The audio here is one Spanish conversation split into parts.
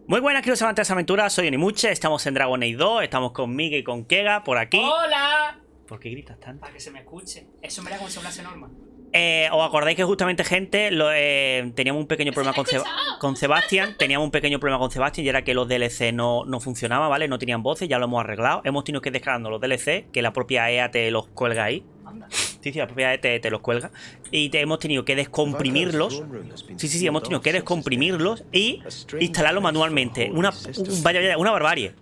Muy buenas, queridos amantes de aventuras, soy Onimuche, estamos en Dragon Age 2, estamos con Miguel y con Kega por aquí. ¡Hola! ¿Por qué gritas tanto? Para que se me escuche. Eso me da como si hablase normal. ¿Os acordáis que justamente, gente, teníamos un pequeño problema con Sebastián? Teníamos un pequeño problema con Sebastián y era que los DLC no funcionaban, ¿vale? No tenían voces, ya lo hemos arreglado. Hemos tenido que ir descargando los DLC, que la propia EA te los cuelga ahí. Anda. Sí, la propia EA te los cuelga. Y hemos tenido que descomprimirlos. Sí, hemos tenido que descomprimirlos y instalarlos manualmente. Vaya, una barbarie.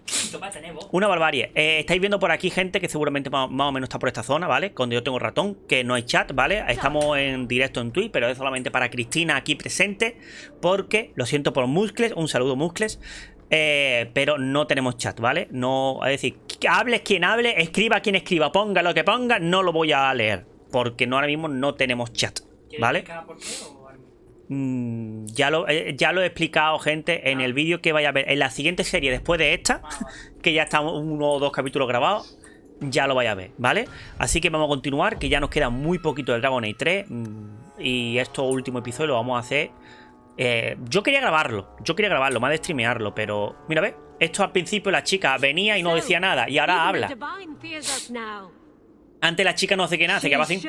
Una barbarie. Estáis viendo por aquí gente que seguramente más o menos está por esta zona, ¿vale? Cuando yo tengo ratón, que no hay chat, ¿vale? Estamos en directo en Twitch, pero es solamente para Cristina aquí presente, porque, lo siento por Muscles, un saludo Muscles, pero no tenemos chat, ¿vale? No, es decir, hables quien hable, escriba quien escriba, ponga lo que ponga, no lo voy a leer, porque ahora mismo no tenemos chat, ¿vale? ¿Por qué o...? Ya lo he explicado, gente, en el vídeo que vaya a ver en la siguiente serie después de esta, que ya están 1 o 2 capítulos grabados, ya lo vaya a ver, ¿vale? Así que vamos a continuar, que ya nos queda muy poquito del Dragon Age 3 y estos últimos episodios lo vamos a hacer. Yo quería grabarlo, más de streamearlo, pero mira, ve, esto al principio la chica venía y no decía nada y ahora habla. Antes la chica no hace que nada, se quedaba así.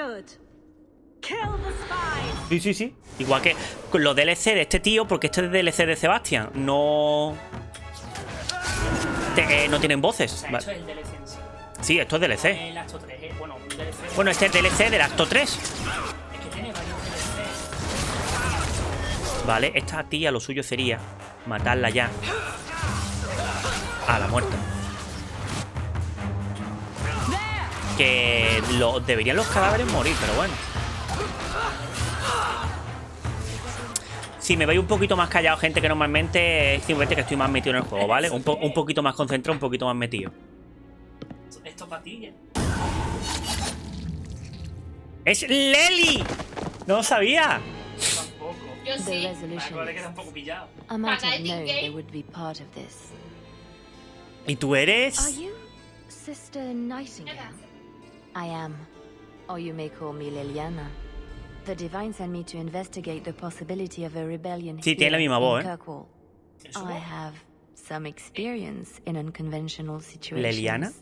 Sí. Igual que con los DLC de este tío, porque este es DLC de Sebastián. No tienen voces. O sea, esto es el DLC en sí. Sí, esto es DLC. El acto 3, bueno, un DLC. Bueno, este es DLC del acto 3. Es que tiene varios DLC. Vale, esta tía lo suyo sería matarla ya. A la muerte. Que deberían los cadáveres morir, pero bueno. Si me veis un poquito más callado, gente, que normalmente es simplemente que estoy más metido en el juego, ¿vale? Un poquito más concentrado, un poquito más metido. Esto es patilla. ¡Es Lely! ¡No lo sabía! Tampoco. Yo sí. Me acuerdo que está un poco pillado. I might have known they would be part of this. ¿Y tú Are eres? you Sister Nightingale? I am. Or you may call me Liliana. The Divine sent me to investigate the possibility of a rebellion Sí, tiene la here misma voz, in Kirkwall. I have some experience in unconventional situations. ¿Leliana?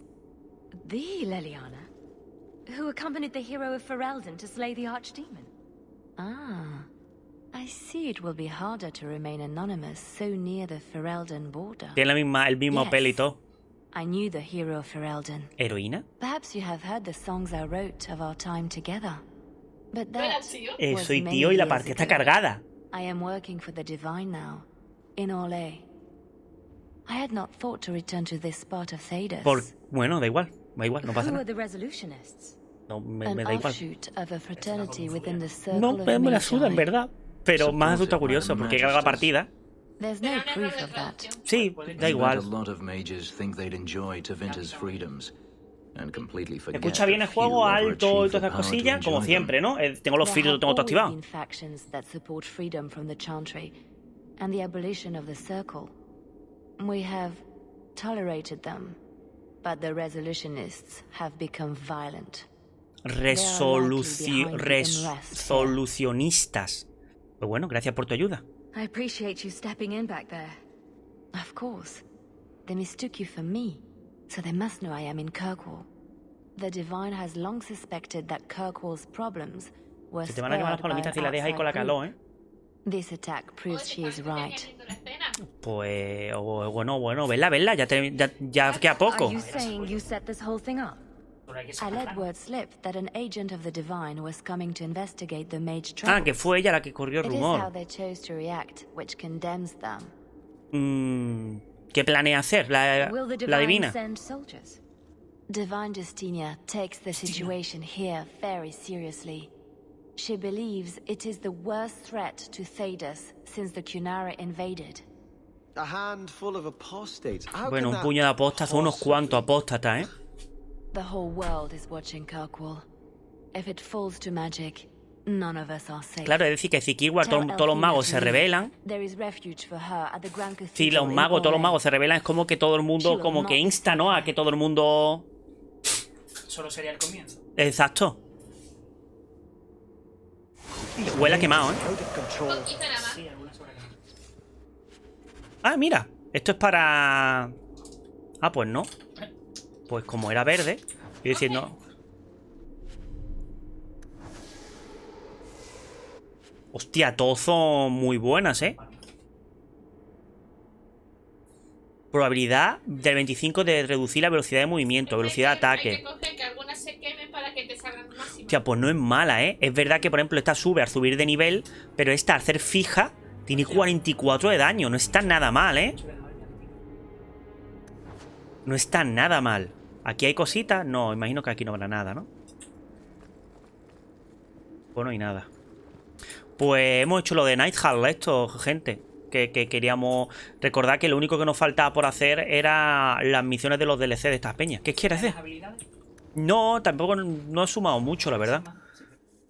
The Liliana, who accompanied the hero of Ferelden to slay the archdemon. Ah, I see it will be harder to remain anonymous so near the Ferelden border. Tiene el mismo Yes. pelo y todo. I knew the hero of Ferelden. ¿Heroína? Perhaps you have heard the songs I wrote of our time together. But that was Soy many tío y la years partida está ago. cargada. I am working for the Divine now, in Orlais. I had not thought to return to this part of Thedas. Bueno, da igual, no pasa Who nada. are the Resolutionists? No, me An da igual. offshoot of a fraternity within the circle No, of me la suda, en Magi. verdad. Pero más resulta curioso, porque carga la partida. There's no proof of that. Sí, da igual. Escucha bien el juego, alto y todas esas cosillas, como siempre, ¿no? Tengo los filtros, lo tengo todo There have activado. always been factions that support freedom from the Chantry and the abolition of the Circle. We have tolerated them, but the Resolutionists have become violent. Resolucionistas. Pues bueno, gracias por tu ayuda. I appreciate you stepping in back there. Of course. They mistook you for me, so they must know I am in Kirkwall. The Divine has long suspected that Kirkwall's problems were Se te van a quemar las spurred by palomitas si an las dejas ahí con la outside calor, group. This attack proves she is right. Pues bueno, verla, ya queda poco. Are you saying you set this whole thing up? I let word slip that an agent of the Divine was coming to investigate the Mage troubles. Que fue ella la que corrió el It is how rumor. they chose to react, which condemns them. ¿Qué planea hacer la Will the divina? Divine send soldiers? Divine Justinia takes the situation here very seriously. She believes it is the worst threat to Thedas since the Cunara invaded. A handful of apostates. How Bueno, can un puño de apóstatas, unos cuantos apóstatas, ¿eh? The whole world is watching Kirkwall. If it falls to magic, none of us are safe. Claro, es decir, que si Kirkwall, todos los magos se rebelan. There is refuge for her at the Grand Cathedral Si todos los magos se rebelan, es como que todo el mundo, como que insta, ¿no? A que todo el mundo... Solo sería el comienzo. Exacto. Huele a quemado, ¿eh? Sí, algunas horas. Ah, mira. Esto es para... Ah, pues no. Pues como era verde, y decir no. Hostia, todos son muy buenas, ¿eh? Probabilidad del 25 de reducir la velocidad de movimiento, velocidad de ataque. Hay que coger que algunas se quemen para que te salgan máximas. Hostia, pues no es mala, ¿eh? Es verdad que, por ejemplo, esta sube al subir de nivel, pero esta al ser fija tiene 44 de daño. No está nada mal, ¿eh? No está nada mal. ¿Aquí hay cositas? No, imagino que aquí no habrá nada, ¿no? Bueno, y nada. Pues hemos hecho lo de Nighthall, esto, gente. Que queríamos recordar que lo único que nos faltaba por hacer era las misiones de los DLC de estas peñas. ¿Qué quieres hacer? ¿Las habilidades? No, tampoco no he sumado mucho, la verdad.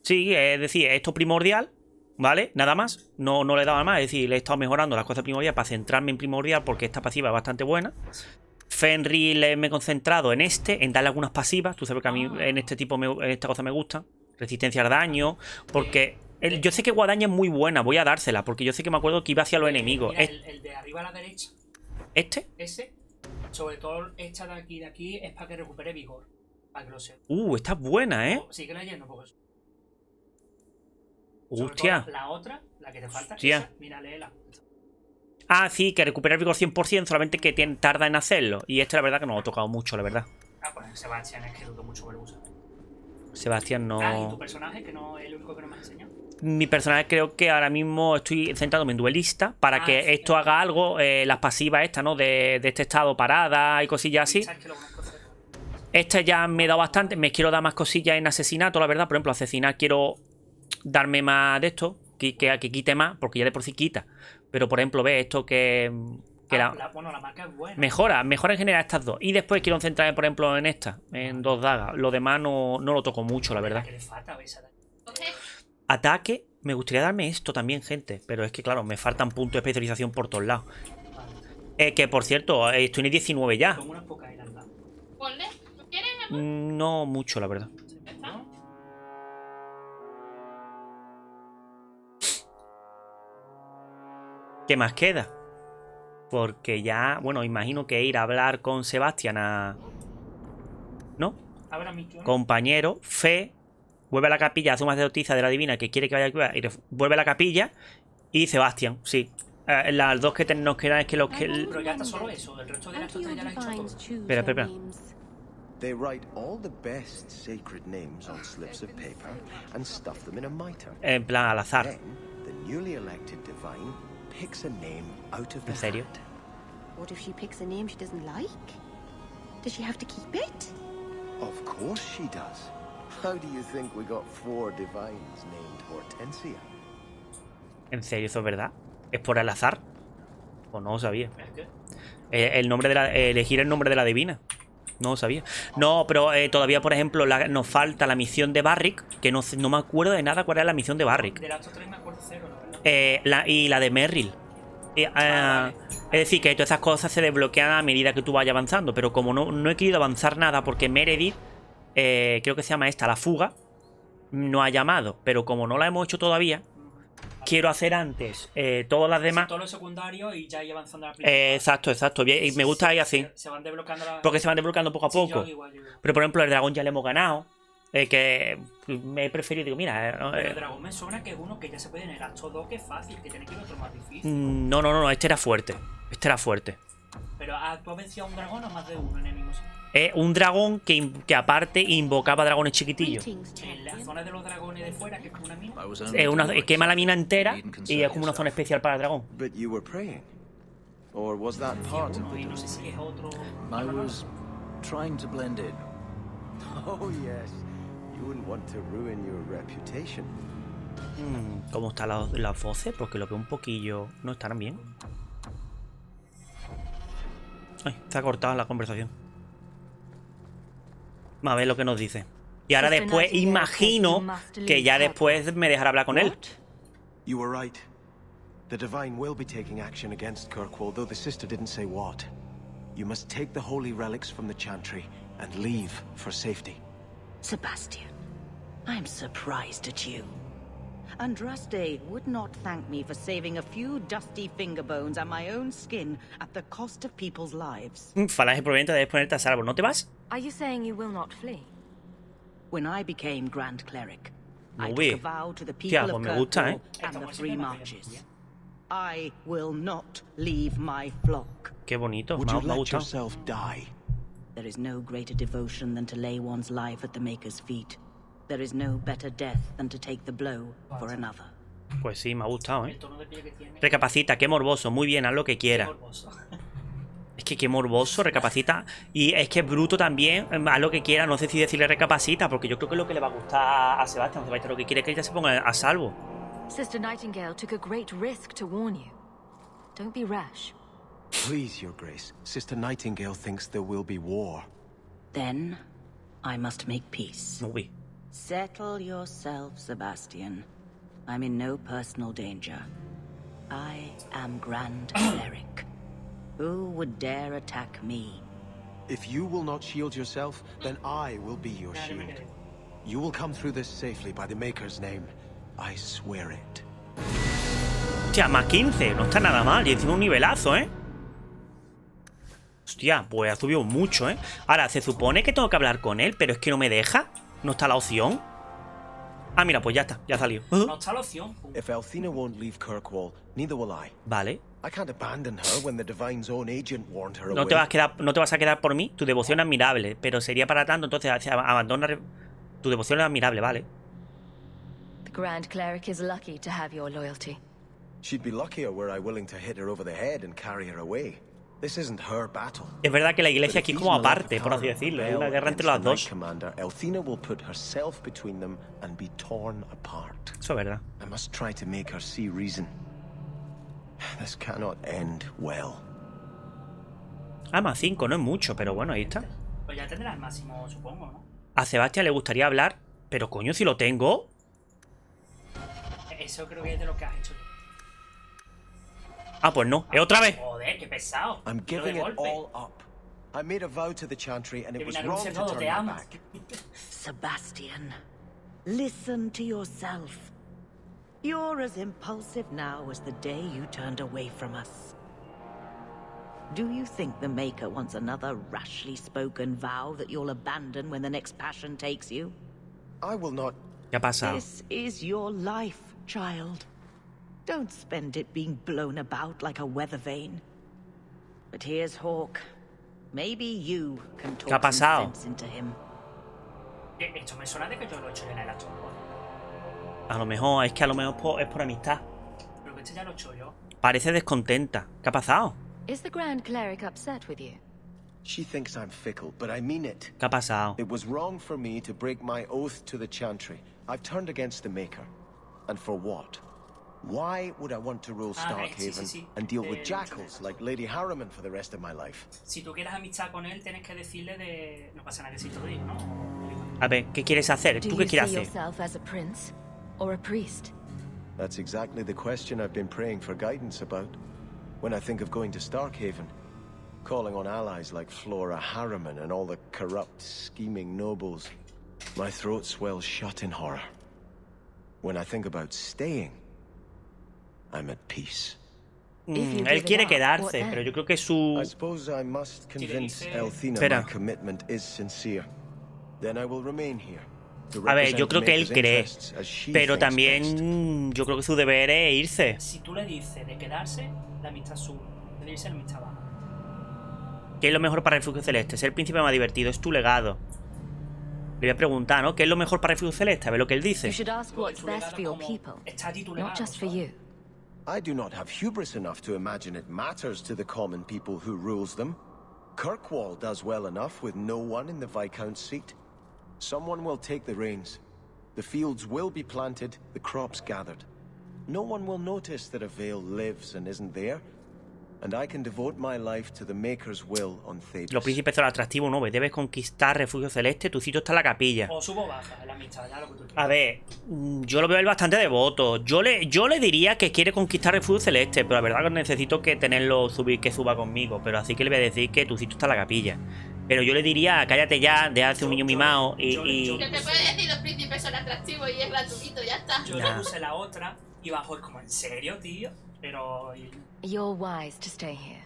Sí, es decir, esto primordial, ¿vale? Nada más. No le he dado más. Es decir, le he estado mejorando las cosas primordiales para centrarme en primordial porque esta pasiva es bastante buena. Fenrir me he concentrado en darle algunas pasivas. Tú sabes que a mí en este tipo, en esta cosa me gusta. Resistencia al daño. Porque yo sé que guadaña es muy buena. Voy a dársela porque yo sé que me acuerdo que iba hacia los enemigos. Mira, el de arriba a la derecha. ¿Este? Ese. Sobre todo esta de aquí es para que recupere vigor. Para que lo sepa. Esta es buena, ¿eh? Sigue leyendo porque... Hostia. La otra, la que te falta, Hostia. mira, léela. Ah, sí, que recupera el vigor 100%, solamente que tarda en hacerlo. Y este la verdad que no lo he tocado mucho, la verdad. Ah, pues Sebastián es que dudo mucho que lo usa. Sebastián no... Ah, ¿y tu personaje? Que no es el único que no me has enseñado. Mi personaje creo que ahora mismo estoy centrándome en duelista para que sí, esto haga algo, las pasivas estas, ¿no? De este estado parada y cosillas así. ¿Sabes que lo conozco? Este ya me he dado bastante, me quiero dar más cosillas en asesinato, la verdad. Por ejemplo, asesinar quiero darme más de esto, que quite más, porque ya de por sí quita. Pero por ejemplo, ve esto Bueno, la marca es buena. mejora en general estas dos. Y después quiero centrarme, por ejemplo, en esta, en 2 dagas. Lo demás no lo toco mucho, la verdad. Que le falta, ¿ves? Ataque, me gustaría darme esto también, gente. Pero es que, claro, me faltan puntos de especialización por todos lados. Que, por cierto, estoy en el 19 ya. Con unas pocas ahí al lado. Ponle. ¿Tú quieres? No mucho, la verdad. ¿No? ¿Qué más queda? Porque ya, bueno, imagino que ir a hablar con Sebastián ¿no? Ahora mismo. Compañero, Fe, vuelve a la capilla, hace una noticia de la divina que quiere que vaya a vuelve a la capilla y Sebastián, sí. Las dos que nos quedan es que los que... Pero ya está solo eso, el resto de las otras ya las he hecho todo. Espera. They write all the best sacred names on slips of paper and stuff them in a mitre. En plan, al azar. Then the newly elected divine picks a name out of the ¿En serio? hat. What if she picks a name she doesn't like? Does she have to keep it? Of course she does. How do you think we got 4 divines named Hortensia? ¿En serio eso es verdad? ¿Es por el azar? Pues no lo sabía. ¿Es qué? El nombre de elegir el nombre de la divina. No lo sabía. No, pero todavía, por ejemplo, nos falta la misión de Barrick, que no me acuerdo de nada cuál era la misión de Barrick. De las otras 3 me acuerdo cero, ¿no? ¿Verdad? Y la de Merrill. Vale. Es decir, que todas esas cosas se desbloquean a medida que tú vayas avanzando. Pero como no he querido avanzar nada, porque Meredith, creo que se llama esta, la fuga, no ha llamado. Pero como no la hemos hecho todavía, quiero hacer antes todas las demás. Sí, todo lo secundario y ya ir avanzando a la principal. Exacto. Y me gusta ir así. Se van desbloqueando las... Porque se van desbloqueando poco a Sí, poco. yo igual. Pero por ejemplo, el dragón ya le hemos ganado. Que me he preferido, digo, mira. Pero el dragón me sobra que es uno que ya se puede en el acto 2, que es fácil, que tiene que ir otro más difícil. No, este era fuerte. Pero ¿tú has vencido a un dragón o más de uno enemigos? Un dragón que aparte invocaba dragones chiquitillos. Greetings, En la champion. zona de los dragones de fuera, que es como una mina. Quema la mina entera y es como una zona especial para el dragón. But you were praying? Or was that part of Uno, the y no sé si es otro... I was trying to blend in. Oh, yes. You wouldn't want to ruin your reputation. ¿Cómo están las voces? Porque lo veo un poquillo... No estarán bien. Ay, está cortada la conversación. Vamos a ver lo que nos dice. Y ahora después imagino que ya después me dejará hablar con él. You were right. The Divine will be taking action against Kirkwall, though the sister didn't say what. You must take the holy relics from the chantry and leave for safety. Sebastian, I'm surprised at you. Andraste would not thank me for saving a few dusty finger bones and my own skin at the cost of people's lives. Falange proveniente, debes ponerte a salvo. ¿No te vas? Are you saying you will not flee? When I became Grand Cleric, I Muy took a vow to the Tía, people pues of me gusta, Kirkwall and the Free Marches. I will not leave my flock. Qué bonito, Would me you ha let gustado. yourself die? There is no greater devotion than to lay one's life at the Maker's feet. There is no better death than to take the blow for another. Pues sí, me ha gustado, El tono de piel que tiene. Recapacita, qué morboso. Muy bien, haz lo que quiera. Morboso. Es que qué morboso, recapacita. Y es que es bruto también, haz lo que quiera. No sé si decirle recapacita, porque yo creo que es lo que le va a gustar a Sebastián. Sebastián lo que quiere es que ella se ponga a salvo. Sister Nightingale took a great risk to warn you. Don't be rash. Please, Your Grace. Sister Nightingale thinks there will be war. Then, I must make peace. Uy. Settle yourself, Sebastian. I'm in no personal danger. I am Grand Cleric. Who would dare attack me? If you will not shield yourself, then I will be your shield. You will come through this safely by the Maker's name. I swear it. Hostia, más 15, no está nada mal. Y encima un nivelazo, ¿eh? Hostia, pues ha subido mucho, ¿eh? Ahora, se supone que tengo que hablar con él, pero es que no me deja. No está la opción. Ah, mira, pues ya está, ya salió. No está la opción. Pum. If Althena won't leave Kirkwall, neither will I. Vale. I can't abandon her when the Divine's own agent warned her No away. te vas a quedar por mí. Tu devoción es admirable, pero sería para tanto, entonces abandona. Tu devoción es admirable, vale. The Grand Cleric is lucky to have your loyalty. She'd be luckier were I willing to hit her over the head and carry her away. This isn't her battle. Es verdad que la But iglesia if aquí es he's como willing to aparte, por power así decirlo. Es rebel una guerra entre against las the Knight dos. Commander, Althena will put herself between them and be torn apart. Eso es verdad. I must try to make her see reason. This cannot end well. Ah, más 5, no es mucho, pero bueno, ahí está. Pues ya tendrás el máximo, supongo, ¿no? A Sebastián le gustaría hablar, pero coño, si lo tengo. Eso creo que es de lo que has hecho. Ah, pues no, es otra vez. Joder, qué pesado. I'm Pero de giving it golpe. all up. I made a vow to the Chantry and it Que was viene wrong anuncia to todo, turn te my amo. back. Sebastian, listen to yourself. You're as impulsive now as the day you turned away from us. Do you think the Maker wants another rashly spoken vow that you'll abandon when the next passion takes you? I will not. ¿Qué ha pasado? This is your life, child. Don't spend it being blown about like a weather vane. But here's Hawke. Maybe you can ¿Qué ha talk some pasado? sense into him. Esto me suena de que yo lo he hecho en el actor. A lo mejor, es que a lo mejor es por amistad. Pero que este ya lo he hecho yo. Parece descontenta. ¿Qué ha pasado? Is the Grand Cleric upset with you? She thinks I'm fickle, but I mean it. ¿Qué ha pasado? It was wrong for me to break my oath to the Chantry. I've turned against the Maker. And for what? Why would I want to rule Ah, Starkhaven sí. and deal with jackals like Lady Harriman for the rest of my life? Si tú quieres amistad con él, tienes que decirle de... No pasa nada que si te lo digo, ¿no? A ver, ¿qué quieres hacer? Do ¿Tú qué you quieres see hacer? yourself as a prince or a priest? That's exactly the question I've been praying for guidance about. When I think of going to Starkhaven, calling on allies like Flora Harriman and all the corrupt, scheming nobles, my throat swells shut in horror. When I think about staying, I'm at peace. If you Él give quiere it up, what quedarse, then? pero yo creo que su... I suppose I must convince dice- Althena Espera. my commitment is sincere. Then I will remain here. To A ver, yo represent creo que él Maker's cree, interests as she pero thinks best. también yo creo que su deber es irse. Si tú le dices de quedarse, la amistad sube. De irse, la amistad baja. ¿Qué es lo mejor para el Refugio Celeste? Ser el príncipe más divertido, es tu legado. Le voy a preguntar, ¿no? ¿Qué es lo mejor para el Refugio Celeste? A ver lo que él dice. You should ask what's Tu best legado for your como people, está titulado, not just for ¿sabes? you. I do not have hubris enough to imagine it matters to the common people who rules them. Kirkwall does well enough with no one in the Viscount's seat. Someone will take the reins. The fields will be planted, the crops gathered. No one will notice that a Vale lives and isn't there. And I can devote my life to the Maker's will on Thebes. Los príncipes son atractivos, ¿no? Debes conquistar Refugio Celeste, tu sitio está en la capilla. O subo o baja, la amistad, ya lo que tú quieras. A ver, yo lo veo a él bastante devoto. Yo le diría que quiere conquistar Refugio Celeste, pero la verdad que necesito que tenerlo que suba conmigo. Pero así que le voy a decir que tu sitio está en la capilla. Pero yo le diría, cállate ya, de hace un niño mimado y... ¿Qué te puede decir los príncipes porque son atractivos y es gratuito, ya está. Yo le puse la otra y bajo como, ¿en serio, tío? Pero... You're wise to stay here.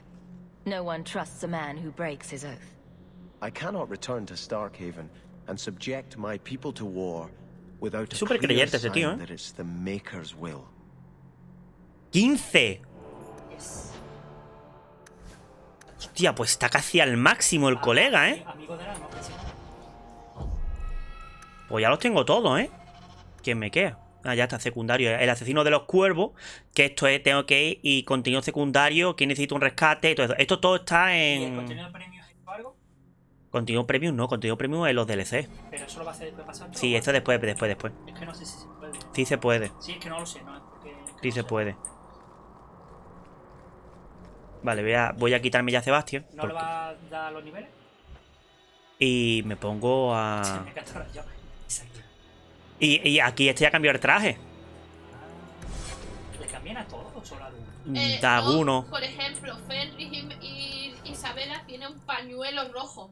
No one trusts a man who breaks his oath. I cannot return to Starkhaven and subject my people to war without a Súper clear creyente ese tío, sign that it's the Maker's will. 15. Yes. Hostia, pues está casi al máximo el colega, ¿eh? Amigo de la no, Pues ya los tengo todos, ¿eh? ¿Quién me queda? Ah, ya está, secundario. El asesino de los cuervos. Que esto es, tengo que ir y contenido secundario. Que necesito un rescate. Todo eso. Esto todo está ¿Y el en... contenido de premios es algo? Contenido premium no, contenido premium es los DLC. Pero eso lo va a hacer después pasar. Sí, esto después. Es que no sé si se puede. Sí se puede. Sí, es que no lo sé, ¿no? Es porque... Sí se puede. Vale, voy a quitarme ya a Sebastián. ¿No le va a dar los niveles? Y me pongo a... Me encanta yo. Y aquí este ya cambió el traje. ¿Le cambian a todos o solo a uno? Da alguno. Por ejemplo, Fenris y Isabela tienen un pañuelo rojo.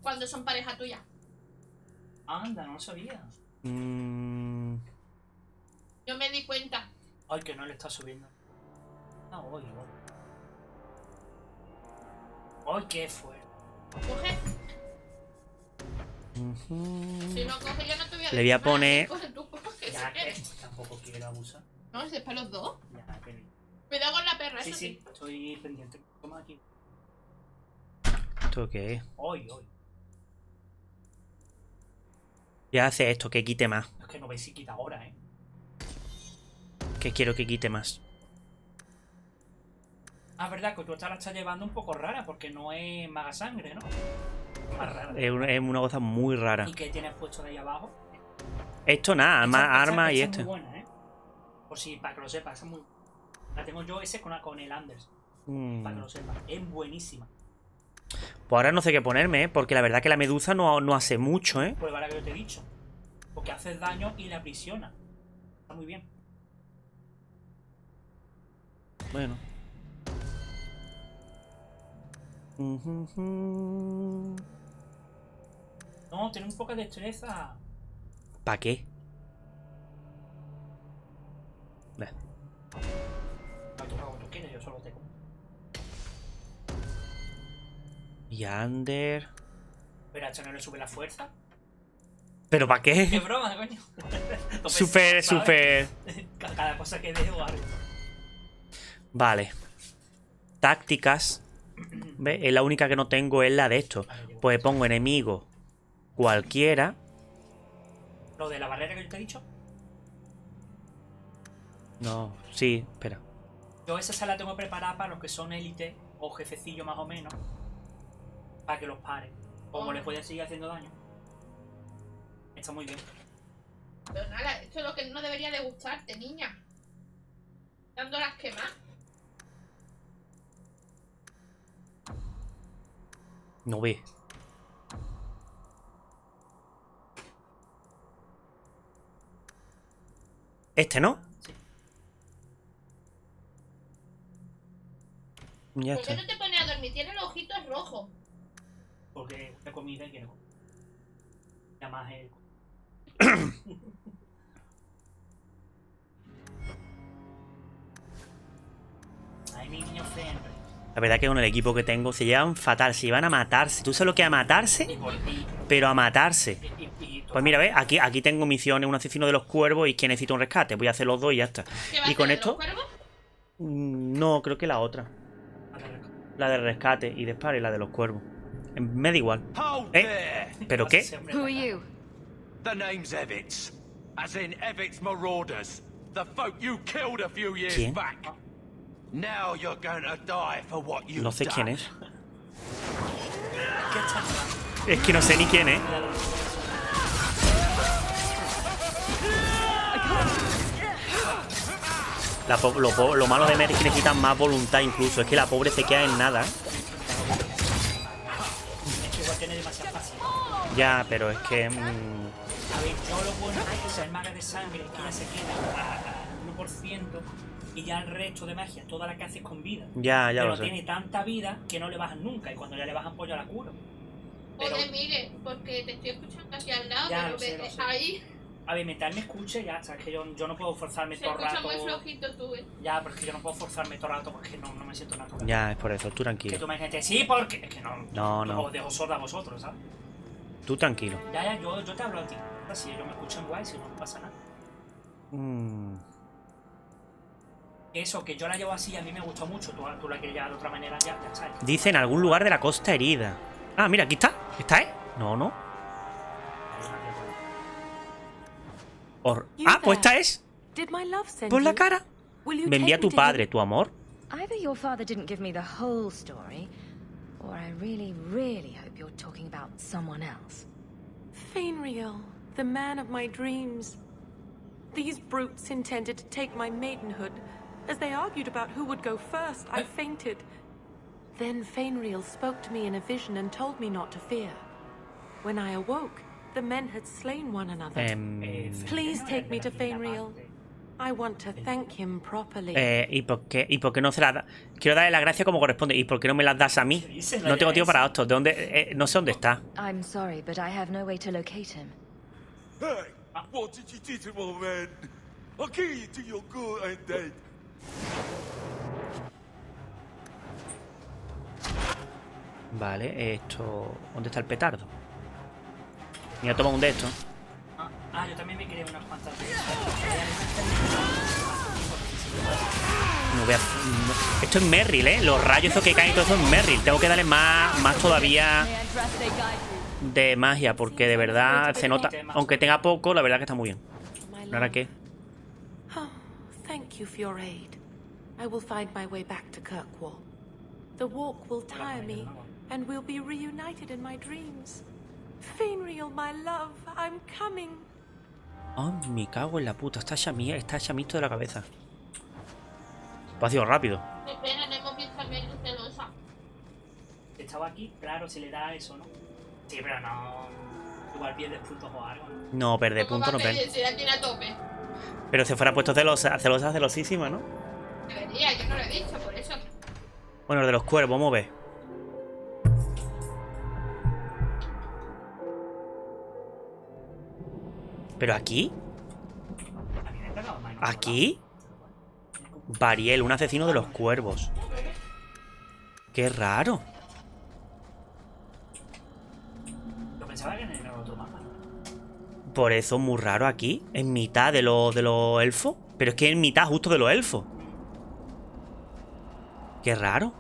Cuando son pareja tuya. Anda, no lo sabía. Yo me di cuenta. Ay, que no le está subiendo. Ah, hoy. Ay, qué fue. Coge. Si no coge, yo no te voy a Le voy a poner... Coge tú, coge, si Ya que quieres. tampoco quiero abusar. No, si es para los dos. Ya, pero... Cuidado con la perra, Sí, eso sí, estoy pendiente. Toma aquí. ¿Esto qué es? Hoy. Ya hace esto, que quite más. Es que no veis si quita ahora, ¿eh? Que quiero que quite más. Ah, verdad, que tú esta la estás llevando un poco rara porque no es maga sangre, ¿no? Más rara. Es una cosa muy rara. ¿Y qué tienes puesto de ahí abajo? Esto nada, más armas y esta esto. es muy buena, ¿eh? Por si, para que lo sepas, esa es muy... La tengo yo ese con el Anders. Para que lo sepas. Es buenísima. Pues ahora no sé qué ponerme, ¿eh? Porque la verdad que la medusa no hace mucho, ¿eh? Pues la que yo te he dicho. Porque haces daño y la aprisiona. Está muy bien. Bueno. No, tiene un poco de destreza. ¿Para qué? No, tú hago tú quieres, yo solo tengo. Y Ander... Pero a esto no le sube la fuerza. ¿Pero para ¡Qué qué? broma, coño! Súper... Cada cosa que dejo algo. Vale. Tácticas. ¿Ves? Es la única que no tengo es la de esto. Pues pongo enemigo cualquiera. ¿Lo de la barrera que yo te he dicho? No, sí, espera. Yo esa se la tengo preparada para los que son élite o jefecillo más o menos. Para que los pare. Como les pueden seguir haciendo daño. Está muy bien. Pero nada, esto es lo que no debería de gustarte, niña. Dándolas quemar. No ve. Este, ¿no? Sí. Ya ¿Por qué está. no te pones a dormir? Tiene los ojitos rojos. Porque he comida y quiero. Ya más el... Ay, mi niño Fenris. La verdad que con el equipo que tengo se llevan fatal, se llevan a matarse. ¿Tú sabes lo que es a matarse? Y por ti. Pero a matarse. Y Pues mira, ¿ves? Aquí tengo misiones, un asesino de los cuervos y que necesito un rescate. Voy a hacer los dos y ya está. ¿Qué va a Y con hacer, esto... los cuervos? No, creo que la otra. La de rescate y disparo y la de los cuervos. Me da igual. ¿Pero qué? Who are you? The name's Evitts. As in Evitts Marauders. The folk you killed a few years ¿Quién? back. Now you're going to die for what you've No sé quién done. es. Es que no sé ni quién es. Lo malo de Meredith es que necesitan más voluntad incluso. Es que la pobre se queda en nada. Es que igual tiene demasiado fácil. Ya, pero es que... A ver, yo lo bueno es que ser maga de sangre que ya se queda al 1% y ya el resto de magia, toda la que haces con vida. Ya pero lo sé. tiene tanta vida que no le bajan nunca y cuando ya le bajan pues ya la curo. Pero Oye, mire, porque te estoy escuchando aquí al lado, Ya, pero lo sé, vete lo sé. ahí. A ver, mientras él me escuche, ya, sabes que yo no puedo forzarme Se todo el escucha rato. muy flojito tú, Ya, pero es que yo no puedo forzarme todo el rato porque no me siento natural. Ya, es por eso, tú Que tranquilo. tú me dices, sí, porque. Es que No. Os dejo sorda a vosotros, ¿sabes? Tú tranquilo. Ya, yo te hablo a ti. Si ellos me escuchan guay, si no, no pasa nada. Eso, que yo la llevo así, a mí me gustó mucho. Tú la quieres llevar de otra manera, ya sabes. Dice en algún lugar de la costa herida. Ah, mira, aquí está. ¿Esta es? No. Ah, pues esta es. Did my love send Por la you? cara. Will you Me envía take me tu to padre, him? tu amor. Either your father didn't give me the whole story, or I really, really hope you're talking about someone else. Fainriel, the man of my dreams. These brutes intended to take my maidenhood. As they argued about who would go first, I fainted. Then Fainriel spoke to me in a vision and told me not to fear. When I awoke, the men had slain one another. Please take me to Fainriel. I want to thank him properly. ¿Y por qué no se las da? Quiero darle la gracia como corresponde. ¿Y por qué no me las das a mí? No tengo tiempo para esto. ¿De dónde? No sé dónde está. I'm sorry, but I have no way to locate him. Hey, what did you do to my man? I'll kill you till you're good and dead. Vale, esto... ¿Dónde está el petardo? Mira, toma un de estos. Yo también me quería unas cuantas de esas. No voy a... Esto es Merrill, ¿eh? Los rayos esos que caen y todo eso es Merrill. Tengo que darle más todavía de magia, porque de verdad se nota. Aunque tenga poco, la verdad que está muy bien. ¿Ahora qué? Oh, thank you for your aid. I will find my way back to Kirkwall. The walk will tire me, and we'll be reunited in my dreams. Fainriel, my love, I'm coming. Oh, me cago en la puta. Está chamito de la cabeza. Pues ha sido rápido. Qué pena, no hemos visto a Meredith celosa. Si estaba aquí, claro, si le da eso, ¿no? Sí, pero no. Igual pierdes puntos o algo, ¿no? No, perder puntos no perder. pierde. Si la tiene a tope. Pero si fuera puesto celosísima, ¿no? Debería, yo no lo he visto, por eso. Bueno, el de los cuervos, vamos a ver. ¿Pero aquí? ¿Aquí? Variel, un asesino de los cuervos. Qué raro. Yo pensaba que en el otro mapa. Por eso muy raro aquí. En mitad de los elfos. Pero es que en mitad justo de los elfos. Qué raro.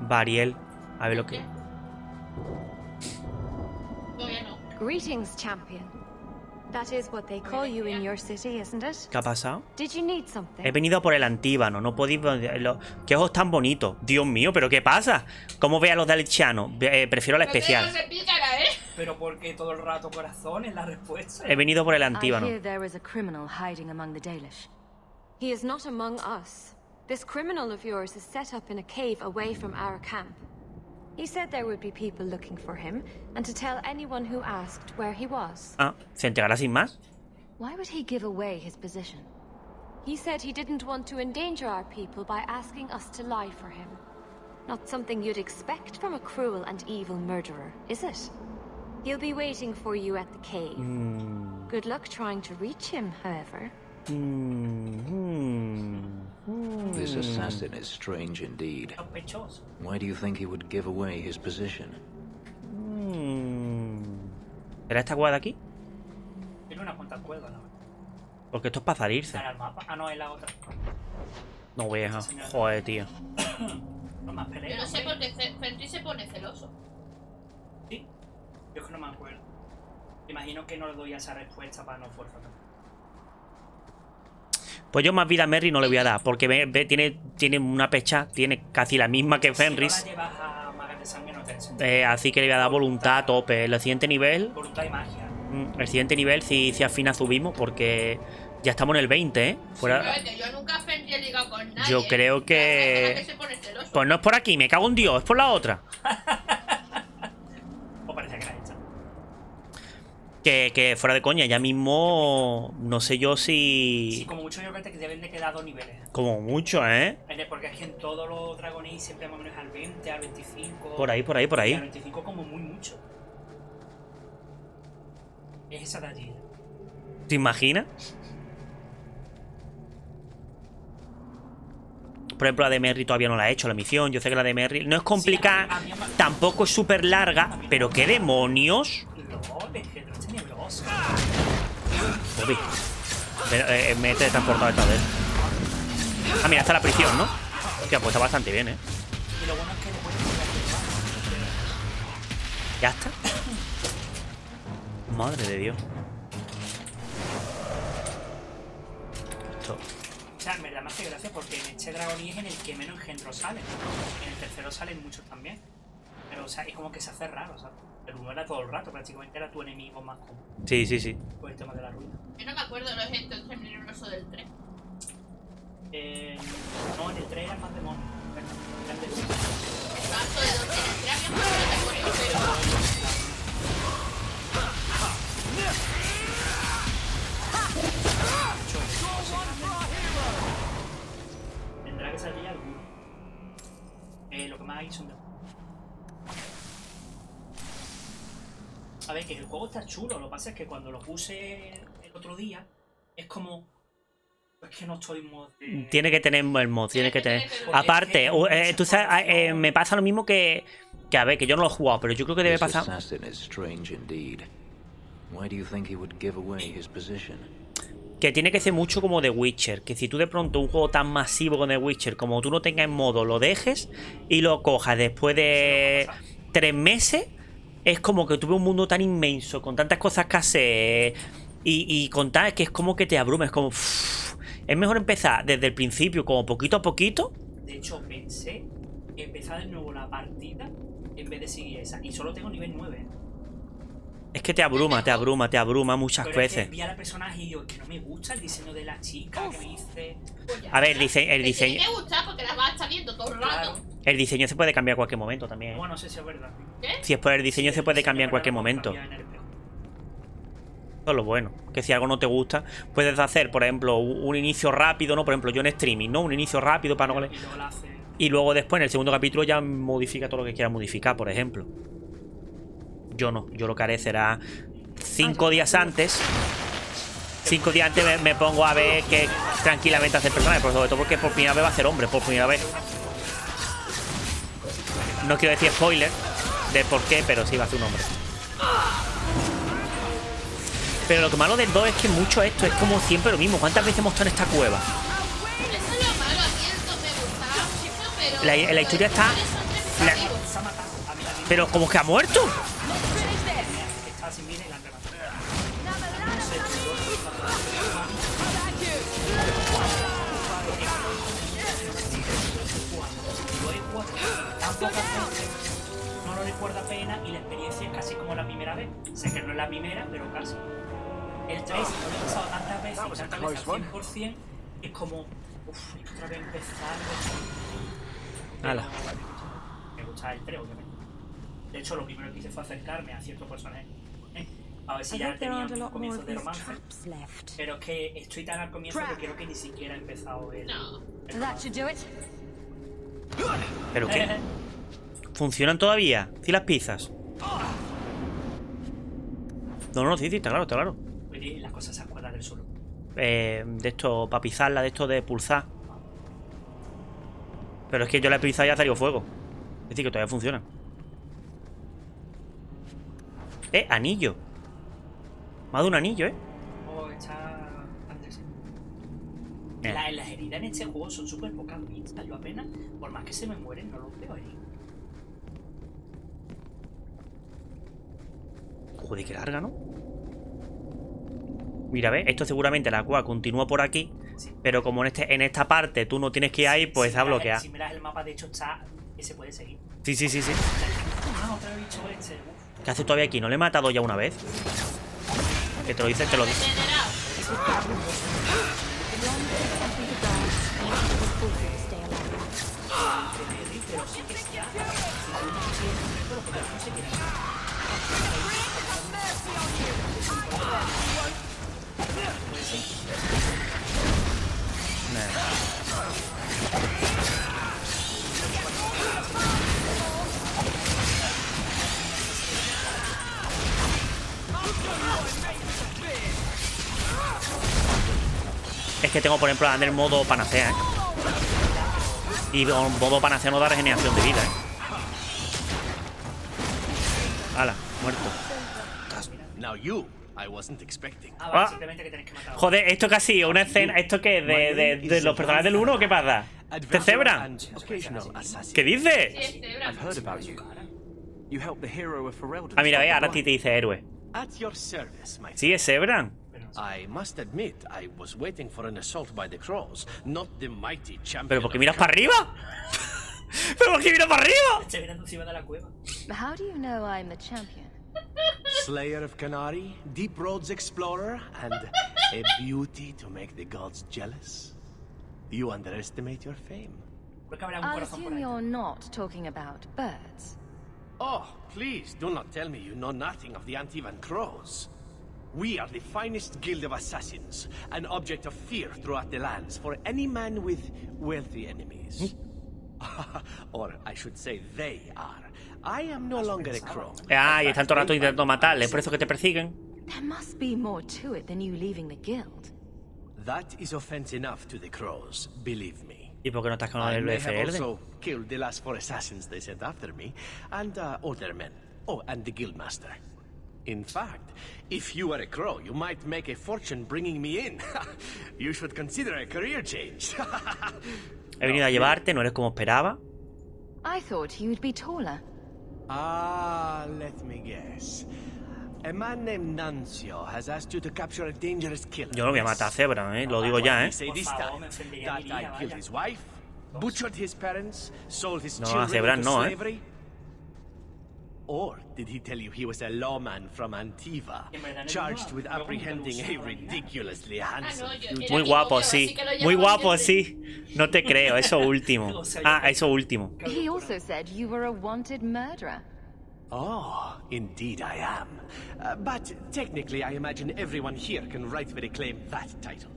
Variel. A ver lo que... Todavía no. Greetings, champion. That is what they call you in your city, isn't it? ¿Qué ha pasado? Did you need something? He venido por el antíbano. No podéis... ¿Qué ojos tan bonitos? Dios mío, ¿pero qué pasa? ¿Cómo ve a los de Aliciano? Prefiero la especial. No se pícara, ¿eh? Pero porque todo el rato corazón es la respuesta. He venido por el I antíbano. hear there is a criminal hiding among the Dalish. He is not among us. This criminal of yours is set up in a cave away from our camp. He said there would be people looking for him, and to tell anyone who asked where he was. Ah, ¿se entregará sin más? Why would he give away his position? He said he didn't want to endanger our people by asking us to lie for him. Not something you'd expect from a cruel and evil murderer, is it? He'll be waiting for you at the cave. Good luck trying to reach him, however. This assassin is strange indeed. Sospechoso. Why do you think he would give away his position? ¿Será esta guada aquí? Tiene unas cuantas cuerdas, ¿no? Porque esto es para salirse. ¿Está en el mapa? Ah, no, es la otra. No vieja. Joder, tío. No más Yo peleas. no sé por qué Fenrir se pone celoso. ¿Sí? Yo es que no me acuerdo. Imagino que no le doy a esa respuesta para no forzar. Pues yo más vida a Merry no le voy a dar. Porque tiene una pecha. Tiene casi la misma que Fenris. Si no la llevas a magas de sangre no tiene sentido. Así que le voy a dar voluntad a tope. El siguiente nivel. Voluntad y magia. El siguiente nivel si al final subimos. Porque ya estamos en el 20, ¿eh? Fuera... Yo nunca a Fenrir he ligado con nadie. Yo creo que... Que se pone celoso. Pues no es por aquí, me cago en Dios, es por la otra. O parece que la he hecho. Que fuera de coña, ya mismo no sé yo Sí, si... como mucho yo creo que deben de quedar 2 niveles. Como mucho, ¿eh? Porque es que en todos los dragones siempre más o menos al 20, al 25. Por ahí. Y al 25 como muy mucho. Es esa de allí. ¿Te imaginas? Por ejemplo, la de Merry todavía no la he hecho, la misión. Yo sé que la de Merry no es complicada, tampoco es súper larga, pero ¿qué demonios? Bobby, me he teletransportado esta vez. Ah, mira, está la prisión, ¿no? Hostia, pues está bastante bien, ¿eh? Y lo bueno es que después Ya está. Madre de Dios. Esto. o sea, me da más que gracia porque en este dragón es en el que menos engendros salen. En el tercero salen muchos también. Pero, o sea, es como que se hace raro, ¿sabes? El uno era todo el rato, prácticamente era tu enemigo más común. Sí, sí, sí. Por el tema de la ruina. Yo no me acuerdo los ejemplos tenebrosos del 3. No, en el 3 era más demonio. Tanto de donde en el 3 había más protagonistas, pero... Tendrá que salir alguno. Lo que más hay son de... A ver, que el juego está chulo. Lo que pasa es que cuando lo puse el otro día, es como... Es que no estoy en mod de... Tiene que tener el mod, tiene que tener. Porque Aparte, es que tú sabes, me pasa lo mismo que a ver, que yo no lo he jugado, pero yo creo que debe pasar. Que tiene que ser mucho como The Witcher. Que si tú de pronto un juego tan masivo como The Witcher, como tú no tengas en modo, lo dejes y lo cojas después de 3 meses, es como que tuve un mundo tan inmenso, con tantas cosas que hacer y contar, que es como que te abrumes, es como... es mejor empezar desde el principio, como poquito a poquito. De hecho, pensé empezar de nuevo la partida en vez de seguir esa. Y solo tengo nivel 9. Es que te abruma muchas Pero veces. Es que vi a la personaje y digo, que no me gusta el diseño de la chica, que me dice... A ver, el diseño... Te tiene que gustar porque las vas a estar viendo todo el rato. Claro. El diseño se puede cambiar en cualquier momento también. Bueno, no sé si es verdad. ¿Qué? Si es por el diseño, se puede cambiar en cualquier momento. Cambiar en el espejo. Eso es lo bueno. Que si algo no te gusta, puedes hacer, por ejemplo, un inicio rápido, ¿no? Por ejemplo, yo en streaming, ¿no? Un inicio rápido para no... Y luego la hace... Y luego después, en el segundo capítulo, ya modifica todo lo que quiera modificar, por ejemplo. Yo no. Yo lo que haré será 5 días antes. 5 días antes me pongo a ver que tranquilamente hace el personaje. Pero sobre todo porque por primera vez va a ser hombre. Por primera vez. No quiero decir spoiler de por qué, pero sí va a ser un hombre. Pero lo que malo del 2 es que mucho esto es como siempre lo mismo. ¿Cuántas veces hemos estado en esta cueva? Eso es lo malo, a mí esto me gustaba mucho, pero... La historia está... Pero como que ha muerto. Está sin vida y la han rematado. No lo recuerdo apenas y la experiencia es casi como la primera vez. Sé que no es la primera, pero casi. El 3 no lo he pasado tantas veces y tantas veces al 100%, es como... Uff, hay que otra vez empezar. Hala. Me gusta el 3, obviamente. De hecho, lo primero que hice fue acercarme a ciertos personajes. A ver si ya tenían un comienzo de romance. Pero es que estoy tan al comienzo que creo que ni siquiera he empezado el... ¿Pero qué? ¿Funcionan todavía? ¿Sí las pizzas? No, sí, está claro, está claro. Y las cosas se acuerdan del suelo. De esto, para pisarla, de esto de pulsar. Pero es que yo la he pisado y ha salido fuego. Es decir, que todavía funcionan. Anillo. Me ha dado un anillo, Oh, está... antes. Las heridas en este juego son súper pocas vistas. Yo apenas, por más que se me mueren, no los veo ahí. Joder, qué larga, ¿no? Mira, ¿ves? Esto seguramente la cueva continúa por aquí. Sí. Pero como en esta parte tú no tienes que ir ahí, pues está bloqueada. Si miras el mapa, de hecho, está... que se puede seguir. Sí. Ah, otra vez bicho este. ¿Qué hace todavía aquí? ¿No le he matado ya una vez? Que te lo dice, te lo dice. Es que tengo, por ejemplo, en el modo panacea, ¿eh? Y el modo panacea no da regeneración de vida, ¿eh? Hala, muerto. Now you, I wasn't expecting. Ah. Simplemente que tenéis que matar. Joder, esto casi una escena. ¿Esto qué? ¿De los personajes del 1 o qué pasa? ¿Te cebran? ¿Qué dices? Sí, es cebra. I've heard about you. You helped the hero of Ferelden. Ah, mira, ve, ahora a ti te dice héroe. At your service, my Sí, es Zebran. I must admit, I was waiting for an assault by the crows, not the mighty champion. ¿Pero por qué miras para arriba? ¿Pero por qué miras para arriba? Estoy mirando encima de la cueva. How do you know I'm the champion? Slayer of Canary, deep roads explorer, and a beauty to make the gods jealous. You underestimate your fame. Creo que habrá un I'll corazón por assume ahí. you're not talking about birds. Oh, please do not tell me you know nothing of the Antivan crows. We are the finest guild of assassins, an object of fear throughout the lands for any man with wealthy enemies. Or I should say they are. I am no longer a crow. Ah, y están todo el rato intentando matarle. ¿Es por eso que te persiguen? There must be more to it than you leaving the guild. That is offense enough to the crows, believe me. ¿Y por qué no estás con I el may have BFR? also killed the last 4 assassins they sent after me, and older men. Oh, and the guildmaster. In fact, if you were a crow, you might make a fortune bringing me in. You should consider a career change. He venido a llevarte, no eres como esperaba. I thought you'd be taller. Ah, let me guess. A man named Nuncio has asked you to capture a dangerous killer. Yo no voy a matar a Zebra, lo digo ya, ¿eh? Say this time that I killed his wife, butchered his parents, sold his No, a children Zebra into no, slavery. Or did he tell you he was a lawman from Antiva, charged with apprehending a ridiculously handsome fugitive? Muy guapo, sí. Muy guapo, sí. No te creo, eso último. Ah, eso último. He also said you were a wanted murderer. Oh, indeed I am. But technically, I imagine everyone here can rightfully claim that title.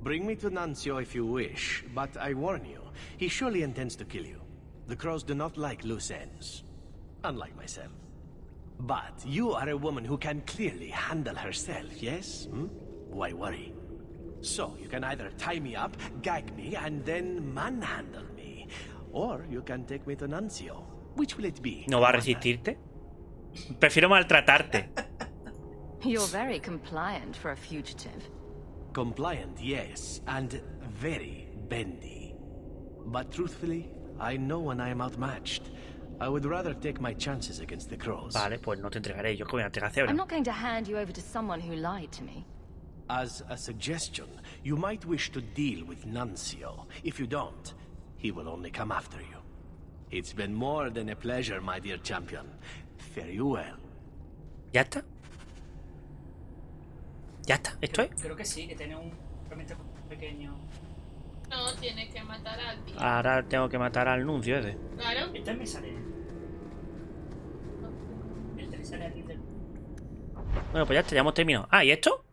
Bring me to Nuncio if you wish, but I warn you, he surely intends to kill you. The crows do not like loose ends, unlike myself. But you are a woman who can clearly handle herself, yes? Why worry? So, you can either tie me up, gag me, and then manhandle me. Or you can take me to Nuncio. Which will it be? ¿No va a resistirte? Prefiero maltratarte. You're very compliant for a fugitive. Compliant, yes, and very bendy. But truthfully, I know when I am outmatched. I would rather take my chances against the crows. Vale, pues no te entregaré. Yo que voy a entregar a Zebra. I'm not going to hand you over to someone who lied to me. As a suggestion, you might wish to deal with Nuncio. If you don't, he will only come after you. It's been more than a pleasure, my dear champion. Fare you well. ¿Ya está? ¿Ya está? ¿Esto es? Creo que sí, que tiene un realmente pequeño. No, tienes que matar al tío. Ahora tengo que matar al nuncio ese. Claro. Este me sale. Este me sale aquí del. Bueno, pues ya está, ya hemos terminado. Ah, ¿y esto?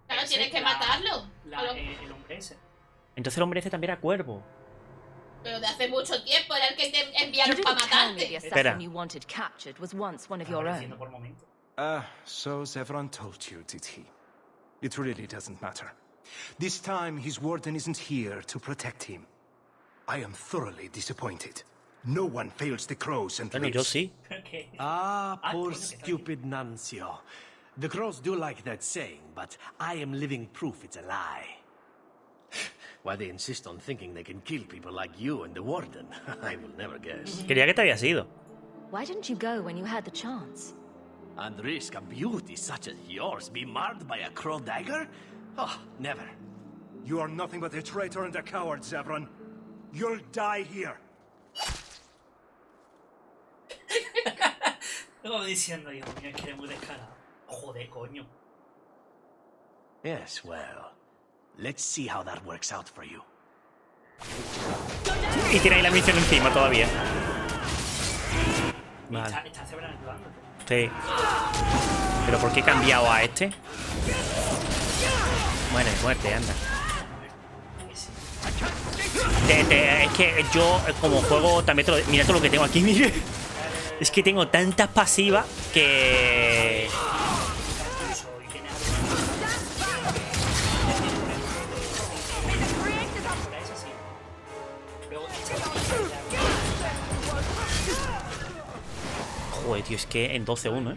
Claro, tienes que matarlo. El hombre ese. Entonces el hombre ese también era cuervo. Pero de hace mucho tiempo era el que te You enviaron para didn't tell me the matarte. assassin you wanted captured was once one of your own. Por momento. So Zevran told you, did he? It really doesn't matter. This time, his warden isn't here to protect him. I am thoroughly disappointed. No one fails the crows and Bueno, yo lives. sí. Ah, poor stupid Nuncio. The crows do like that saying, but I am living proof it's a lie. Why they insist on thinking they can kill people like you and the warden, I will never guess. Quería que te habías ido. Why didn't you go when you had the chance? And risk a beauty such as yours be marred by a crow dagger? Oh, never. You are nothing but a traitor and a coward, Zevran. You'll die here. Luego diciendo, Dios mío, es que eres muy descarado. Joder, coño. Yes, well, let's see how that works out for you. Y tiene ahí la misión encima todavía. Vale. Está Zebra ayudando. Sí. ¿Pero por qué he cambiado a este? Muere, muerte, anda. Es que yo, como juego, también te lo... Mira todo lo que tengo aquí, mire. Es que tengo tantas pasivas que... Tío, es que en 12-1, ¿eh?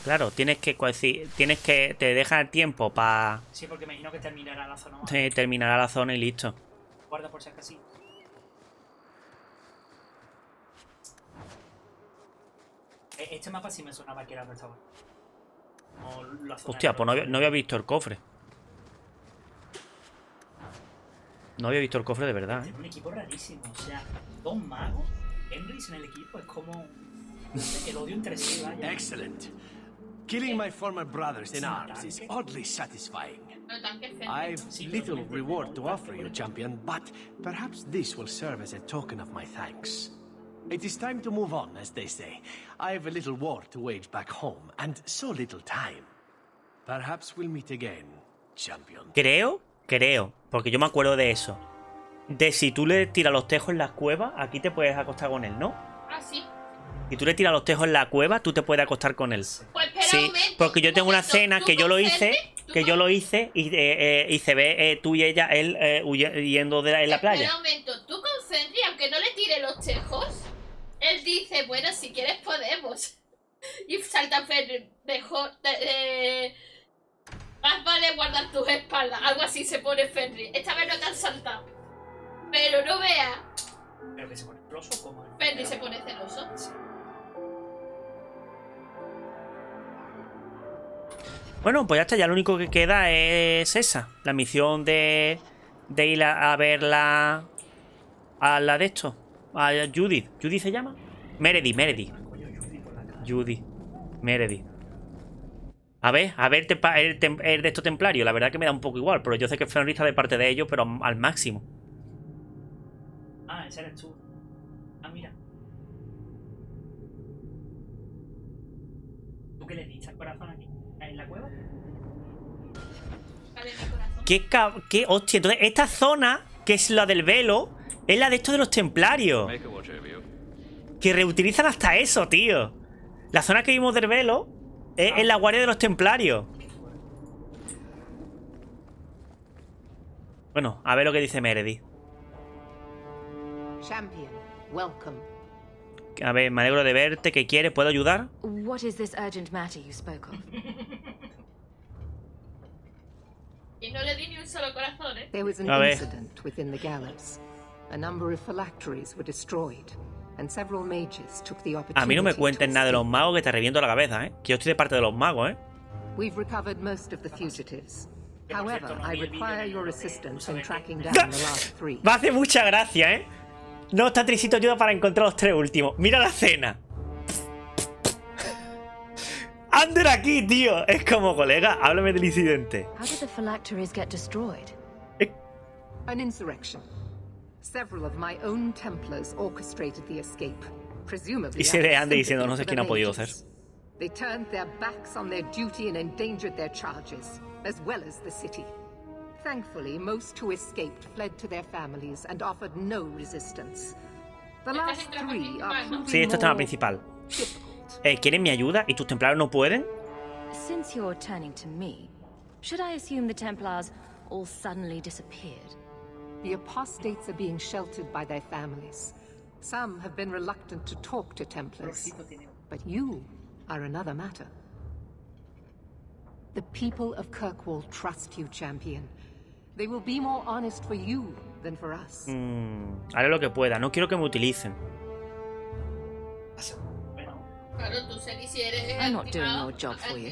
Claro, tienes que te deja el tiempo para... Sí, porque me imagino que terminará la zona. terminará la zona y listo. Guarda por si acaso. Este mapa sí me sonaba que era donde estaba. Hostia, pues no había visto el cofre. No había visto el cofre de verdad, ¿eh? Tiene un equipo rarísimo, o sea, 2 magos, Henrys en el equipo, es como el odio entre sí, vaya. Excellent. Killing my former brothers in arms is oddly satisfying. I've little reward to offer you, champion, but perhaps this will serve as a token of my thanks. It is time to move on, as they say. I have a little war to wage back home, and so little time. Perhaps we'll meet again, champion. Creo, porque yo me acuerdo de eso. De si tú le tiras los tejos en las cuevas, aquí te puedes acostar con él, ¿no? Ah, sí. Si tú le tiras los tejos en la cueva, tú te puedes acostar con él. Pues espera sí, un momento, porque yo tengo una cena que yo lo hice, y se ve tú y ella, él huyendo en la playa. Espera un momento, tú con Fenry, aunque no le tire los tejos, él dice, bueno, si quieres podemos. Y salta Fenry, mejor... más vale guardar tus espaldas. Algo así se pone Fenry. Esta vez no te han saltado. Pero no veas. ¿Pero que se pone celoso como Fenry se pone celoso. Bueno, pues ya está. Ya lo único que queda es esa. La misión de ir a ver a la de esto. A Judith. ¿Judith se llama? Meredith. Judith. Meredith. A ver el de estos templarios. La verdad que me da un poco igual, pero yo sé que Fenry está de parte de ellos, pero al máximo. Ah, ese eres tú. Ah, mira. ¿Tú qué le diste al corazón aquí? ¿En la cueva? Vale, mi corazón. ¿Qué hostia? Entonces, esta zona, que es la del velo, es la de estos de los templarios. Que reutilizan hasta eso, tío. La zona que vimos del velo es la guardia de los templarios. Bueno, a ver lo que dice Meredith. Champion, welcome. A ver, me alegro de verte. ¿Qué quieres? ¿Puedo ayudar? What is this urgent matter you spoke of? Y no le di ni un solo corazón, ¿eh? There was an incident within the gallows. A number of phylacteries were destroyed, and several mages took the opportunity. A mí no me cuenten nada de los magos, que te reviento la cabeza, ¿eh? Que yo estoy de parte de los magos, ¿eh? We've recovered most of the fugitives. However, I require your assistance in tracking down the last 3. Me hace mucha gracia, ¿eh? No está Trisito ayuda para encontrar los 3 últimos. Mira la cena. Ander aquí, tío. Es como, colega, háblame del incidente. How did the phylacteries get destroyed? An insurrection. Several of my own Templars orchestrated the escape. Presumably. Y se ve Ander diciendo, no sé quién ha podido hacer. They turned their backs on their duty and endangered their charges, as well as the city. Thankfully, most who escaped fled to their families and offered no resistance. The last 3 are proving Sí, esto es el tema more principal. difficult. ¿Quieren mi ayuda y tus templarios no pueden? Since you're turning to me, should I assume the Templars all suddenly disappeared? The apostates are being sheltered by their families. Some have been reluctant to talk to Templars. But you are another matter. The people of Kirkwall trust you, champion. They will be more honest for you than for us. Haré lo que pueda. No quiero que me utilicen. Claro, tú sé que si eres I'm not doing your job for you.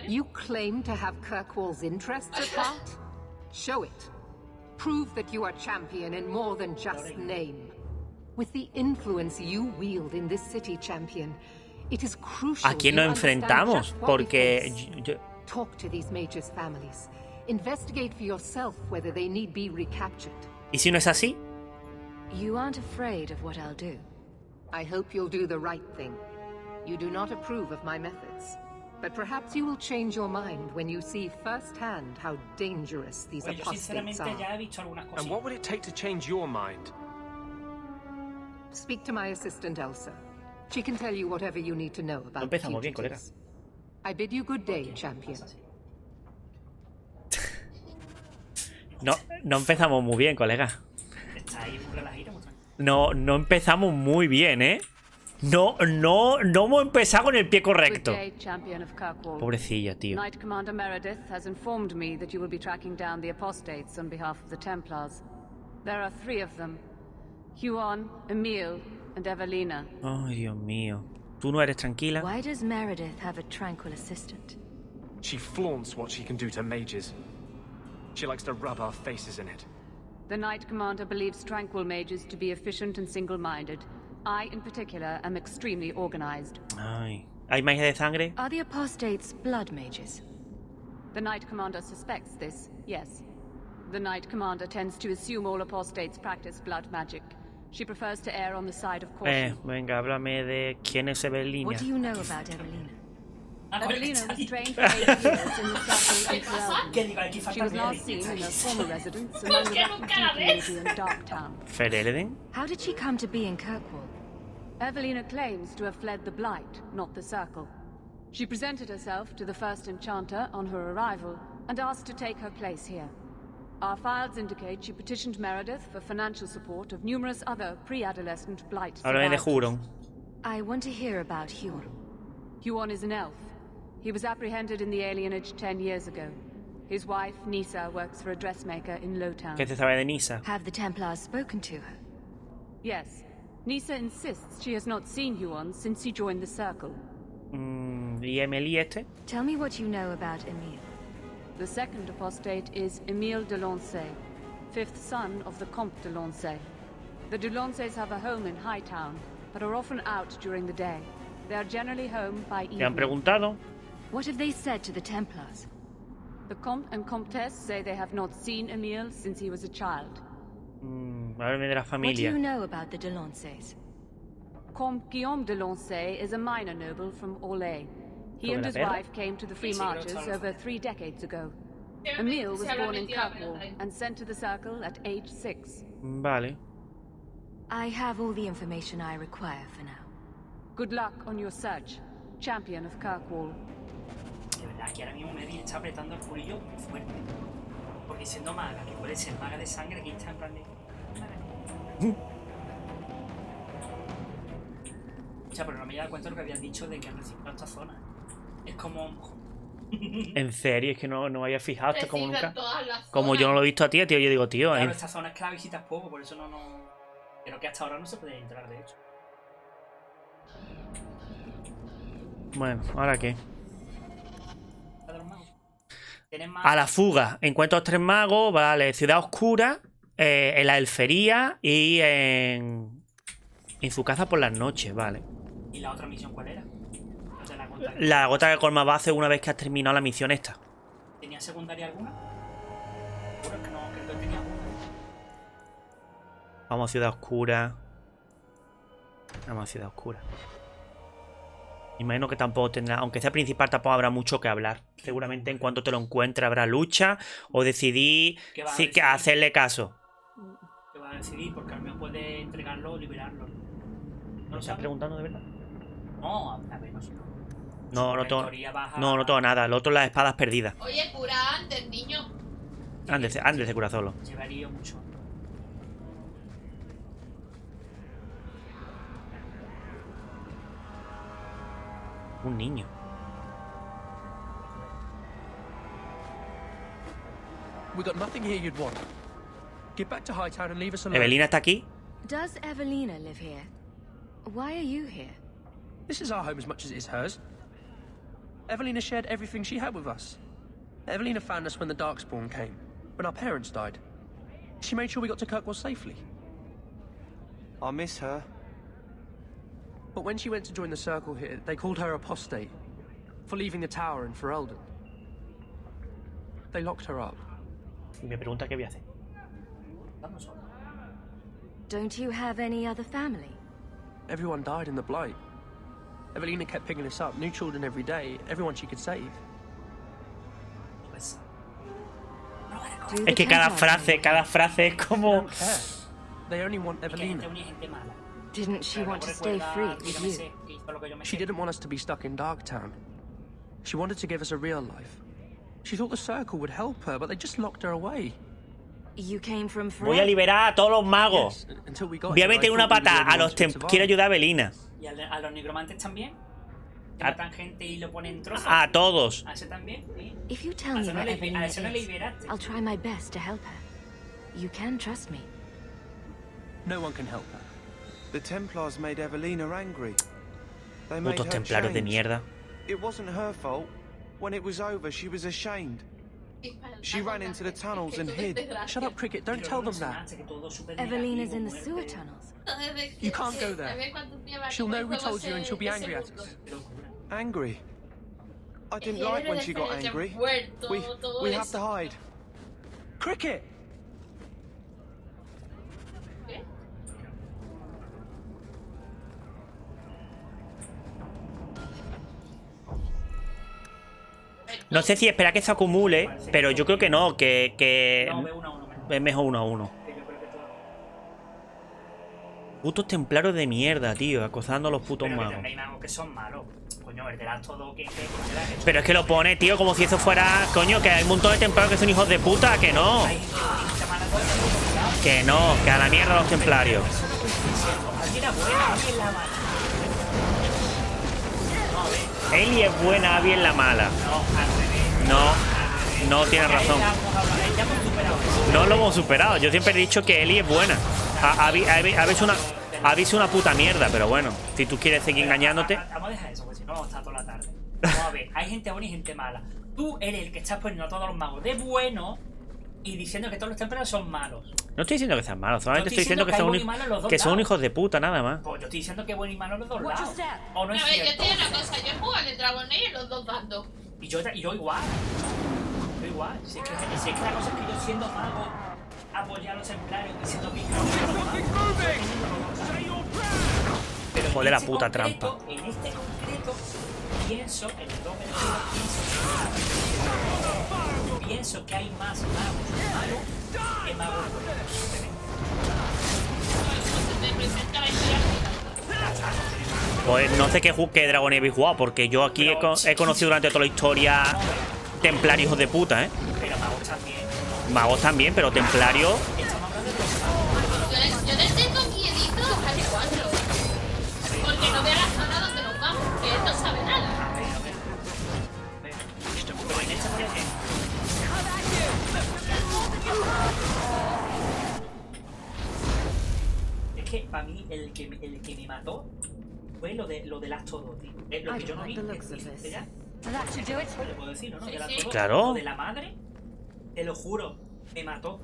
You claim to have Kirkwall's interests at heart? Show it. Prove that you are champion in more than just name. With the influence you wield in this city, champion, it is crucial. ¿A quién you nos understand enfrentamos? just what we Porque face. Talk to these mages' families. Investigate for yourself whether they need be recaptured. ¿Y si no es así? You aren't afraid of what I'll do. I hope you'll do the right thing. You do not approve of my methods, but perhaps you will change your mind when you see firsthand how dangerous these Pues yo apostates sinceramente ya are. he visto algunas And cosas. what would it take to change your mind? Speak to my assistant Elsa. She can tell you whatever you need to know No about empezamos bien, colega. fugitives. I bid you good day, champion. No empezamos muy bien, colega. Está ahí muy relajito, muy tranquilo. No empezamos muy bien, ¿eh? No hemos empezado con el pie correcto. Pobrecilla, tío. Knight Commander Meredith has informed me that you will be tracking down the apostates on behalf of the Templars. There are 3 of them. Huon, Emil, and Evelina. Ay, Dios mío. ¿Tú no eres tranquila? Why does Meredith have a tranquil assistant? She flaunts what she can do to mages. She likes to rub our faces in it. The Knight Commander believes tranquil mages to be efficient and single-minded. I, in particular, am extremely organized. Ay. ¿Hay magia de sangre? Are the apostates blood mages? The Knight Commander suspects this, yes. The Knight Commander tends to assume all apostates practice blood magic. She prefers to err on the side of caution. Venga, háblame de quién es Evelina. What do you know about Evelina? Evelina was trained for 8 years in the circle in Ferelden. She was last seen in her former residence among the Rapid community in Darktown. Ferelden? How did she come to be in Kirkwall? Evelina claims to have fled the Blight, not the Circle. She presented herself to the first enchanter on her arrival and asked to take her place here. Our files indicate she petitioned Meredith for financial support of numerous other pre-adolescent Blight Háblame de survivors. Huron. I want to hear about Huon. Huon is an elf. He was apprehended in the alienage 10 years ago. His wife, Nisa, works for a dressmaker in Lowtown. ¿Qué se sabe de Nisa? Have the Templars spoken to her? Yes. Nisa insists she has not seen Huon since he joined the Circle. ¿Y Emily este? Tell me what you know about Emil. The second apostate is Emile de Lancey, 5th son of the Comte de Lancey. The de Lanceys have a home in Hightown, but are often out during the day. They are generally home by evening. ¿Te han preguntado? What have they said to the Templars? The Comte and Comtesse say they have not seen Emile since he was a child. Háblame de la What do familia. you know about the de Lanceys? Comte Guillaume de Lancey is a minor noble from Orlais. He and his wife came to the Free Marches over 3 decades ago. Emile was born in Kirkwall and sent to the Circle at age 6. Vale. I have all the information I require for now. Good luck on your search, champion of Kirkwall. De verdad que ahora mismo Meredith está apretando el culillo muy fuerte. Porque siendo maga, que puede ser maga de sangre, aquí está en plan de... O sea, pero no me he dado cuenta de lo que habían dicho de que han reciclado esta zona. Es como... En serio, es que no había fijado esto como nunca. todas las Como zonas. yo no lo he visto a ti, tío, yo digo, tío. Claro, esta zona es que la visitas poco, por eso no... Creo que hasta ahora no se puede entrar, de hecho. Bueno, ¿ahora qué? ¿La de los magos? ¿Tienes más? A la fuga. Encuentro a los 3 magos, vale. Ciudad oscura, en la elfería y en su casa por las noches, vale. ¿Y la otra misión cuál era? O sea, La gota que colma base una vez que has terminado la misión esta. ¿Tenía secundaria alguna? Seguro que no, creo que tenía alguna. Vamos a Ciudad Oscura. Vamos a Ciudad Oscura. Imagino que tampoco tendrá, aunque sea principal, tampoco habrá mucho que hablar. Seguramente en cuanto te lo encuentre habrá lucha o decidí que hacerle caso. ¿Qué va a decidir? Porque al menos puede entregarlo o liberarlo. ¿No lo estás preguntando de verdad? No, a ver, no sé. No tengo nada. Lo otro las espadas perdidas. Oye, cura antes, niño. Andes de cura solo. Llevaría mucho. Un niño. We got nothing here you'd want. Get back to Hightown and leave us alone. ¿Evelina está aquí? Does Evelina live here? Why are you here? This is our home as much as it is hers. Evelina shared everything she had with us. Evelina found us when the Darkspawn came, when our parents died. She made sure we got to Kirkwall safely. I'll miss her. But when she went to join the Circle here, they called her apostate for leaving the tower in Ferelden. They locked her up. Y me pregunta qué voy a hacer. Don't you have any other family? Everyone died in the Blight. Evelina kept picking us up, new children every day, everyone she could save. Es que cada frase es como... They only want Evelina. Didn't she want to stay free with you? She didn't want us to be stuck in Darktown. She wanted to give us a real life. She thought the Circle would help her, but they just locked her away. Voy a liberar a todos los magos. Voy a meter una patada a los quiero ayudar a Belina. ¿Y a los nigromantes también? ¿Que matan gente y lo ponen en trozos? A todos. ¿A ese también? Sí. If you tell me where Evelina is, I'll try my best to help her. You can trust me. No one can help her. The Templars made Evelina angry. They made Putos her templarios de change. mierda. It wasn't her fault. When it was over, she was ashamed. She ran into the tunnels and hid. Shut up, Cricket. Don't tell them that. Evelina's in the sewer tunnels. You can't go there. She'll know we told you and she'll be angry at us. Angry? I didn't like when she got angry. We have to hide. Cricket! No sé si espera que se acumule, pero yo creo que no, que es mejor 1 a 1. Putos templarios de mierda, tío, acosando a los putos magos. Hay magos que son malos. Coño, el de las todo que Pero es que lo pone, tío, como si eso fuera... Coño, que hay un montón de templarios que son hijos de puta, que no. Que no, que a la mierda los templarios. Ellie es buena, Abby es la mala. No tiene razón. No lo hemos superado. Yo siempre he dicho que Ellie es buena. Abby es una puta mierda, pero bueno, si tú quieres seguir engañándote. Vamos a dejar eso, porque si no vamos a estar toda la tarde. Vamos a ver, hay gente buena y gente mala. Tú eres el que estás poniendo a todos los magos de bueno y diciendo que todos los templarios son malos. No estoy diciendo que sean malos, solamente estoy diciendo que son hijos de puta, nada más. Pues yo estoy diciendo que bueno y malo los dos lados. ¿O no es A ver, yo cierto? te digo una cosa, yo juego al Dragon Age en los dos bandos. Y yo igual. Yo igual. Si es que la cosa es que yo siendo mago apoyar a los templarios diciendo que pero joder, la puta trampa. En este concreto pienso, en el doble pienso que hay más magos malos que magos buenos. Pues no sé qué Dragon Age jugado, porque yo aquí he conocido durante toda la historia templarios hijos de puta, ¿eh? Pero magos también. Magos también, pero templarios. Yo les tengo miedito a los 4. Porque no veo la zona donde nos vamos, que él no sabe nada. Es que para mí el que me mató fue lo del acto 2, tío. Lo que yo no vi. ¿Ya? ¿Le puedo decir, no? Del acto 2. Claro. Lo de la madre, te lo juro, me mató.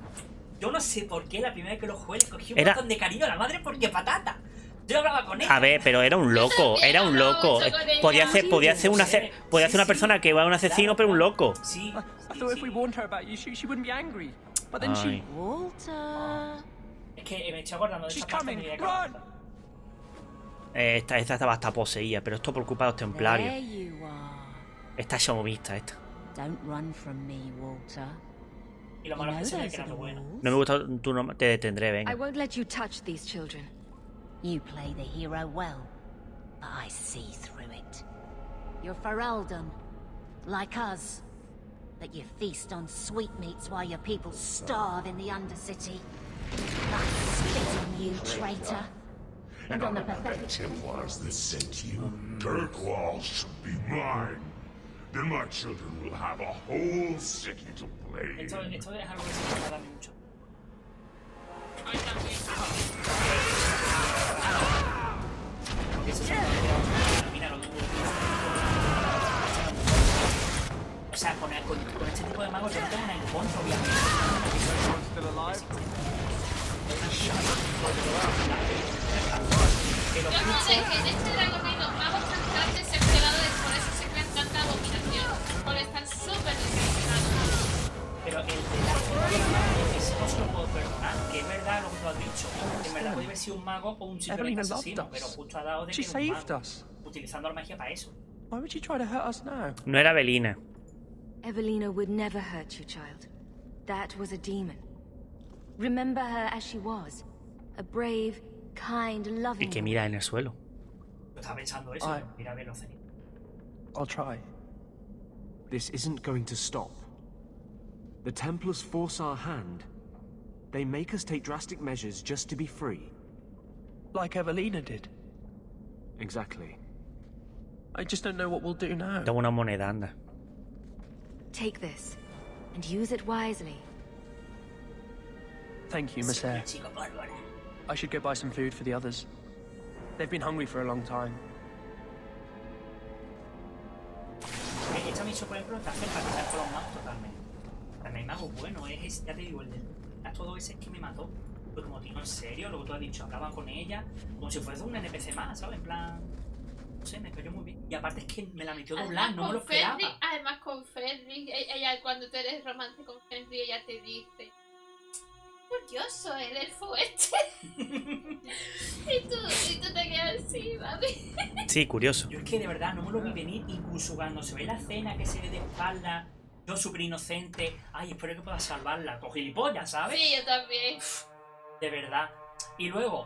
Yo no sé por qué la primera vez que lo jugué le cogí un montón de cariño a la madre porque patata. Yo hablaba con ella. A ver, pero era un loco, era un loco. Podía ser una persona que va a un asesino, pero un loco. Sí. I thought if we warned her about you, she wouldn't be angry. But then she... Walter. Es que me estoy acordando de esa parte de mi vida. Esta estaba hasta poseída, pero esto por culpa de los templarios. Esta chamovista, esta. Don't run from me, Walter. Y lo malo es que se ve que era lo bueno. No me gusta tu nombre, te detendré, venga. I won't let you touch these children. You play the hero well, but I see through it. You're Ferelden, like us. But you feast on sweetmeats while your people starve in the Undercity. I spit on you, traitor. And on the pathetic Templars that sent you, Kirkwall should be mine. Then my children will have a whole city to play. Esto es algo que se me va a dar mucho. O sea, con este tipo de magos yo no tengo nada en contra, obviamente. Yo no sé que en este Dragon Age los magos tan grandes se han quedado de por eso se crean tanta abominación. Porque están súper discriminados. Pero el de la ese no se lo puedo perdonar, que es verdad lo que tú has dicho. En verdad puede haber sido un mago o un simplemente asesino, pero justo ha dado de que es un mago, utilizando la magia para eso. Why would she try to hurt us now? No era Belina. Evelina would never hurt you, child. That was a demon. Remember her as she was. A brave, kind, loving Y que mira en el suelo. Yo estaba pensando eso, mira a ver los cenit. I'll try. This isn't going to stop. The Templars force our hand, They make us take drastic measures just to be free. Like Evelina did. Exactly. I just don't know what we'll do now. Tengo una moneda, anda. Take this, and use it wisely. Thank you, Miss Eyre. I should go buy some food for the others. They've been hungry for a long time. Esta misión, por ejemplo, te hace empatizar con los magos totalmente. También hay magos buenos, ya te digo, a todo ese que me mató. Pues como tío, en serio, lo que tú has dicho, hablaba con ella como si fuese un NPC más, ¿sabes? En plan, no sé, me cayó muy bien. Y aparte es que me la metió doblada, no me lo esperaba. Además con Fenrir, ella cuando tú eres romance con Fenrir, ella te dice: curioso el elfo este. y tú te quedas así, mami. Sí, curioso. Yo es que de verdad no me lo vi venir, incluso cuando se ve la escena que se ve de espalda, yo súper inocente, ay, espero que pueda salvarla, con gilipollas, ¿sabes? Sí, yo también. De verdad. Y luego,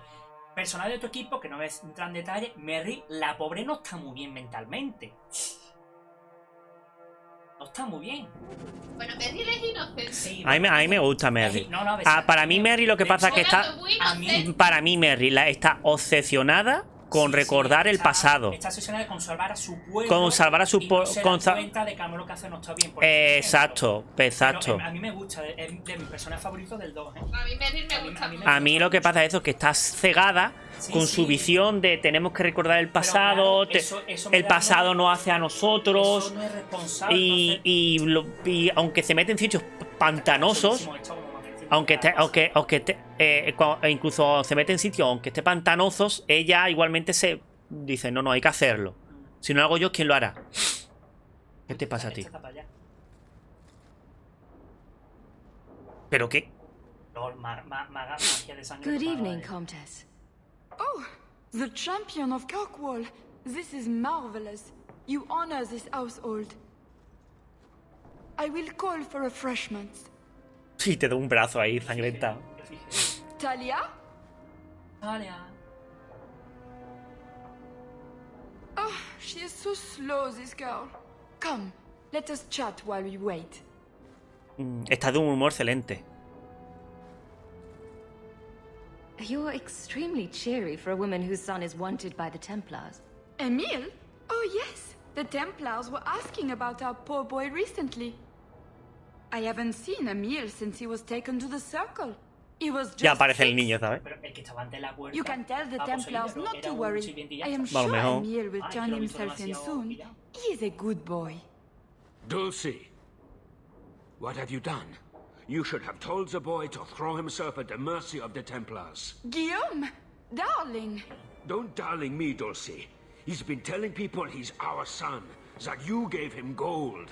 personal de tu equipo, que no ves entrar en detalle, Merry, la pobre no está muy bien mentalmente. No está muy bien. Bueno, Merry es inocente. Sí, A mí me gusta Merry. No, no, Para mí Merry lo que pasa es que está... Para mí Merry está obsesionada con recordar el pasado. Está obsesionada con salvar a su pueblo. Con salvar a su pueblo. Se da cuenta de que a lo que hace no está bien. Exacto, exacto. Pero a mí me gusta, es de mis personajes favoritos del 2. A mí Merry me gusta. A mí lo que pasa es eso, que está cegada con su visión de tenemos que recordar el pasado, claro, el pasado nos hace a nosotros, eso no es responsable, y aunque se mete en sitios pantanosos, incluso se mete en sitios aunque esté pantanosos, ella igualmente se dice, no, hay que hacerlo. Si no lo hago yo, ¿quién lo hará? ¿Qué te pasa a ti? ¿Pero qué? Good evening, Comtesse. Oh, the champion of Kirkwall. This is marvelous. You honor this household. I will call for refreshments. Sí, te doy un brazo ahí, sangrentado. Talia? Talia. Oh, she is so slow, this girl. Come, let us chat while we wait. Está de un humor excelente. You're extremely cheery for a woman whose son is wanted by the Templars. Emile? Oh yes, the Templars were asking about our poor boy recently. I haven't seen Emile since he was taken to the Circle. He was just Ya aparece el niño, ¿sabes? You can tell the Templars not to worry. I am sure Emile will turn himself in soon. He is a good boy. Dulcie, what have you done? You should have told the boy to throw himself at the mercy of the Templars. Guillaume, darling. Don't darling me, Dulcie. He's been telling people he's our son, that you gave him gold.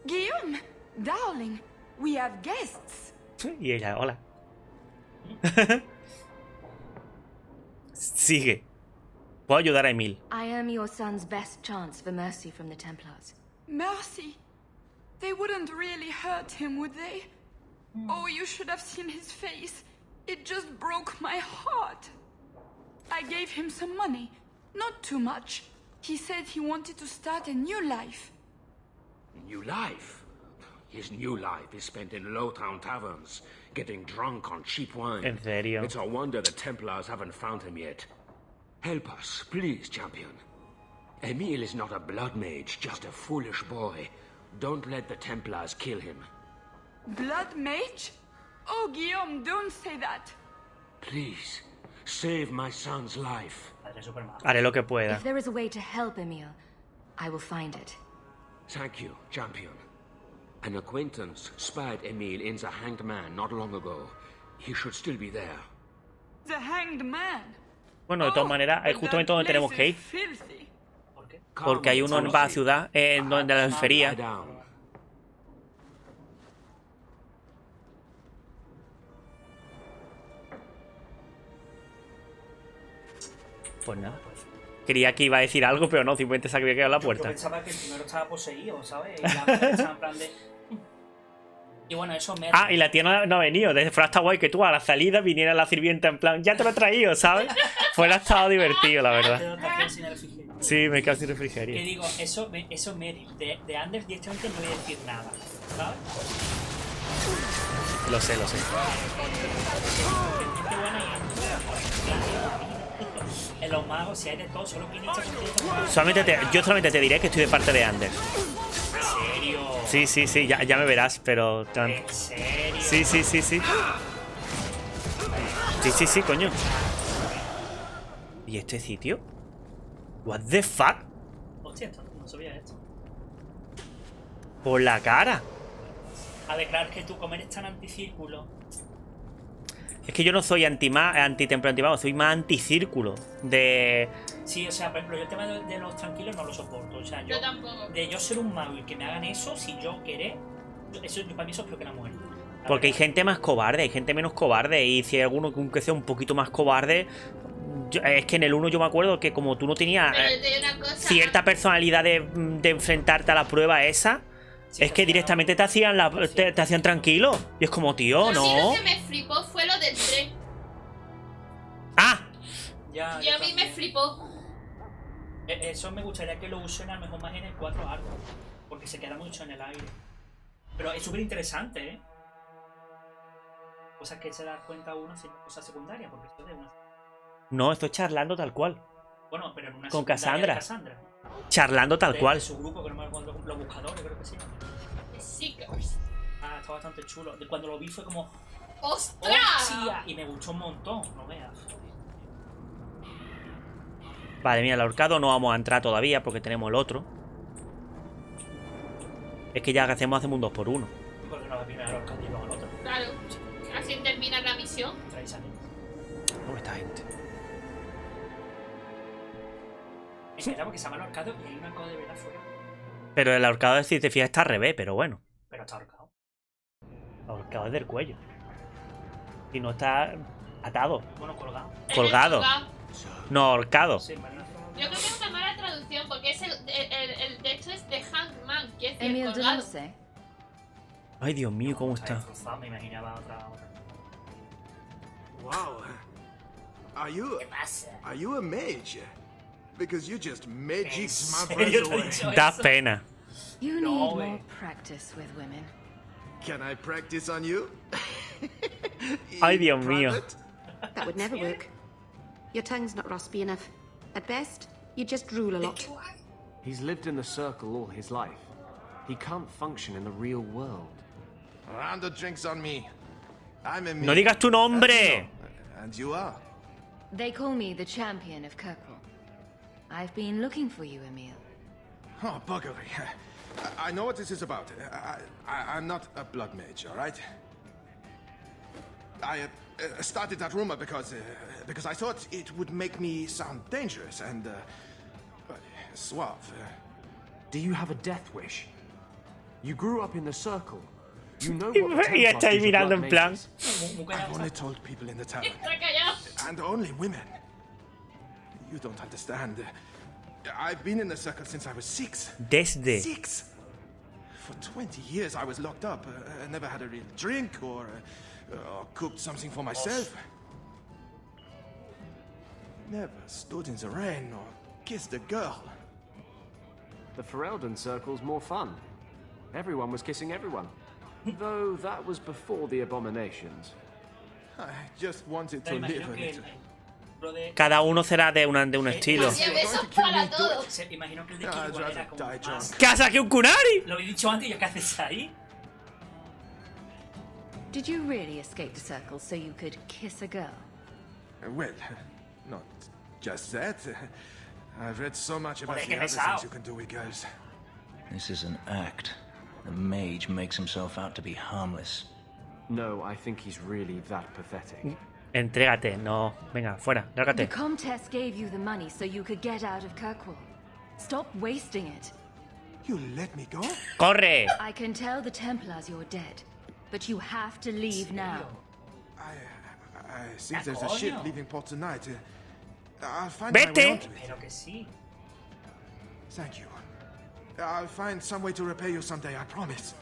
Guillaume, darling, we have guests. Y ella, hola. Sigue. Puedo ayudar a Emile. I am your son's best chance for mercy from the Templars. Mercy? They wouldn't really hurt him, would they? Oh, you should have seen his face. It just broke my heart. I gave him some money. Not too much. He said he wanted to start a new life. New life? His new life is spent in low-town taverns, getting drunk on cheap wine. ¿En serio? It's a wonder the Templars haven't found him yet. Help us, please, champion. Emile is not a blood mage, just a foolish boy. Don't let the Templars kill him. Blood mage? Oh, Guillaume, don't say that. Please, save my son's life. Haré lo que pueda. If there is a way to help Emile, I will find it. Thank you, champion. An acquaintance spied Emile in the Hanged Man not long ago. He should still be there. The Hanged Man? Bueno, de todas maneras, es justamente donde tenemos que ir. Filthy. Porque hay uno en la ciudad, en donde la alfería. Pues nada. Quería que iba a decir algo, pero no, simplemente se había quedado en la puerta. Yo pensaba que el primero estaba poseído, ¿sabes? Y la mujer estaba en plan de... Y bueno, eso me... Ah, y la tía no ha venido. Desde fuera está guay que tú a la salida viniera la sirvienta en plan, ya te lo he traído, ¿sabes? Fuera ha estado divertido, la verdad. Sí, me he quedado sin refrigerio. Que digo, eso Meredith, de Anders directamente no voy a decir nada, ¿sabes? Lo sé, lo sé. En los magos, si hay de todo, solo Pinicha Yo solamente te diré que estoy de parte de Anders. ¿En serio? Sí, sí, sí, ya me verás, pero... ¿En serio? Sí, sí, sí, sí. Sí, sí, sí, coño. ¿Y este sitio? What the fuck? Hostia, esto no sabía esto. Por la cara. A declarar que tu comer es tan anticírculo. Es que yo no soy anti-templo antimago, soy más anticírculo. Sí, o sea, por ejemplo, yo el tema de los tranquilos no lo soporto. O sea, Yo tampoco. De yo ser un mago y que me hagan eso, si yo querer, eso para mí eso es peor que la muerte. Porque hay gente más cobarde, hay gente menos cobarde. Y si hay alguno que sea un poquito más cobarde... es que en el 1 yo me acuerdo que como tú no tenías cierta personalidad de enfrentarte a la prueba esa... Sí, es que directamente te hacían tranquilo. Y es como, tío, no. A mí lo que me flipó fue lo del tren. ¡Ah! Y a mí me flipó. Eso me gustaría que lo usen a lo mejor más en el 4 algo. Porque se queda mucho en el aire. Pero es súper interesante, ¿eh? Cosas que se da cuenta uno haciendo cosas secundarias. Porque esto es de una... No, estoy charlando tal cual. Bueno, pero en una con Cassandra. Charlando tal cual. De su grupo, que no me acuerdo, los buscadores, creo que sí. Seekers. Ah, está bastante chulo. Cuando lo vi fue como... ¡Ostras! ¡Hostia! Y me gustó un montón, no veas. Vale, mira, el ahorcado no vamos a entrar todavía porque tenemos el otro. Es que ya que hacemos un 2x1. Porque no va primero el ahorcado y luego el otro. Claro, así termina la misión. ¿Cómo está gente? Espera, porque se llama el ahorcado y hay una cosa de verdad fuera. Pero el ahorcado, si te fijas, está al revés, pero bueno. Pero está ahorcado. Ahorcado es del cuello. Y no está atado. Bueno, colgado. Colgado. No, ahorcado. Sí, yo creo que es una mala traducción porque es el de hecho es de Hangman, que es el colgado. Ay, Dios mío, cómo está. Me imaginaba otra. Wow. Are you a mage? Because you just magics my breath away. Da pena. You need more practice with women. Can I practice on you? Ay, Dios mío. That would never work. Your tongue's not raspy enough. At best, you just drool a lot. He's lived in the circle all his life. He can't function in the real world. Round of drinks on me. I'm a No digas tu nombre. And you are. They call me the champion of Kirkwall. I've been looking for you, Emil. Oh, buggery. I know what this is about. I'm not a blood mage, all right? I started that rumor because I thought it would make me sound dangerous and suave. Do you have a death wish? You grew up in the circle. You know what the Y está ahí mirando en plan. I've only told people in the town. And only women. You don't understand. I've been in the circle since I was 6. Desde. 6. For 20 years I was locked up. I never had a real drink or cooked something for myself. Never stood in the rain or kissed a girl. The Ferelden circle's more fun. Everyone was kissing everyone. Though that was before the abominations. I just wanted to live a little. Cada uno será de un estilo. Imagino que el de Kirkwall era como más... ¿Qué haces aquí, un kunari? Lo he dicho antes y ¿qué haces ahí? Did you really escape the circle so you could kiss a girl? Well, not just that. I've read so much about Joder, the qué other pesado. things you can do with girls. This is an act. The mage makes himself out to be harmless. No, I think he's really that pathetic. Entrégate, no. Venga, fuera, The lárgate. Comtesse gave you the money so you could get out of Kirkwall. Stop wasting it. You let me go? ¡Corre! I can tell the Templars you're dead, but you have to leave now. I think there's a ship leaving port tonight. I'll find my way ¡Vete! onto it. Pero que sí. Thank you. I'll find some way to repay you someday, I promise.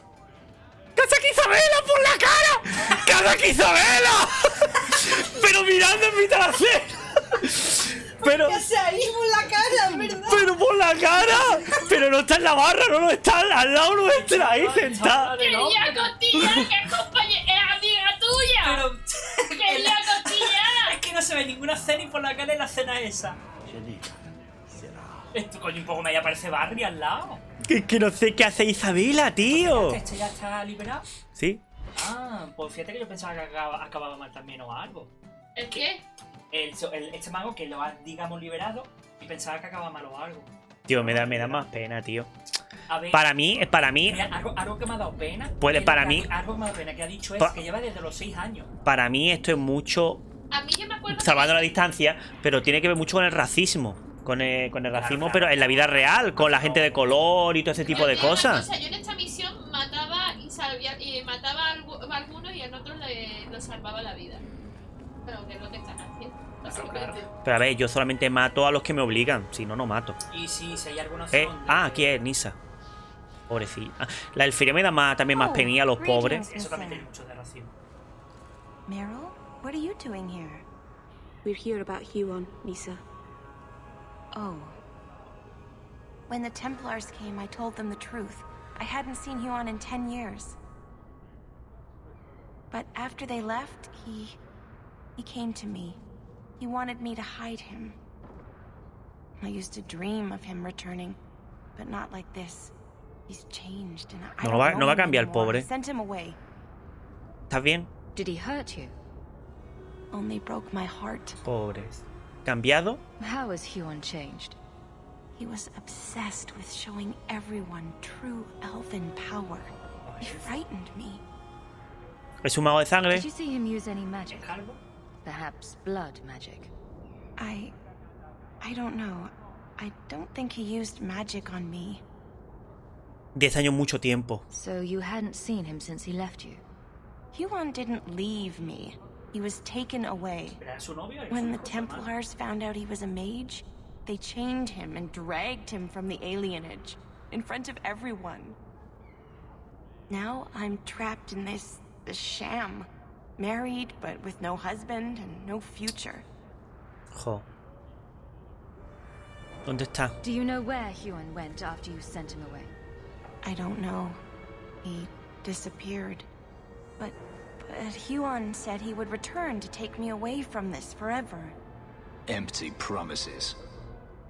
¡Casa que Isabela por la cara! ¡Casa que Isabela! Pero mirando en mitad de la cena. Pero. ¿Qué hace ahí por la cara, verdad? Pero por la cara. Pero no no está en la barra, no está al lado nuestra, ahí sentada. Quería costillar, que es amiga tuya. Pero... Quería costillar. Es que no se ve ninguna cena y por la cara en la cena esa. Esto, coño, un poco me aparece Barry al lado. Que no sé qué hace Isabela, tío. ¿Este ya está liberado? Sí. Ah, pues fíjate que yo pensaba que acababa mal también o algo. ¿El qué? Este mago que lo ha, digamos, liberado y pensaba que acababa mal o algo. Tío, me da más pena, tío. A ver, Para mí... Mira, algo que me ha dado pena. Puede, para mí... Algo que me ha dado pena que ha dicho es que lleva desde los 6 años. Para mí esto es mucho... A mí yo me acuerdo... Salvando la distancia, pero tiene que ver mucho con el racismo. Con el racismo, pero en la vida real, con la gente de color y todo ese tipo de cosas. O sea, yo en esta misión mataba y mataba a algunos y a otros los salvaba la vida. Pero que es lo que están haciendo. Pero a ver, yo solamente mato a los que me obligan, si no, no mato. Y si hay alguna aquí es Nisa. Pobrecilla. La elfería me da también más penilla a los pobres. Eso también tiene mucho de racismo. Meryl, what are you doing here? We're here about Huon, Nisa. Oh. When the Templars came, I told them the truth. I hadn't seen Huon in 10 years. But after they left, he came to me. He wanted me to hide him. I used to dream of him returning, but not like this. He's changed and I don't know No va a cambiar el anymore. pobre. I sent him away. ¿Estás bien? Did he hurt you? Only broke my heart. Pobre. ¿Cambiado? How has Huon changed? He was obsessed with showing everyone true elven power. He frightened me. ¿Es un mago de sangre? Did you see him use any magic? Perhaps blood magic? I don't know. I don't think he used magic on me. 10 años, mucho tiempo. So you hadn't seen him since he left you? Huon didn't leave me. He was taken away. When the Templars found out he was a mage, they chained him and dragged him from the alienage in front of everyone. Now I'm trapped in this sham. Married, but with no husband and no future. Jo. ¿Dónde está? Do you know where Huon went after you sent him away? I don't know. He disappeared. But Huon said he would return to take me away from this forever. Empty promises.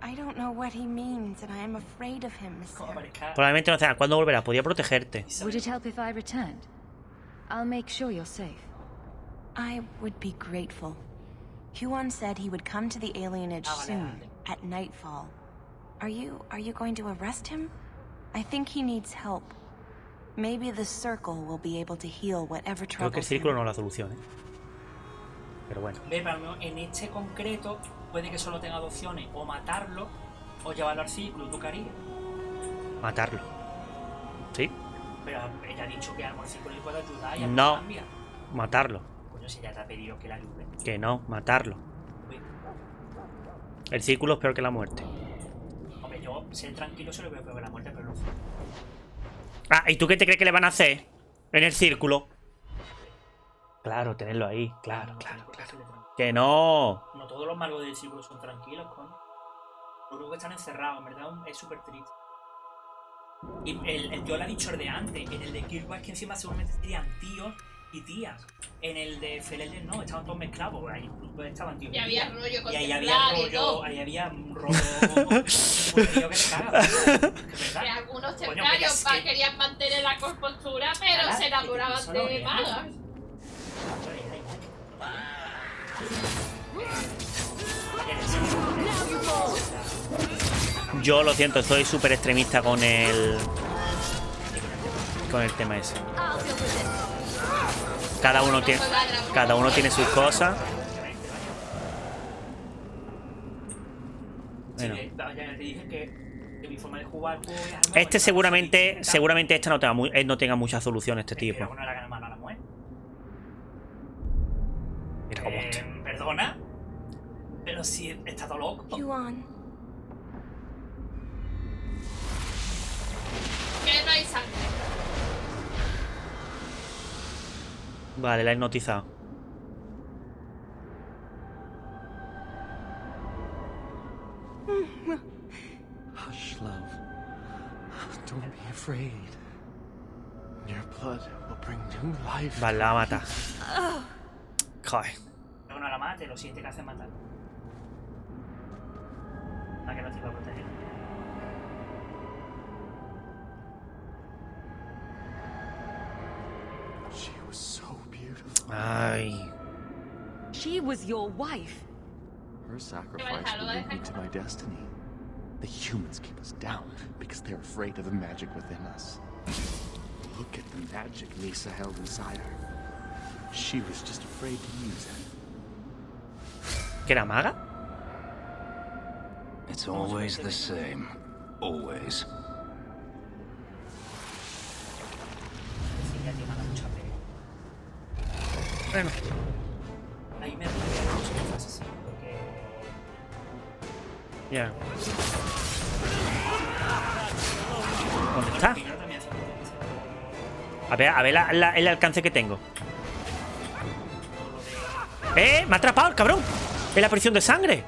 I don't know what he means, and I am afraid of him, Monsieur. Probablemente no sé cuándo volverá. Podía protegerte. Would it help if I returned? I'll make sure you're safe. I would be grateful. Huon said he would come to the alienage soon, at nightfall. Are you going to arrest him? I think he needs help. Maybe the circle will be able to heal whatever Creo que el troubles círculo him. no es la solución, ¿eh? Pero bueno. Ve, pero en este concreto puede que solo tenga 2 opciones: o matarlo o llevarlo al círculo. ¿Tú qué harías? Matarlo. ¿Sí? Pero ella ha dicho que al círculo le puede ayudar y No. cambia. Matarlo. Coño, si ya te ha pedido que la ayude. Que no, matarlo. El círculo es peor que la muerte. Hombre, yo ser tranquilo se lo veo peor que la muerte, pero no. Ah, ¿y tú qué te crees que le van a hacer? En el círculo. Claro, tenerlo ahí. Claro. Que no. No todos los magos del círculo son tranquilos, coño. Los únicos que están encerrados, en verdad es súper triste. Y el tío lo ha dicho el de antes. En el de Kirkwall, que encima seguramente serían tíos y tías. En el de Felelder no, estaban todos mezclados. Ahí estaban tíos Y había rollo con y ahí temblar había y rollo, todo. ahí había un rollo. Un tío que te caga. Que algunos templarios querían mantener la compostura, pero se enamoraban de magas. Yo lo siento, soy súper extremista con el tema ese. Cada uno tiene sus cosas. Bueno. Ya te dije que mi forma de jugar Este seguramente este no tenga mucha solución, este tipo. no le haga mal a la mujer. Mira cómo está. Perdona, pero si he estado loco. Huon. Que no hay sangre. Vale, la he hipnotizado. Hush, love. Don't be afraid. Your blood will bring new life. Vale, la mata. Joder. Luego no la mate, lo siguiente que hace es matarlo. ¿A que no te iba a proteger? She was so beautiful. Ay. She was your wife. Her sacrifice will lead me to my destiny. The humans keep us down because they're afraid of the magic within us. Look at the magic Nisa held inside her. She was just afraid to use it. ¿Que era maga? It's always the same. Always. Bueno. Ahí me río mucho que pasa así, porque... Ya. ¿Dónde está? A ver el alcance que tengo. ¡Me ha atrapado el cabrón! ¡Es la prisión de sangre!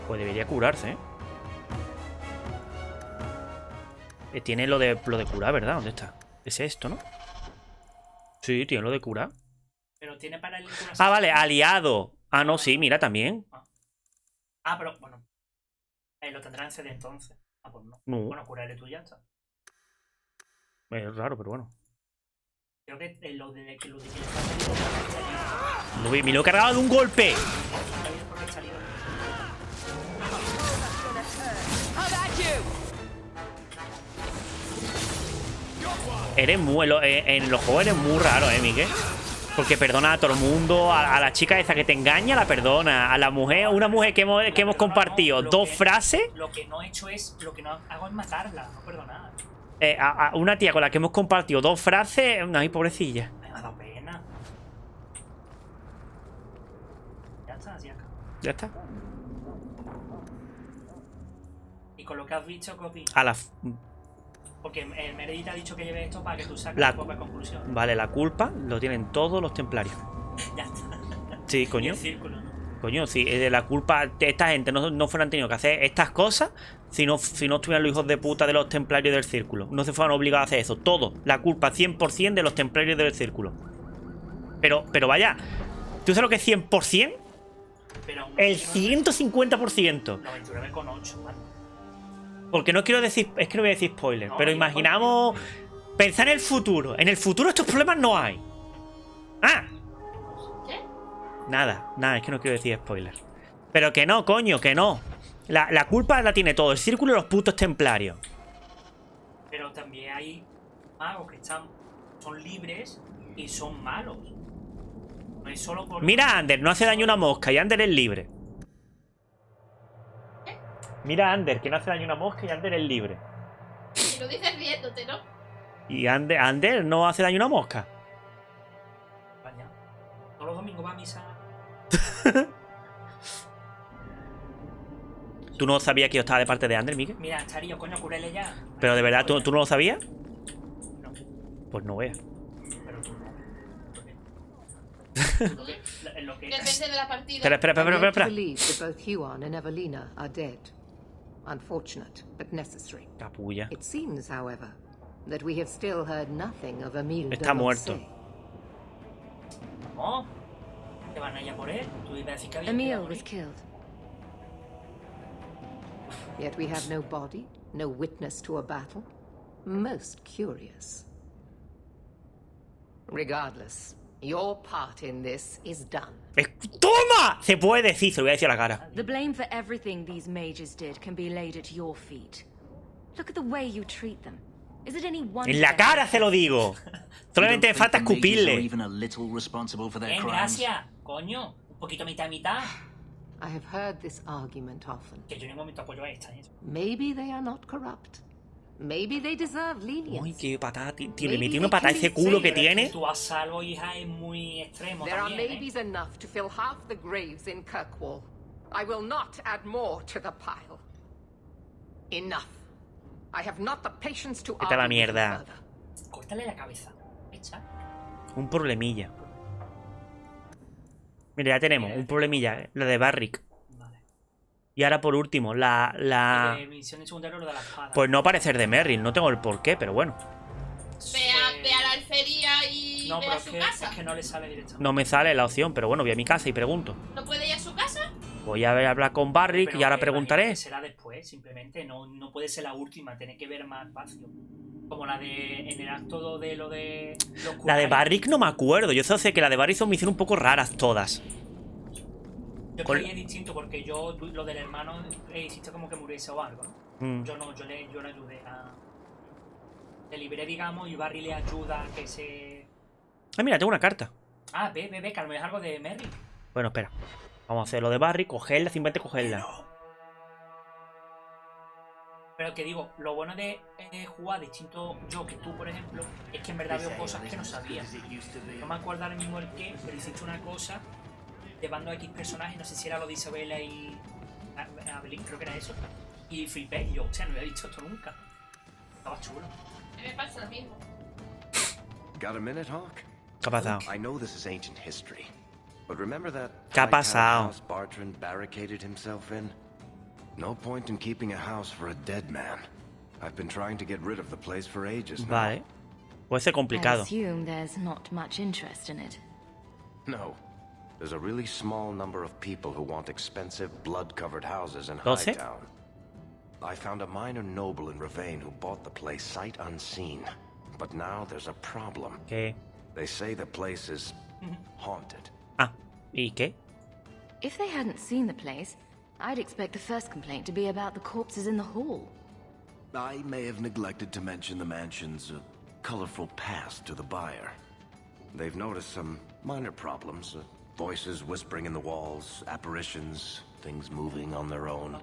Pues debería curarse, Tiene lo de curar, ¿verdad? ¿Dónde está? Es esto, ¿no? Sí, tiene lo de curar. Pero tiene para el... Ah, vale, aliado. Ah, no, sí, mira, también. Ah, pero, bueno. Lo tendrá en CD entonces. Ah, pues no. Bueno, curarle tú ya está. Es raro, pero bueno. Creo que lo de que Me lo he cargado de un golpe. Eres muy... En los juegos eres muy raro, Miguel. Porque perdona a todo el mundo. A la chica esa que te engaña, la perdona. A la mujer, una mujer que hemos compartido dos frases. Lo que no he hecho es... Lo que no hago es matarla, no perdonar. A una tía con la que hemos compartido dos frases. Ay, pobrecilla. Me ha dado pena. Ya está, así acá. Ya está. Y con lo que has visto, Copy. A la... Porque el Meredith ha dicho que lleve esto para que tú saques la tu propia conclusión. Vale, la culpa lo tienen todos los templarios. Ya está. Sí, coño. Y el círculo, ¿no? Coño, si de la culpa de esta gente no fueran tenido que hacer estas cosas si no estuvieran los hijos de puta de los templarios del círculo. No se fueran obligados a hacer eso. Todo. La culpa 100% de los templarios del círculo. Pero vaya. ¿Tú sabes lo que es 100%? Pero el 150%. 99,8, ¿vale? Porque no quiero decir... Es que no voy a decir spoiler. Pero imaginamos... Pensar en el futuro. En el futuro estos problemas no hay. ¡Ah! ¿Qué? Nada, es que no quiero decir spoiler. Pero que no, coño, que no. La culpa la tiene todo el círculo y los putos templarios. Pero también hay magos que son libres y son malos. No es solo por... Mira a Ander, no hace daño una mosca y Ander es libre. Mira a Ander, que no hace daño una mosca y Ander es libre. Y lo dices riéndote, ¿no? Y Ander no hace daño una mosca. Vaya. Todos los domingos va a misa. ¿Tú no sabías que yo estaba de parte de Ander, Miguel? Mira, Charillo, coño, curele ya. Pero de verdad, ¿tú no lo sabías? No. Pues no veas. Pero tú no. Lo que... Depende de la partida. Espera. Unfortunate, but necessary. Capulla. It seems, however, that we have still heard nothing of Emile. Está muerto. ¿Cómo? ¿Te van a ir a por él? ¿Tú ibas a decir que había Emile was killed. Yet we have no body, no witness to a battle. Most curious. Regardless, your part in this is done. ¡Toma! Se puede decir, se lo voy a decir a la cara. The blame for everything these mages did can be laid at your feet. Look at the way you treat them. Is it any wonder? En la cara se lo digo. Solamente me falta escupirle. Gracias, coño. Un poquito mitad. I have heard this argument often. Que yo en ningún momento apoyo a esta. Maybe they are not corrupt. Maybe they deserve lenience. Uy, qué patada, tío. Le metí una patada a ese culo que tiene. Tu asalvo, hija, es muy extremo There también, are maybes enough to fill half the graves in Kirkwall. I will not add more to the pile. Enough. I have not the patience to Vete a la mierda. Córtale la cabeza. Echa. Un problemilla. Mira, ya tenemos un problemilla, la de Barrick. Y ahora por último, misión secundaria, lo de la espada. Pues no parece de Merrill, no tengo el porqué, pero bueno. Ve a la alfería y no, ve pero a su casa. Es que no le sale directamente. No me sale la opción, pero bueno, voy a mi casa y pregunto. ¿No puede ir a su casa? Voy a hablar con Barrick y ahora preguntaré. Será después, simplemente. No puede ser la última, tiene que ver más espacio. Como la de. En el acto de lo de. La de Barrick no me acuerdo. Yo solo sé que la de Barrick son misiones un poco raras todas. Yo creo que es distinto porque yo, lo del hermano, hiciste como que muriese o algo, ¿no? Yo no, yo le ayudé a. Le liberé, digamos, y Barry le ayuda a que se. Ah, mira, tengo una carta. Ah, ve, que a lo mejor es algo de Merry. Bueno, espera. Vamos a hacer lo de Barry, cogerla, simplemente cogerla. Pero que digo, lo bueno de jugar distinto yo que tú, por ejemplo, es que en verdad veo cosas que no sabía. No me acuerdo ahora mismo el qué, pero hiciste una cosa llevando a X personajes, no sé si era lo de Isabela y Abelín, creo que era eso. Y flipé, y yo, o sea, no había visto esto nunca. Estaba chulo. Me pasa lo mismo. Got a minute, Hawke? ¿Qué ha pasado? I know this is ancient history, but remember that ¿Qué ha pasado? house Bartrand barricaded himself in? No point in keeping a house for a dead man. I've been trying to get rid of the place for ages now. Vale. Puede ser complicado. I assume there's not much interest in it. No. There's a really small number of people who want expensive, blood-covered houses in 12? Hightown. I found a minor noble in Ravane who bought the place sight unseen. But now there's a problem. ¿Qué? They say the place is haunted. Ah, ¿y qué? If they hadn't seen the place, I'd expect the first complaint to be about the corpses in the hall. I may have neglected to mention the mansion's colorful past to the buyer. They've noticed some minor problems. Voices whispering in the walls, apparitions, things moving on their own.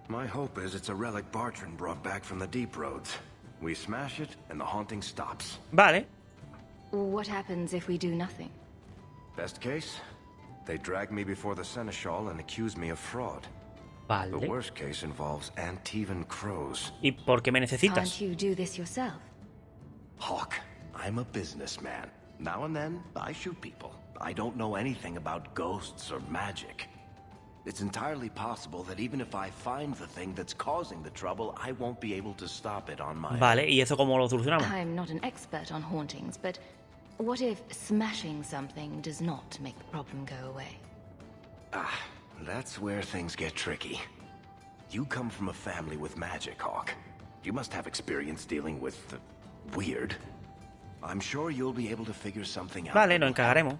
My hope is it's a relic Bartrand brought back from the deep roads. We smash it and the haunting stops. Vale. What happens if we do nothing? Best case, they drag me before the seneschal and accuse me of fraud. Vale. The worst case involves Antivan crows. ¿Y por qué me necesitas? Can't you do this yourself? Hawke, I'm a businessman. Now and then, I shoot people. I don't know anything about ghosts or magic. It's entirely possible that even if I find the thing that's causing the trouble, I won't be able to stop it on my own. Vale, ¿y eso cómo lo solucionamos? I'm not an expert on hauntings, but what if smashing something does not make the problem go away? Ah, that's where things get tricky. You come from a family with magic, Hawke. You must have experience dealing with the weird. I'm sure you'll be able to figure something out. Vale, nos encargaremos.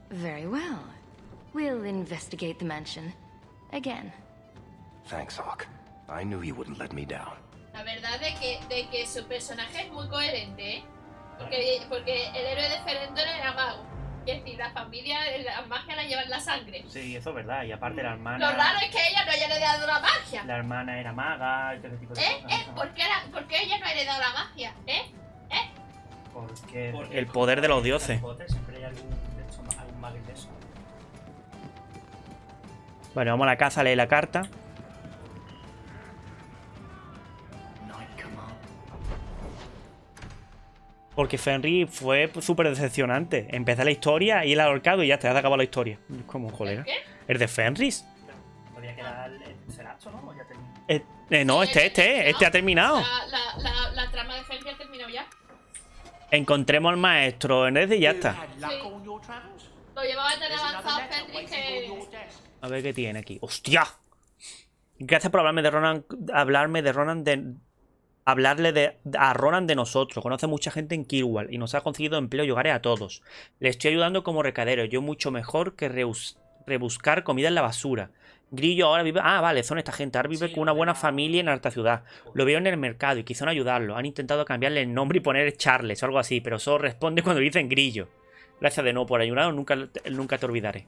Very well. We'll investigate the mansion. Again. Thanks, Hawke. I knew you wouldn't let me down. La verdad de que su personaje es muy coherente, ¿eh? Porque el héroe de Ferendor era mago. Es decir, la familia, la magia la lleva en la sangre. Sí, eso es verdad. Y aparte la hermana... Lo raro es que ella no haya heredado la magia. La hermana era maga y todo ese tipo de cosas. ¿Por qué ella no ha heredado la magia? Porque el poder de los dioses. Siempre hay algún mago de eso. Vale, vamos a la casa a leer la carta. Porque Fenrir fue súper decepcionante. Empezó la historia y el ahorcado y ya te has acabado la historia. ¿Cómo, colega? ¿Qué? ¿El de Fenrir? Podría quedar el tercer acto, ¿no? ¿O ya terminó? No, este ha terminado. La trama de Fenrir ha terminado ya. Encontremos al maestro en y ya está. Sí. Lo llevaba tan avanzado Fenrir que... A ver qué tiene aquí. ¡Hostia! Gracias por hablarle a Ronan de nosotros. Conoce mucha gente en Kirkwall y nos ha conseguido empleo y hogares a todos. Le estoy ayudando como recadero. Yo mucho mejor que rebuscar comida en la basura. Grillo ahora vive... Ah, vale, son esta gente. Ahora vive con una buena familia en alta ciudad. Lo veo en el mercado y quisieron ayudarlo. Han intentado cambiarle el nombre y poner Charles o algo así, pero solo responde cuando dicen Grillo. Gracias de nuevo por ayudarnos. Nunca te olvidaré.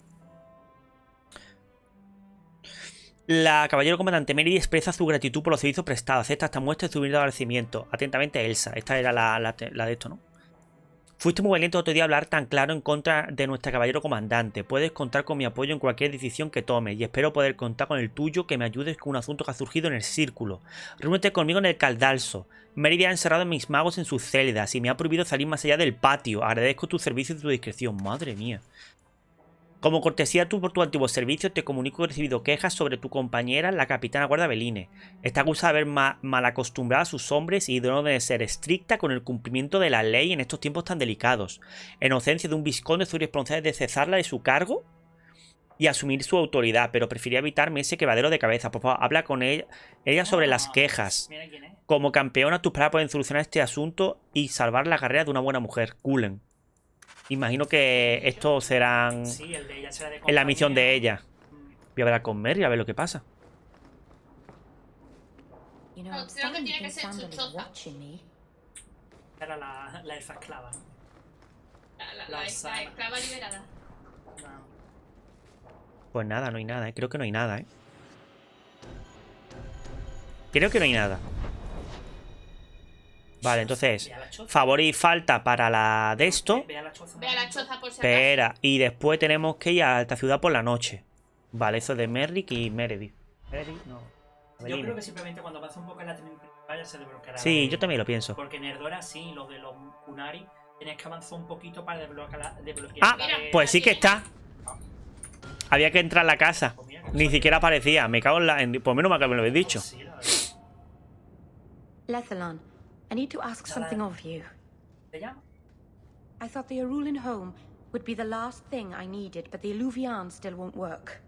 La caballero comandante Meredith expresa su gratitud por los servicios prestados. Acepta esta muestra de su humilde agradecimiento. Atentamente, Elsa. Esta era la de esto, ¿no? Fuiste muy valiente otro día a hablar tan claro en contra de nuestra caballero comandante. Puedes contar con mi apoyo en cualquier decisión que tomes y espero poder contar con el tuyo que me ayudes con un asunto que ha surgido en el círculo. Reúnete conmigo en el Caldalso. Meredith ha encerrado a mis magos en sus celdas y me ha prohibido salir más allá del patio. Agradezco tu servicio y tu discreción. Madre mía. Como cortesía por tu antiguo servicio, te comunico que he recibido quejas sobre tu compañera, la capitana guarda Beline. Está acusada de haber mal acostumbrado a sus hombres y de no de ser estricta con el cumplimiento de la ley en estos tiempos tan delicados. En ausencia de un vizconde, estoy responsable de cesarla de su cargo y asumir su autoridad, pero prefería evitarme ese quebradero de cabeza. Por favor, habla con ella sobre las quejas. Como campeona, tus palabras pueden solucionar este asunto y salvar la carrera de una buena mujer. Cullen. Imagino que estos serán en la misión de ella. Voy a hablar con Mary a ver lo que pasa. No, creo que tiene que ser su choza. Era la elfa esclava. La esclava liberada. Pues nada, no hay nada, ¿eh? Creo que no hay nada, ¿eh? Creo que no hay nada. Vale, entonces, favor y falta para la de esto. Ve a la choza por si acaso. Espera, y después tenemos que ir a esta ciudad por la noche. Vale, eso de Merrick y Meredith. Meredith, no. Yo creo que simplemente cuando pasa un poco en la trinchera se desbloqueará. Sí, yo también lo pienso. Porque en Erdora sí, los de los Kunari, tienes que avanzar un poquito para desbloquear Ah, pues sí que está. Había que entrar a la casa. Ni siquiera aparecía. Me cago en la... Por menos mal que me lo habéis dicho. Lethalon, I need to ask something of you. I thought the Arulan home would be the last thing I needed, but the Illuvian still won't work.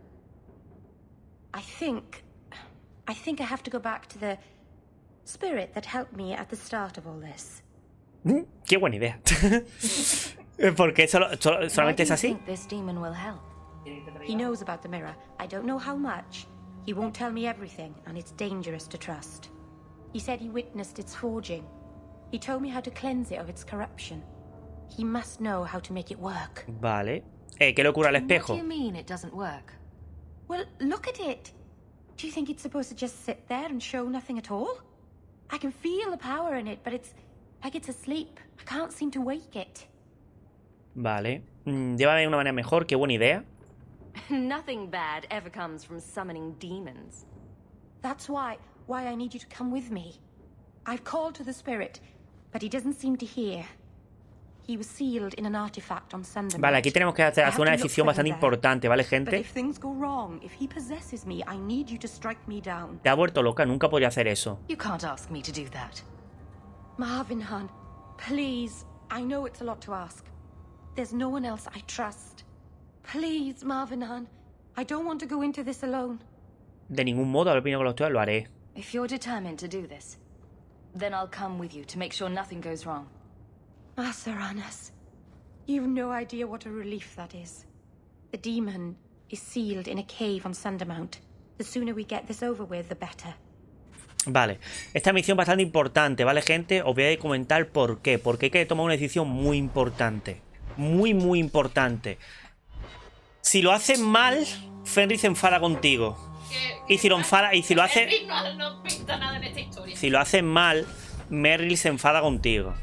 I think I have to go back to the spirit that helped me at the start of all this. Qué buena idea. ¿Por qué solamente es así? This demon will help. He knows about the mirror. I don't know how much. He won't tell me everything, and it's dangerous to trust. He said he witnessed its forging. He told me how to cleanse it of its corruption. He must know how to make it work. Vale. ¿Qué le ocurre al espejo? What do you mean it doesn't work? Well, look at it. Do you think it's supposed to just sit there and show nothing at all? I can feel the power in it, but it's like it's asleep. I can't seem to wake it. Vale. Llévame de una manera mejor. Qué buena idea. Nothing bad ever comes from summoning demons. That's why I need you to come with me. I've called to the spirit, but he doesn't seem to hear. He was sealed in an artifact on Sunday. Vale, aquí tenemos que hacer una decisión bastante importante, ¿vale, gente? But if things go wrong, if he possesses me, I need you to strike me down. Te ha vuelto loca, nunca podría hacer eso. You can't ask me to do that. Marvin Han, please. I know it's a lot to ask. There's no one else I trust. Please, Marvin Han. I don't want to go into this alone. De ningún modo, al opinión con los tuyos lo haré. If you're determined to do this, then I'll come with you to make sure nothing goes wrong. Saranas, you've no idea what a relief that is. The demon is sealed in a cave on Sundermount. The sooner we get this over with, the better. Vale, esta misión es bastante importante, ¿vale, gente? Os voy a comentar por qué. Porque hay que tomar una decisión muy importante. Muy, muy importante. Si lo haces mal, Fenrir se enfada contigo. Y si lo haces... No pinta nada en esta historia. Si lo haces mal, Merrill se enfada contigo.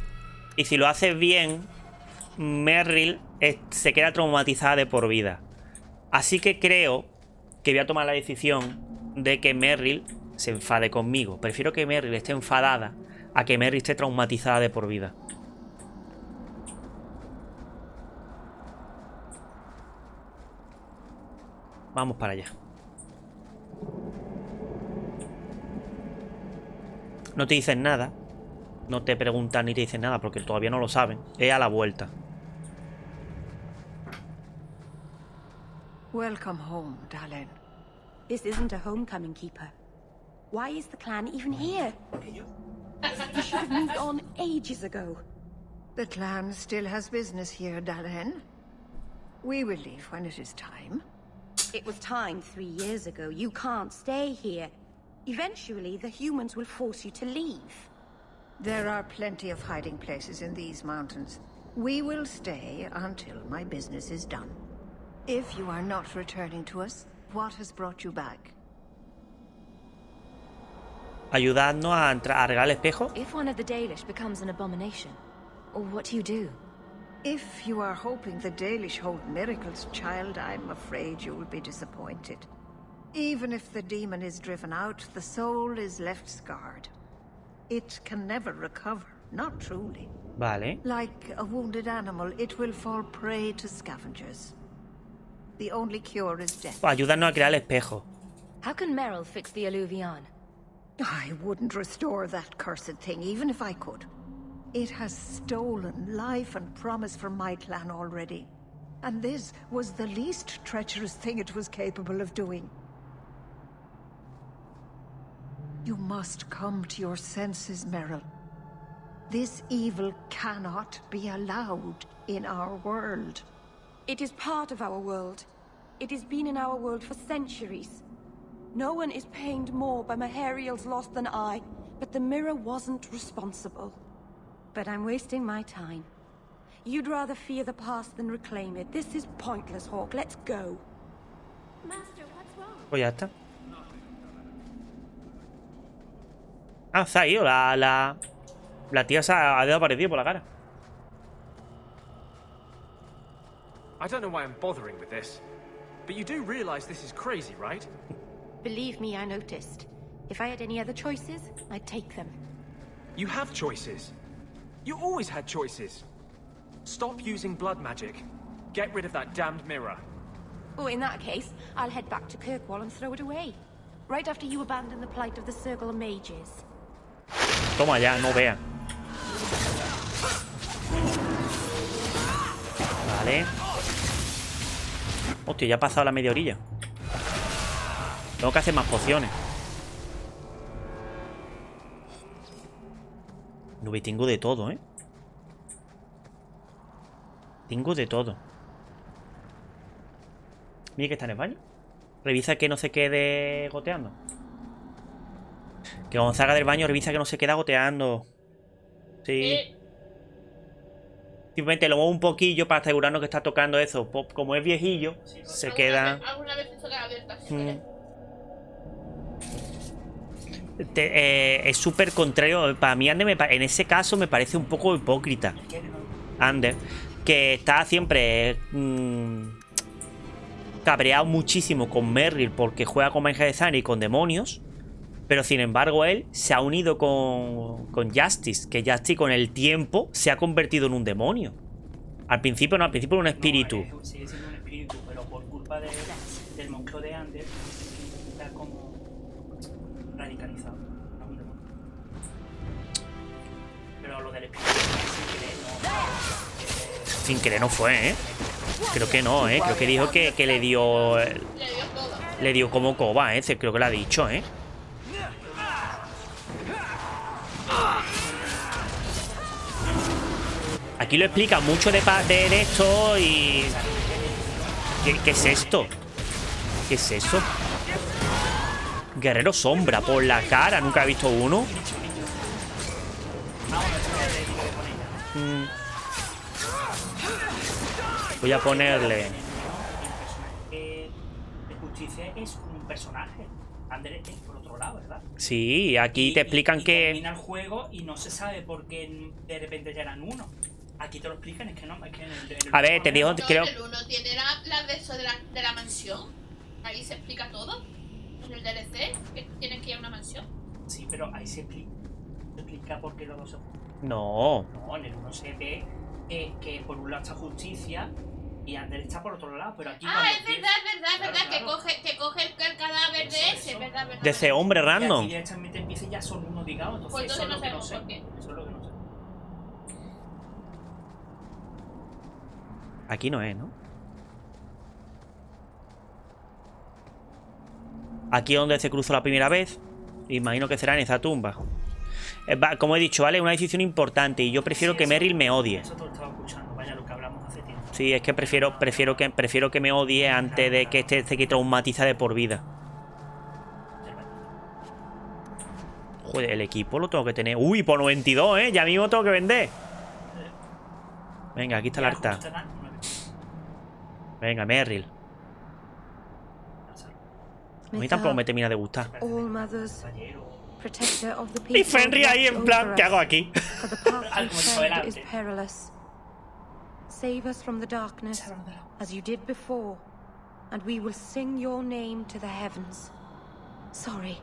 Y si lo haces bien, Merrill se queda traumatizada de por vida. Así que creo que voy a tomar la decisión de que Merrill se enfade conmigo. Prefiero que Merrill esté enfadada a que Merrill esté traumatizada de por vida. Vamos para allá. No te dicen nada. No te preguntan ni te dicen nada porque todavía no lo saben. Es a la vuelta. Welcome home, darling. This isn't a homecoming, Keeper. Why is the clan even here? You should have moved on ages ago. The clan still has business here, darling. We will leave when it is time. It was time 3 years ago. You can't stay here. Eventually, the humans will force you to leave. There are plenty of hiding places in these mountains. We will stay until my business is done. If you are not returning to us, what has brought you back? Ayudadnos a arreglar el espejo. If one of the Dalish becomes an abomination, what do you do? If you are hoping the Dalish hold miracles, child, I'm afraid you will be disappointed. Even if the demon is driven out, the soul is left scarred. It can never recover, not truly. Vale. Like a wounded animal, it will fall prey to scavengers. The only cure is death. Ayúdanos a crear el espejo. How can Meryl fix the Alluvion? I wouldn't restore that cursed thing, even if I could. It has stolen life and promise from my clan already. And this was the least treacherous thing it was capable of doing. You must come to your senses, Meryl. This evil cannot be allowed in our world. It is part of our world. It has been in our world for centuries. No one is pained more by Mahariel's loss than I, but the mirror wasn't responsible. But I'm wasting my time. You'd rather fear the past than reclaim it. This is pointless, Hawke. Let's go. Master, what's wrong? Pues ya está. Ah, se ha ido. La tía se ha desaparecido por la cara. I don't know why I'm bothering with this, but you do realize this is crazy, right? Believe me, I noticed. If I had any other choices, I'd take them. You have choices. You always had choices. Stop using blood magic. Get rid of that damned mirror. Oh, in that case, I'll head back to Kirkwall and throw it away. Right after you abandon the plight of the Circle of Mages. Toma ya, no vea. Vale. Hostia, ya ha pasado la media orilla. Tengo que hacer más pociones. No, tengo de todo, ¿eh? Tengo de todo. Mira que está en el baño. Revisa que no se quede goteando. Que cuando salga del baño revisa que no se queda goteando. Sí. Simplemente lo muevo un poquillo para asegurarnos que está tocando eso. Como es viejillo, se queda... Alguna vez se queda abierta. Es súper contrario. Para mí, Ander, en ese caso me parece un poco hipócrita. Ander, que está siempre cabreado muchísimo con Meryl porque juega con magia de sangre y con demonios. Pero sin embargo él se ha unido con Justice. Que Justice con el tiempo se ha convertido en un demonio. Al principio no, al principio era un espíritu. No, sigue siendo un espíritu, pero por culpa del monstruo de Ander está como radicalizado. Pero lo del espíritu Sin querer no fue, ¿eh? Creo que no, ¿eh? Creo que dijo que le dio... Le dio como coba, ¿eh? Creo que lo ha dicho, ¿eh? Aquí lo explica mucho de esto y... ¿Qué es esto? ¿Qué es eso? Guerrero sombra por la cara. Nunca he visto uno. Voy a ponerle... de Justicia es un personaje. Ander es por otro lado, ¿verdad? Sí, aquí te explican que... Termina el juego y no se sabe por qué de repente ya eran uno. Aquí te lo explican, es que no, es que en el a ver, te digo, creo... El 1 tiene la de eso de la mansión. Ahí se explica todo. En el DLC, que tienes que ir a una mansión. Sí, pero ahí se explica por qué los dos se... No. No, en el 1 se ve que por un lado está Justicia y Ander está por otro lado, pero aquí... Es verdad, claro. Que coge el cadáver de ese, verdad. De ese hombre random. Y aquí directamente empieza y ya son uno, digamos, entonces, pues entonces eso es lo que no sé. Por qué. Eso es lo que no sé. Aquí no es, ¿no? Aquí es donde se cruzó la primera vez. Imagino que será en esa tumba. Como he dicho, ¿vale? Una decisión importante. Y yo prefiero que Meryl me odie. Eso te lo estaba escuchando, vaya, lo que hablamos hace tiempo. Sí, es que prefiero que me odie antes de que este se traumatiza de por vida. Joder, el equipo lo tengo que tener. Uy, por 92, ¿eh? Ya mismo tengo que vender. Venga, aquí está el altar. Venga, Meryl. A mí tampoco me termina de gustar. Y Fenrir ahí en plan, ¿qué hago aquí? Save us from the darkness, as you did before, and we will sing your name to the heavens. Sorry.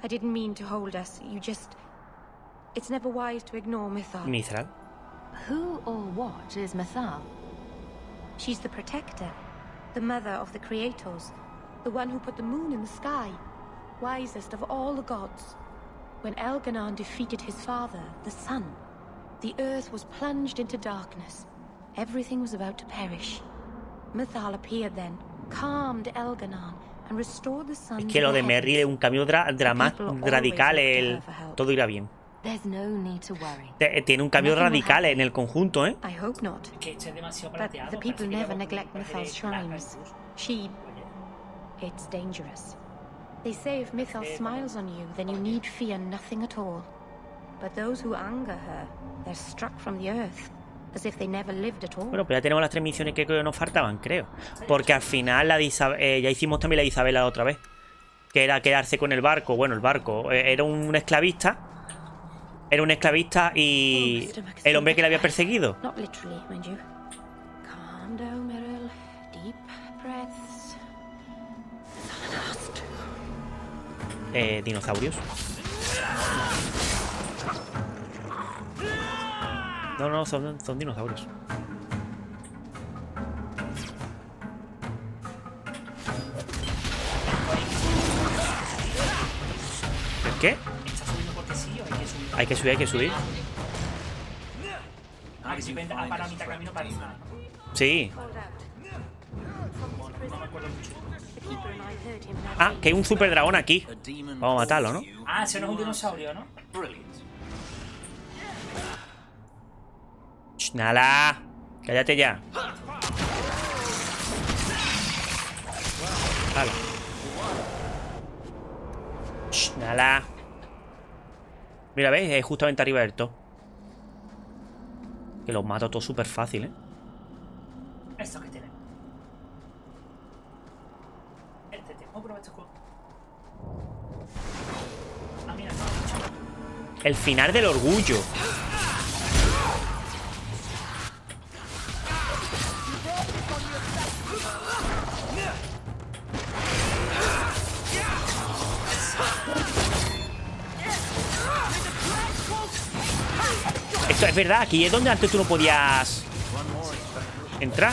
I didn't mean to hold us. You just... It's never wise to ignore Mithal. Who or what is Mithal? She's the protector, The mother of the creators, the one who put the moon in the sky, wisest of all the gods. When Elganon defeated his father, the sun, the earth was plunged into darkness. Everything was about to perish. Mythal appeared then, calmed Elganon, and restored the sun. Es que lo de Merry es un cambio radical. Todo irá bien. There's no need to worry. Tiene un cambio radical en el conjunto, ¿eh? I hope not. But the people never neglect Mythal's shrines. It's dangerous. They say if Mythal smiles on you, then you need fear nothing at all. But those who anger her, they're struck from the earth, as if they never lived at all. Bueno, pues ya tenemos las 3 misiones que nos faltaban, creo. Porque al final la de ya hicimos también la de Isabela la otra vez. Que era quedarse con el barco. Bueno, el barco era un esclavista. Era un esclavista y el hombre que le había perseguido. Not literally, mind you. Calm down, Meryl. Deep breaths. Dinosaurios. No, son dinosaurios. ¿El qué? Hay que subir. Ah, que si ven a para mitad camino para nada. Sí. Ah, que hay un super dragón aquí. Vamos a matarlo, ¿no? Ah, ese no es un dinosaurio, ¿no? Shh, Nala, cállate ya. Vale. Shh, Nala. Mira, ¿ves? Es justamente arriba del todo. Que los mato todo súper fácil, ¿eh? Esto que tiene. Vamos a probar este juego. Ah, mira, no. El final del orgullo. Esto es verdad, aquí es donde antes tú no podías entrar.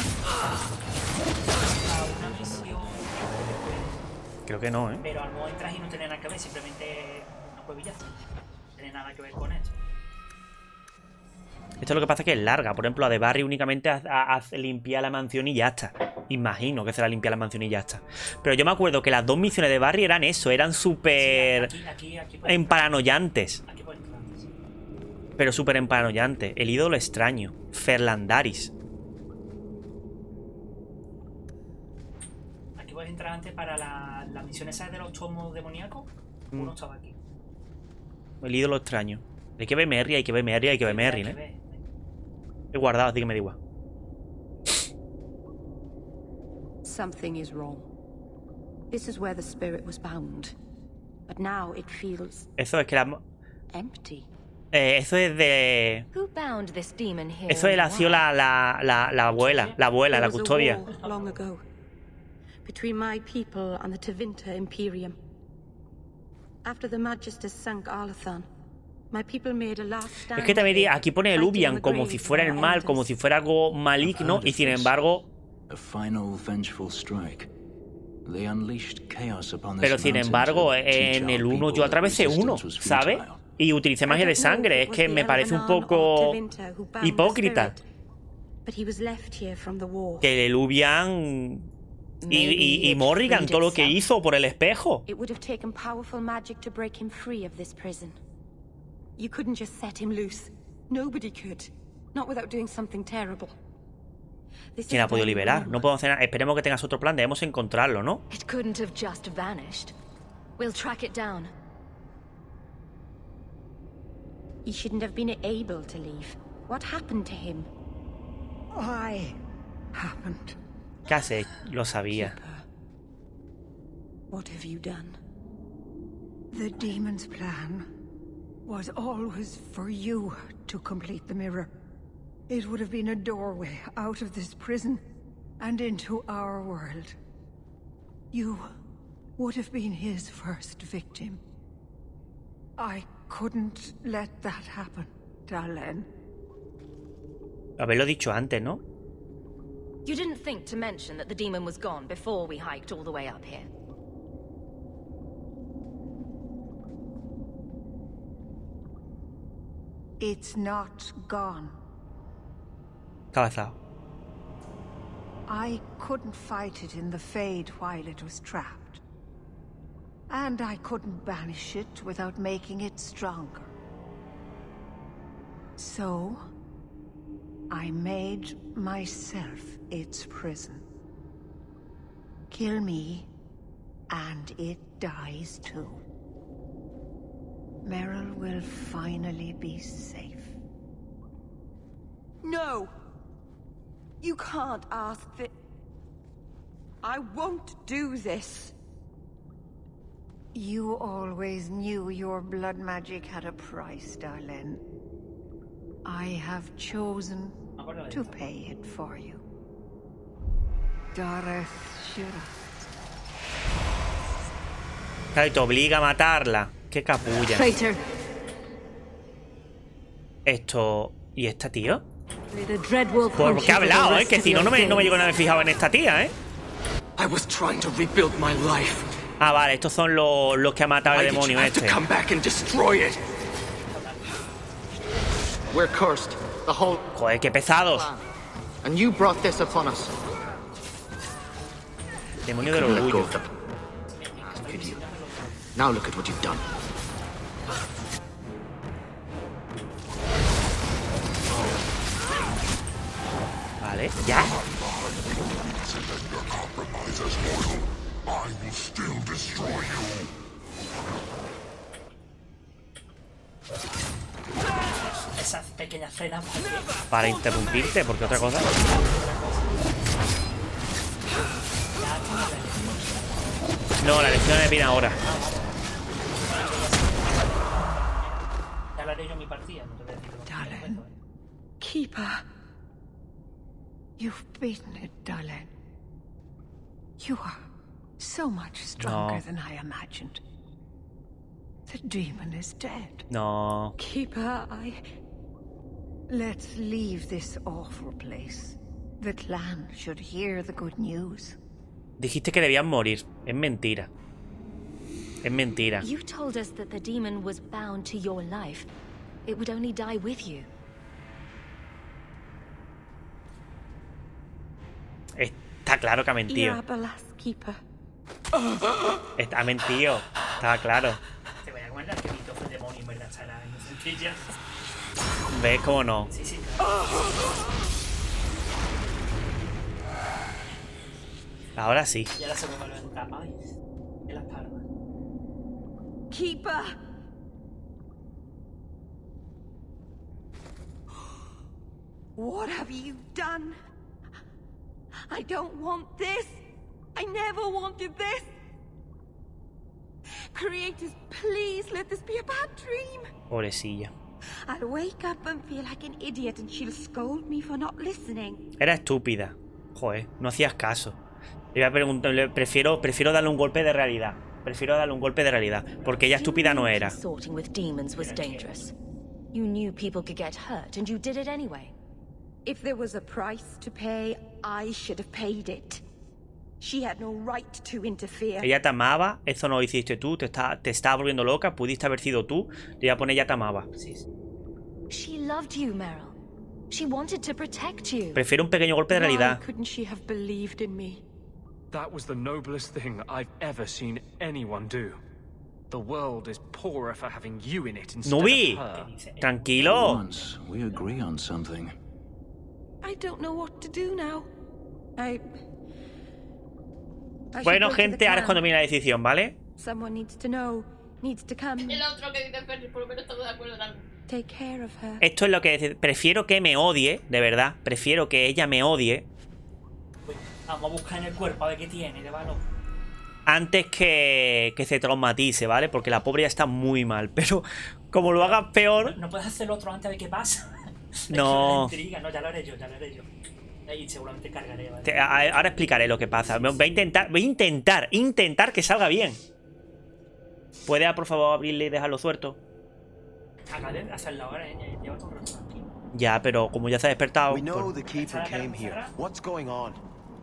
Creo que no, ¿eh? Pero al no entras y no tiene nada que ver, simplemente una cuevilla. No tiene nada que ver con eso. Esto es lo que pasa, que es larga. Por ejemplo, la de Barry únicamente hace limpiar la mansión y ya está. Imagino que será limpiar la mansión y ya está. Pero yo me acuerdo que las 2 misiones de Barry eran eso, eran súper emparanoyantes. Pero súper emparanoyantes. El ídolo extraño. Ferlandaris. Aquí puedes entrar antes para la misión esa de los tomos demoníacos. Uno estaba aquí. El ídolo extraño. Hay que ver Merry, hay que ver Merry, hay que ver Merry, ¿eh? He guardado, así que me da igual. Something is wrong. This is where the spirit was bound. But now it feels Eso es que la... empty. Eso es de... Who bound this demon here? Eso es la sido la abuela, la custodia. Long ago, between my people and the Tevinter Imperium. After the Magisters sank Arlathan, my people made a last stand. Es que también aquí pone el Ubian como si fuera el mal, como si fuera algo maligno, y sin embargo... Pero sin embargo, en el 1 yo atravesé uno, ¿sabes? Y utilicé magia de sangre. Es que me parece un poco hipócrita. Que el Ubian y Morrigan, todo lo que hizo por el espejo. You couldn't just set him loose. Nobody could. Not without doing something terrible. ¿Quién ha podido liberar? No puedo hacer nada. Esperemos que tengas otro plan. Debemos encontrarlo, ¿no? It couldn't have just vanished. We'll track it down. He shouldn't have been able to leave. What happened to him? I happened. ¿Qué hace? Lo sabía. What have you done? The demon's plan was always for you to complete the mirror. It would have been a doorway out of this prison and into our world. You would have been his first victim. I couldn't let that happen, Dalen. Haberlo dicho antes, ¿no? You didn't think to mention that the demon was gone before we hiked all the way up here. It's not gone. Cabezado. I couldn't fight it in the Fade while it was trapped. And I couldn't banish it without making it stronger. So, I made myself its prison. Kill me, and it dies too. Meryl will finally be safe. No! You can't ask that. I won't do this. You always knew your blood magic had a price, darling. I have chosen to pay it for you. Dareth Shira. Claro, y te obliga a matarla. Qué capulla. Esto... ¿Y esta tío? ¿Por qué ha hablado, Que si no, no me llego a haber fijado en esta tía, Ah, vale, estos son los que ha matado el demonio este. Joder, qué pesados. Demonio del orgullo. Now look at what you've done. Vale, ya. Esas pequeñas frenas para interrumpirte, porque otra cosa. No, la lección viene ahora. Ya hablaré yo en mi partida, no te voy a decir. Darling, Keeper. You've beaten it, darling. You are so much stronger than I imagined. The demon is dead. No. Keeper, Let's leave this awful place. The clan should hear the good news. Dijiste que debían morir. Es mentira. Es mentira. You told us that the demon was bound to your life. It would only die with you. Está claro que ha mentido. Ha mentido. Está claro. Te voy a comentar que Vito fue el demonio, en verdad, estará en sencilla. ¿Ves cómo no? Sí, sí. Ahora sí. Y ahora se me va a levantar. Ay, en las palmas. Keeper! What have you done? I don't want this. I never wanted this. Creators, please let this be a bad dream. Pobrecilla. I'll wake up and feel like an idiot and she'll scold me for not listening. Era estúpida. Joder, no hacías caso. Le voy a preguntar, prefiero darle un golpe de realidad. Prefiero darle un golpe de realidad. Porque ella estúpida no era. Sorting with demons was dangerous. You knew people could get hurt and you did it anyway. If there was a price to pay, I should have paid it. She had no right to interfere. Ella te amaba, eso no lo hiciste tú, te estaba volviendo loca, pudiste haber sido tú. Le voy a poner ella te amaba. She loved you, Meryl. She wanted to protect you. Prefiero un pequeño golpe de realidad. Why couldn't she have believed in me? That was the noblest thing I've ever seen anyone do. The world is poorer for having you in it instead Nubi, of her. tranquilo. Once we agree on something. I don't know what to do now. Bueno, gente, ahora es cuando viene la decisión, ¿vale? Someone needs to know, needs to come. El otro que dice Ferry, por lo menos estamos de acuerdo en algo. Take care of her. Esto es lo que prefiero que me odie, de verdad. Prefiero que ella me odie. Vamos a buscar en el cuerpo a ver qué tiene de valor. Antes que se traumatice, ¿vale? Porque la pobre ya está muy mal. Pero como lo hagas peor... ¿No puedes hacer lo otro antes de que pase? No. Intriga. No, ya lo haré yo. Y seguramente cargaré, ¿vale? Ahora explicaré lo que pasa. Voy a intentar que salga bien. ¿Puede, por favor, abrirle y dejarlo suelto? Acá de hacerlo ahora, lleva todo el rato aquí. Ya, pero como ya se ha despertado... We know pues... the keeper came here. What's going on?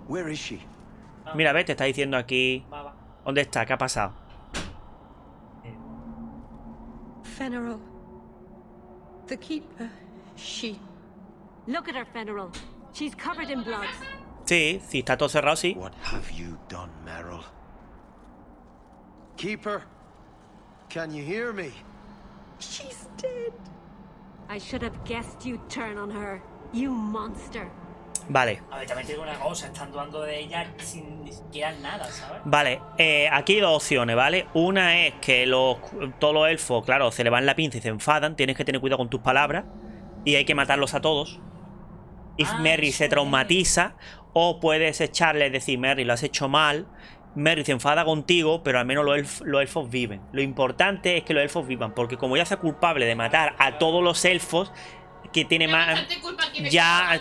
Where is she? Mira, ve, te está diciendo aquí... ¿Dónde está? ¿Qué ha pasado? Fenrir. The keeper. She. Look at her, Fenrir. She's covered in blood. Sí, sí, está todo cerrado, sí. What have you done, Meryl? Keeper, can you hear me? She's dead. I should have guessed you'd turn on her, you monster. Vale. A ver, también te digo una cosa, están dudando de ella sin ni siquiera nada, ¿sabes? Vale, aquí hay dos opciones, ¿vale? Una es que todos los elfos, claro, se le van la pinza y se enfadan. Tienes que tener cuidado con tus palabras. Y hay que matarlos a todos. Y Merry se traumatiza. O puedes echarle, es decir, Merry, lo has hecho mal. Merry se enfada contigo, pero al menos los elfos viven. Lo importante es que los elfos vivan, porque como ya sea culpable de matar a todos los elfos, que tiene más... Ya...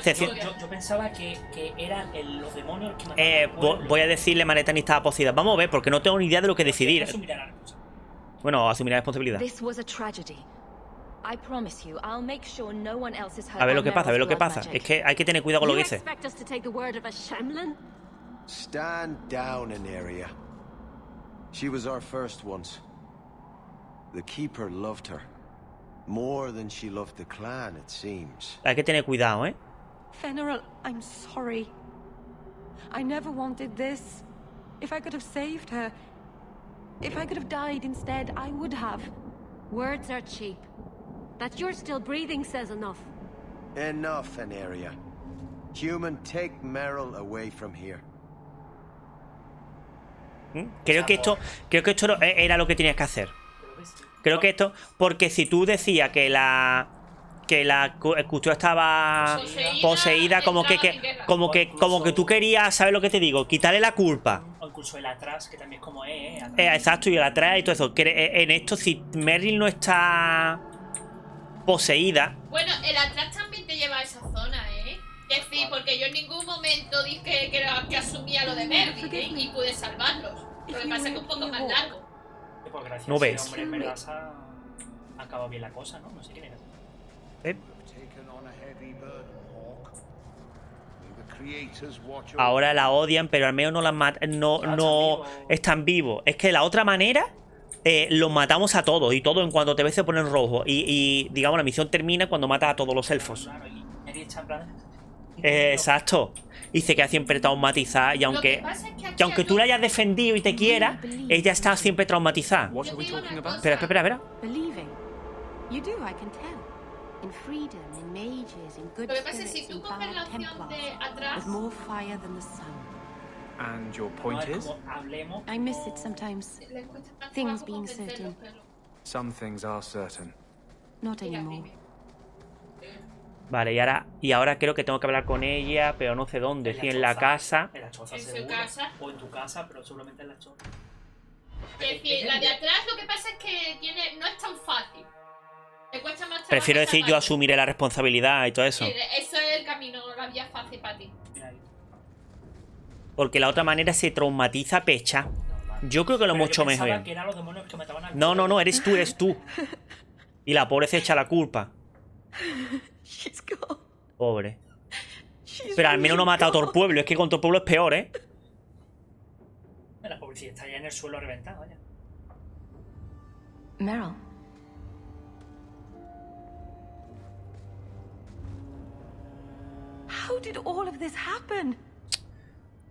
Yo pensaba que eran los demonios los que mataban. Voy a decirle Maneta ni estaba poseída. Vamos a ver, porque no tengo ni idea de lo que decidir. Bueno, asumirá responsabilidad. A ver lo que pasa, a ver lo que pasa. Es que hay que tener cuidado con lo que dice. Stand down, Aneria. She was our first once. The keeper loved her. More than she loved the clan, it seems. Hay que tener cuidado, ¿eh? Fenrir, I'm sorry. I never wanted this. If I could have saved her, if I could have died instead, I would have. Words are cheap. That you're still breathing says enough. Enough, Aneria. Human, take Meryl away from here. Creo que esto era lo que tenías que hacer. Creo que esto, porque si tú decías que la custodia estaba poseída, como que tú querías, ¿sabes lo que te digo? Quitarle la culpa. O incluso el atrás, que también es como exacto, y el atrás y todo eso. En esto, si Meryl no está poseída. Bueno, el atrás también te lleva a esa zona, ¿eh? Es decir, porque yo en ningún momento dije que asumía lo de Meredith y pude salvarlos. Lo que pasa es que es un poco más largo. Pues gracias no ves. Hombre, en verdad ha acabado bien la cosa, ¿no? No sé quién era. Ahora la odian, pero al menos no las matan. No están vivos. Es que de la otra manera los matamos a todos. Y todo en cuanto te ves se ponen rojo. Y digamos, la misión termina cuando matas a todos los elfos. Exacto. Y se queda siempre traumatizada. Y aunque tú la hayas defendido y te quiera, ella está siempre traumatizada. Espera. Lo que pasa es que si tú coges la opción de atrás. And your point is? I miss it sometimes. Things being certain. Some things are certain. Not anymore. Vale, y ahora creo que tengo que hablar con ella, pero no sé dónde. Si en la casa. En la choza, seguro. O en tu casa, pero seguramente en la choza. Es decir, la de atrás lo que pasa es que no es tan fácil. Te cuesta más trabajo. Prefiero decir yo asumiré la responsabilidad y todo eso. Eso es el camino, la vía fácil para ti. Porque la otra manera se traumatiza pecha. Yo creo que lo hemos hecho mejor. No, eres tú. Y la pobre se echa la culpa. Pobre. Pero al menos no ha matado a todo el pueblo. Es que con todo el pueblo es peor, ¿eh? La pobrecilla está ya en el suelo reventado, vaya. Meryl. How did all of this happen?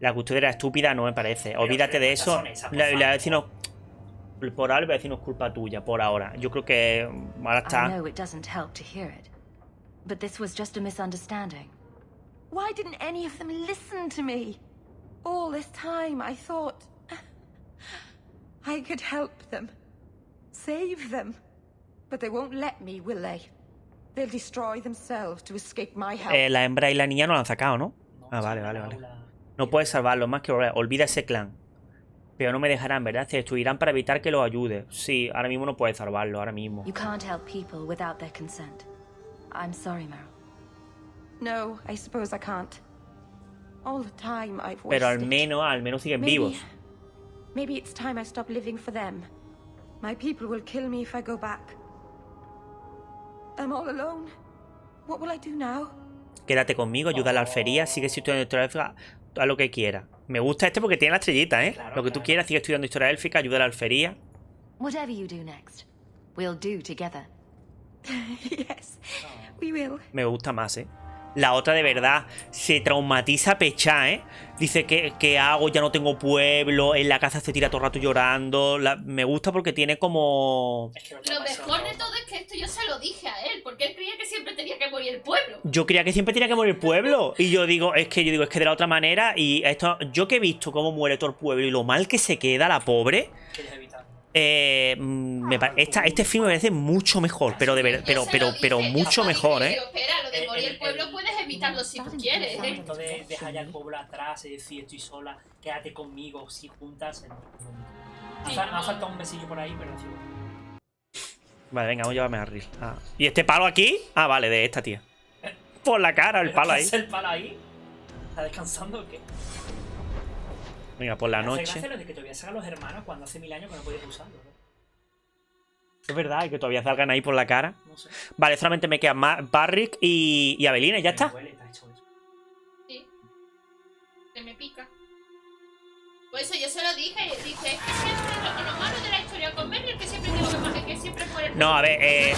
La custodia era estúpida, no me parece. Olvídate de eso. Le voy a decir por ahora le voy a decir no es culpa tuya, por ahora. Yo creo que ahora está. I know it doesn't help to hear it, but this was just a misunderstanding. Why didn't any of them listen to me? All this time I thought I could help them, save them, but they won't let me, will they? They'll destroy themselves to escape my help. La hembra y la niña no la han sacado, ¿no? Ah, vale. No puedes salvarlo, más que olvida ese clan. Pero no me dejarán, ¿verdad? Se destruirán para evitar que los ayude. Sí, ahora mismo no puedes salvarlo, ahora mismo. You can't help people without their consent. I'm sorry, Meryl. No, I suppose I can't. All the time I've wasted. Pero al menos siguen vivos. Maybe it's time I stop living for them. My people will kill me if I go back. I'm all alone. What will I do now? Quédate conmigo, ayuda a la alfería, sigue estudiando historia élfica, a lo que quiera. Me gusta este porque tiene la estrellita, ¿eh? Lo que tú quieras, sigue estudiando historia élfica, ayuda a la alfería. Whatever you do next, we'll do together. Yes, we will. Me gusta más, ¿eh? La otra de verdad se traumatiza pecha, ¿eh? Dice ¿qué hago? Ya no tengo pueblo. En la casa se tira todo el rato llorando. Me gusta porque tiene como... Lo mejor de todo es que esto yo se lo dije a él, porque él creía que siempre tenía que morir el pueblo. Yo creía que siempre tenía que morir el pueblo. Y yo digo, es que de la otra manera. Y esto, yo que he visto cómo muere todo el pueblo y lo mal que se queda la pobre. Este film me parece mucho mejor, pero mucho mejor, ¿eh? Pero espera, lo de morir el pueblo puedes evitarlo si tú quieres, ¿eh? Esto de dejar ya el pueblo atrás y decir estoy sola, quédate conmigo, si juntas. Me ha faltado un besillo por ahí, pero sí. Vale, venga, vamos a llevarme a Rill. ¿Y este palo aquí? Ah, vale, de esta tía. Por la cara, el palo ahí. ¿Es el palo ahí? ¿Está descansando o qué? Venga, por la noche. Me hace gracia lo de que todavía salgan los hermanos cuando hace 1000 años que no podías usarlo, ¿no? Es verdad, y que todavía salgan ahí por la cara. No sé. Vale, solamente me quedan Barrick y Avelina, y ya está. Sí. Se me pica. Por eso yo se lo dije, dije, es que lo malo de la historia con Meredith, que siempre digo que siempre muere. No, a ver,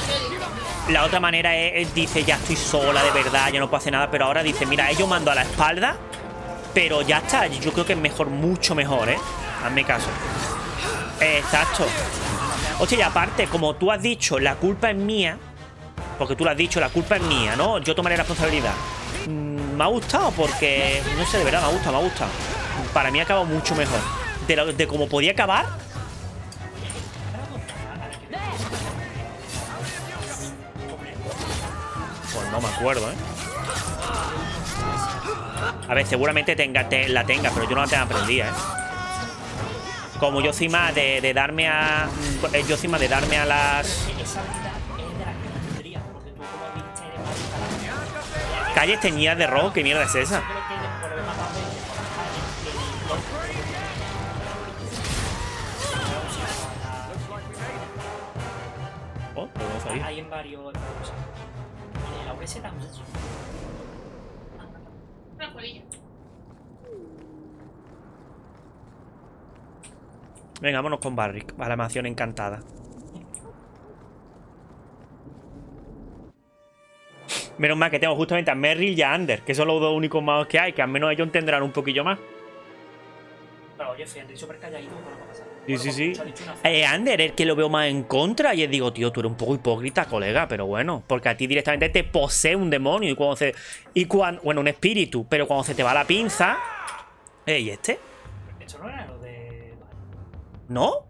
la otra manera es, dice, ya estoy sola, de verdad, ya no puedo hacer nada, pero ahora dice, mira, yo mando a la espalda, pero ya está, yo creo que es mejor, mucho mejor, ¿eh? Hazme caso. Exacto. Hostia, y aparte, como tú has dicho, la culpa es mía, porque tú lo has dicho, la culpa es mía, ¿no? Yo tomaré la responsabilidad. Me ha gustado porque, no sé, de verdad, me ha gustado. Para mí ha acabado mucho mejor. De cómo podía acabar. Pues no me acuerdo, ¿eh? A ver, seguramente la tenga, pero yo no la tengo aprendida, ¿eh? Como yo soy más de darme a... Yo soy más de darme a las... Calles teñidas de rojo, ¿qué mierda es esa? Oh, pero vamos a ir. Hay en varios... En la US también. Una colilla. Venga, vámonos con Barrick, a la mansión encantada. Menos mal que tengo justamente a Merrill y a Ander, que son los dos únicos magos que hay, que al menos ellos tendrán un poquillo más. Pero oye, fíjate, súper calladito, ¿cómo va a pasar? Sí. Ander es el que lo veo más en contra. Y digo, tío, tú eres un poco hipócrita, colega. Pero bueno, porque a ti directamente te posee un demonio. Y cuando se... bueno, un espíritu. Pero cuando se te va la pinza... ¿Y este? Esto no era lo de... ¿No?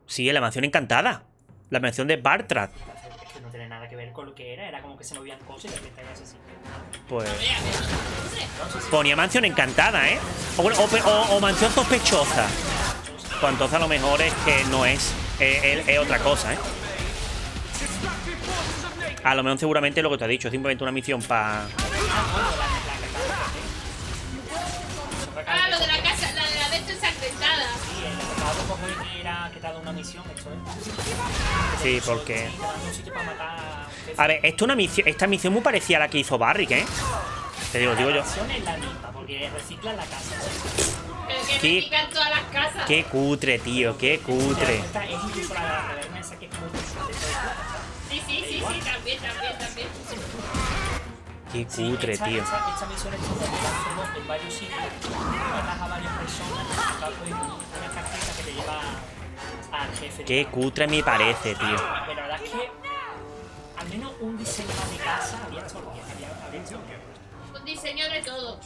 Sí, en la mansión encantada. La mansión de Bartrad. Es que no tiene nada que ver con lo que era como que se movían cosas y de repente ya se así. Pues... Ponía mansión encantada, ¿eh? O mansión sospechosa. Pues entonces a lo mejor es que no es. Es otra cosa, ¿eh? A lo mejor seguramente lo que te ha dicho. Es simplemente una misión para... Ah, lo de la casa, la de la vez ensangrentada. Sí, el atentado que era que te ha dado una misión, esto es. Sí, porque... A ver, esta misión muy parecida a la que hizo Barrick, ¿eh? Te digo yo. La misión es la misma, porque reciclan la casa. Pero que reciclan todas las casas. Qué cutre, tío, qué cutre. Esta es incluso la taberna esa que es como... Sí, también. Qué cutre, tío. Esta misión es como en varios sitios. Matas a varias personas. Una cartita que te lleva al jefe. Qué cutre me parece, tío. Pero la verdad es que al menos un diseño de casa había hecho bien. Un diseño de todo.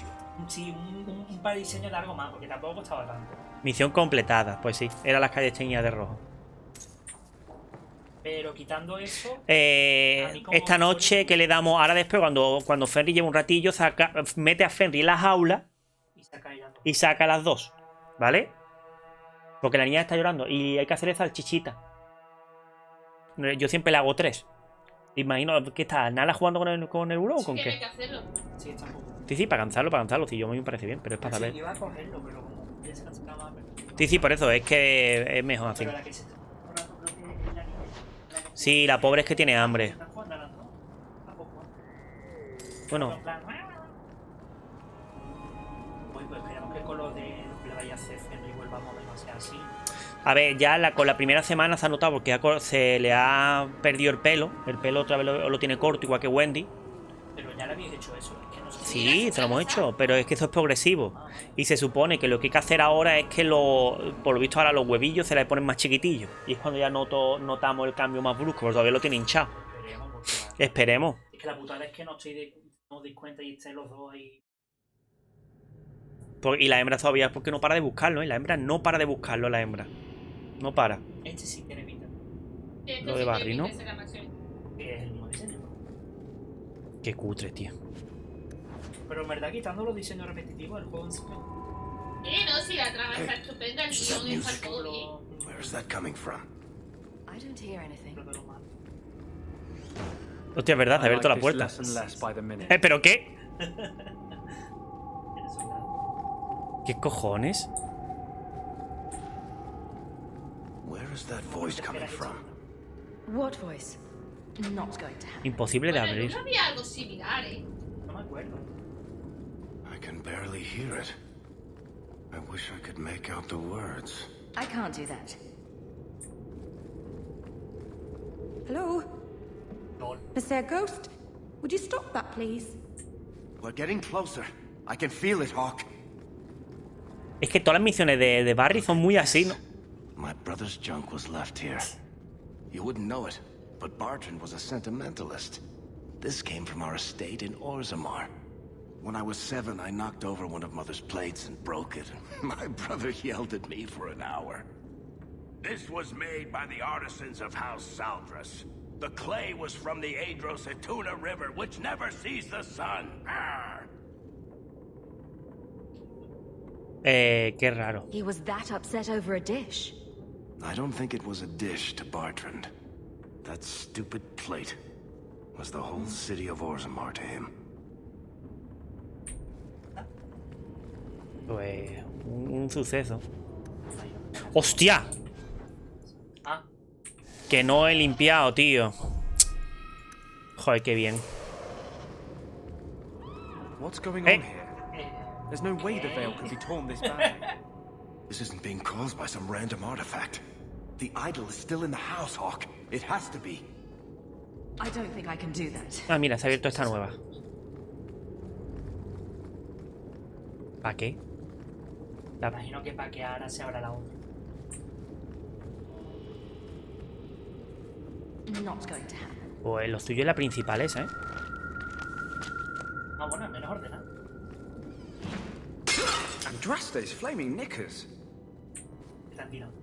Sí, un par de diseños de algo más, porque tampoco costaba tanto. Misión completada, pues sí. Eran las calles teñidas de rojo. Pero quitando eso... esta noche que le damos... Ahora después, cuando Fenrir lleva un ratillo, mete a Fenrir en la jaula y saca a las dos, ¿vale? Porque la niña está llorando y hay que hacerle salchichita. Yo siempre le hago 3. Imagino, ¿qué está? ¿Nala jugando con el buró o con qué? Hay que hacerlo. Sí, está un poco. Sí, para cansarlo. Sí, yo a mí me parece bien, pero es para saber. Sí, iba a cogerlo, pero como ya se cansaba más. Sí, por eso, es que es mejor así. Pero la que se está Sí, la pobre es que tiene hambre. Bueno. Pues esperemos que con lo de lo que le vaya a hacer Fenrir vamos a demasiado así. A ver, ya con la primera semana se ha notado porque se le ha perdido el pelo. El pelo otra vez lo tiene corto, igual que Wendy. Pero ya le habéis hecho eso. Es que no sé. Sí, te lo hemos hecho, pero es que eso es progresivo. Y se supone que lo que hay que hacer ahora es que por lo visto ahora los huevillos se le ponen más chiquitillos. Y es cuando ya notamos el cambio más brusco, porque todavía lo tiene hinchado. Esperemos. Es que la putada es que no os dais cuenta y estáis los dos ahí. Y la hembra todavía es porque no para de buscarlo, ¿eh? La hembra no para de buscarlo, la hembra. No para. Este sí tiene pinta. Lo de Barry, ¿no? Es el mismo diseño. Qué cutre, tío. Pero en verdad, quitando los diseños repetitivos, el juego en sí. No, si la trama está estupenda, el guión está todo bien. Where is that coming from? I don't hear anything. Hostia, es verdad, te ha abierto la puerta. ¿Pero qué? ¿Qué cojones? Where is that voice coming from? What voice? Not going to happen. Imposible de abrir. No había algo similar, No me acuerdo. I can barely hear it. I wish I could make out the words. I can't do that. Hello? Is there a ghost? Would you stop that, please? We're getting closer. I can feel it, Hawke. Es que todas las misiones de Barry son muy así, ¿no? My brother's junk was left here. You wouldn't know it, but Bartrand was a sentimentalist. This came from our estate in Orzammar. When I was 7, I knocked over one of Mother's plates and broke it. My brother yelled at me for an hour. This was made by the artisans of House Saldras. The clay was from the Adros-Etuna River, which never sees the sun. Arr! Qué raro. He was that upset over a dish. I don't think it was a dish to Bartrand. That stupid plate was the whole city of Orzammar to him. Pues un suceso. ¡Hostia! Que no he limpiado, tío. Joder, qué bien. What's going on here? There's no way the veil could be torn this badly. This isn't being caused by some random artifact. The idol is still in the house, Hawke. It has to be. I don't think I can do that. Ah, mira, se ha abierto esta nueva. ¿Para qué? Imagino que para que ahora se abra la otra. Not going to happen. Pues lo suyo es la principal esa, ¿eh? Ah, bueno, es menos ordenado. Andraste's flaming knickers. Están tirando.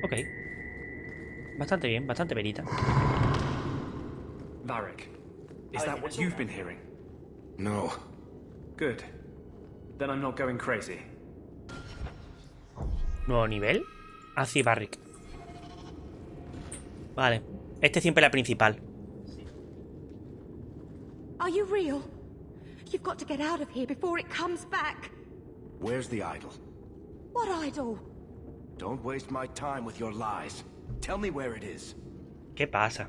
Ok. Bastante bien, bastante verita. Varric, is that what you've been hearing? No. Good. Then I'm not going crazy. Nuevo nivel. Así, Barrick. Vale. Este siempre es la principal. Are you real? You've got to get out of here before it comes back. Where's the idol? What idol? Don't waste my time with your lies. Tell me where it is. ¿Qué pasa?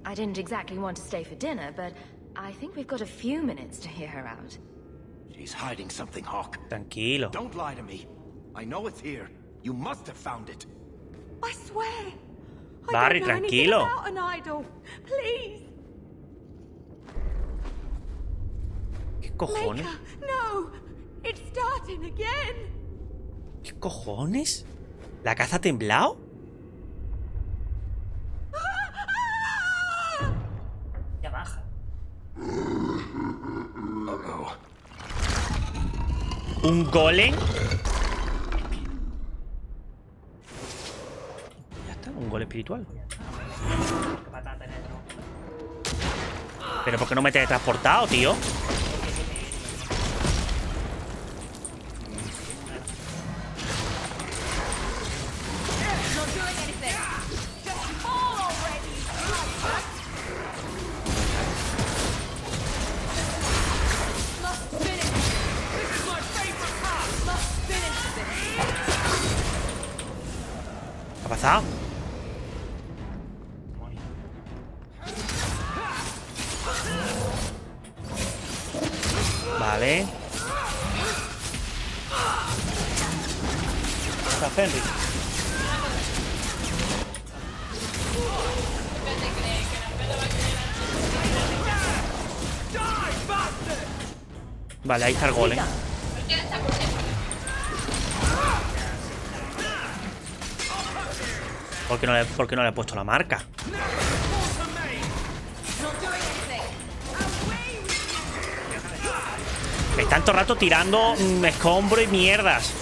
I didn't exactly want to stay for dinner, but I think we've got a few minutes to hear her out. She's hiding something, Hawke. Tranquilo. Don't lie to me. I know it's here. You must have found it. I swear. Barry, I don't know anything tranquilo. about an idol. Please. ¿Qué cojones? Maker, no. It's starting again. ¿Qué cojones? ¿La casa ha temblado? Ya baja. Uh-oh. ¿Un golem? Ya está, un golem espiritual. ¿Pero por qué no me teletransportado, tío? Vale. Está Henry. Vale, ahí está el golem. ¿Por qué no le he puesto la marca? Están todo el rato tirando escombro y mierdas.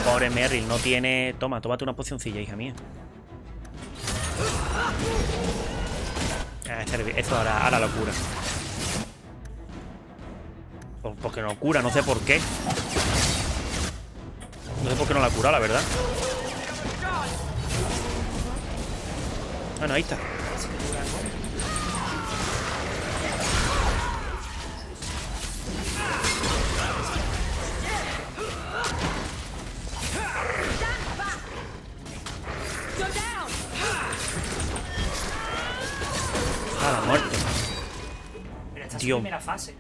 Pobre Meryl, no tiene... Toma, tómate una pocioncilla, hija mía. Esto ahora lo cura. Porque no cura, no sé por qué. No sé por qué no la cura, la verdad. Bueno, ahí está. La muerte. Dios. Primera fase.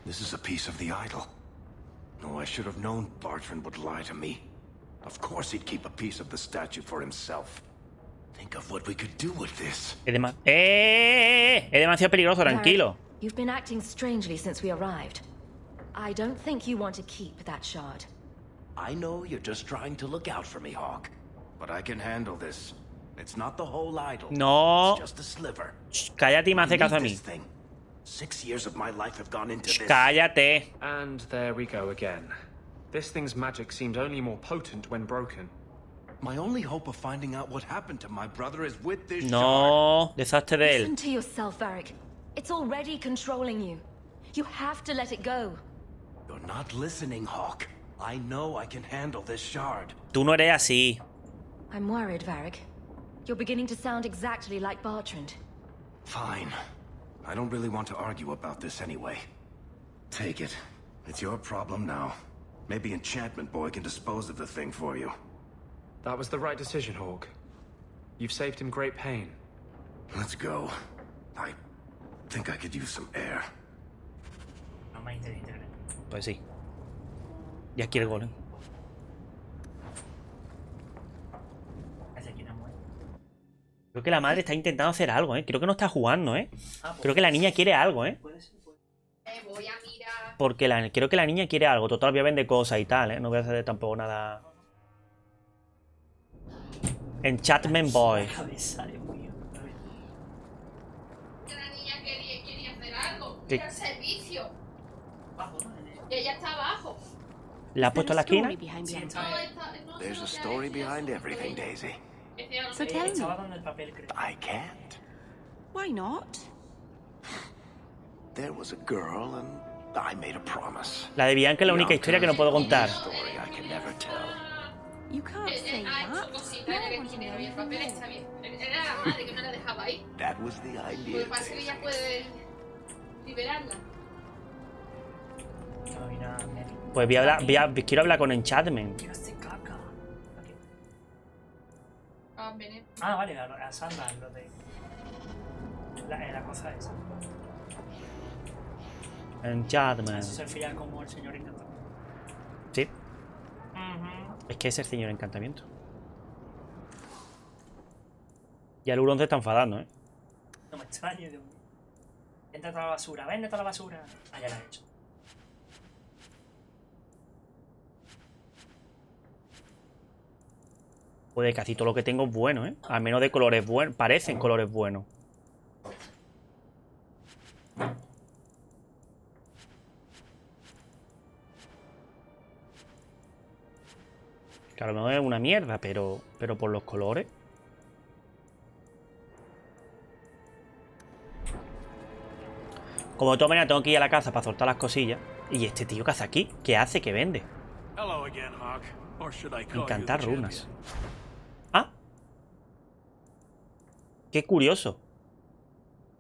This is a piece of the idol. No, I should have known Bartrand would lie to me. Of course he'd keep a piece of the statue for himself. Think of what we could do with this. Es demasiado peligroso, tranquilo. You've been acting strangely since we arrived. I don't think you want to keep that shard. I know you're just trying to look out for me, Hawke. But I can handle this. It's not the whole idol. No. It's just a sliver. Cállate y me hace caso a mí. 6 years of my life have gone into this. Cállate. And there we go again. This thing's magic seemed only more potent when broken. My only hope of finding out what happened to my brother is with this No, deshazte de él. Listen to yourself, Varric. It's already controlling you. You have to let it go. You're not listening, Hawke. I know I can handle this shard. Tú no eres así. I'm worried, Varric. You're beginning to sound exactly like Bartrand. Fine. I don't really want to argue about this anyway. Take it. It's your problem now. Maybe Enchantment Boy can dispose of the thing for you. That was the right decision, Hawke. You've saved him great pain. Let's go. I think I could use some air. Pues sí. Ya quiere el golem. Creo que la madre está intentando hacer algo, ¿eh? Creo que no está jugando, ¿eh? Creo que la niña quiere algo, ¿eh? Voy a mirar. Porque creo que la niña quiere algo. Total, voy a vender cosas y tal, ¿eh? No voy a hacer tampoco nada... Enchantment Boy. La niña quería hacer algo. ¿Qué? Ir al servicio. Y ella está abajo. ¿La has puesto en la esquina? There's a story behind everything, Daisy. So tell me. I can't. Why not? There was a girl and I made a promise. La de Bianca es la única historia que no puedo contar. Story I can never tell. You can't say Ha hecho that. cositas en el dinero y el papel está bien. Era la madre que no la dejaba ahí. That was the Porque idea. parece que ella puede liberarla. Pues quiero hablar con Enchantment. Ah, vale, la sanda, lo de... La cosa esa. Enchantment. Eso se fía como el señor encantamiento. Sí. Es que es el señor encantamiento. Y el Huron se está enfadando, ¿eh? No me extrañe, Dios mío. Entra toda la basura, vende toda la basura. Ah, ya la he hecho. Pues casi todo lo que tengo es bueno, ¿eh? Al menos de colores buenos. Parecen colores buenos. Que a lo mejor es una mierda, pero por los colores. Como de todas maneras tengo que ir a la casa para soltar las cosillas. ¿Y este tío qué hace aquí? ¿Qué hace? ¿Qué vende? Encantar runas. Ah. Qué curioso.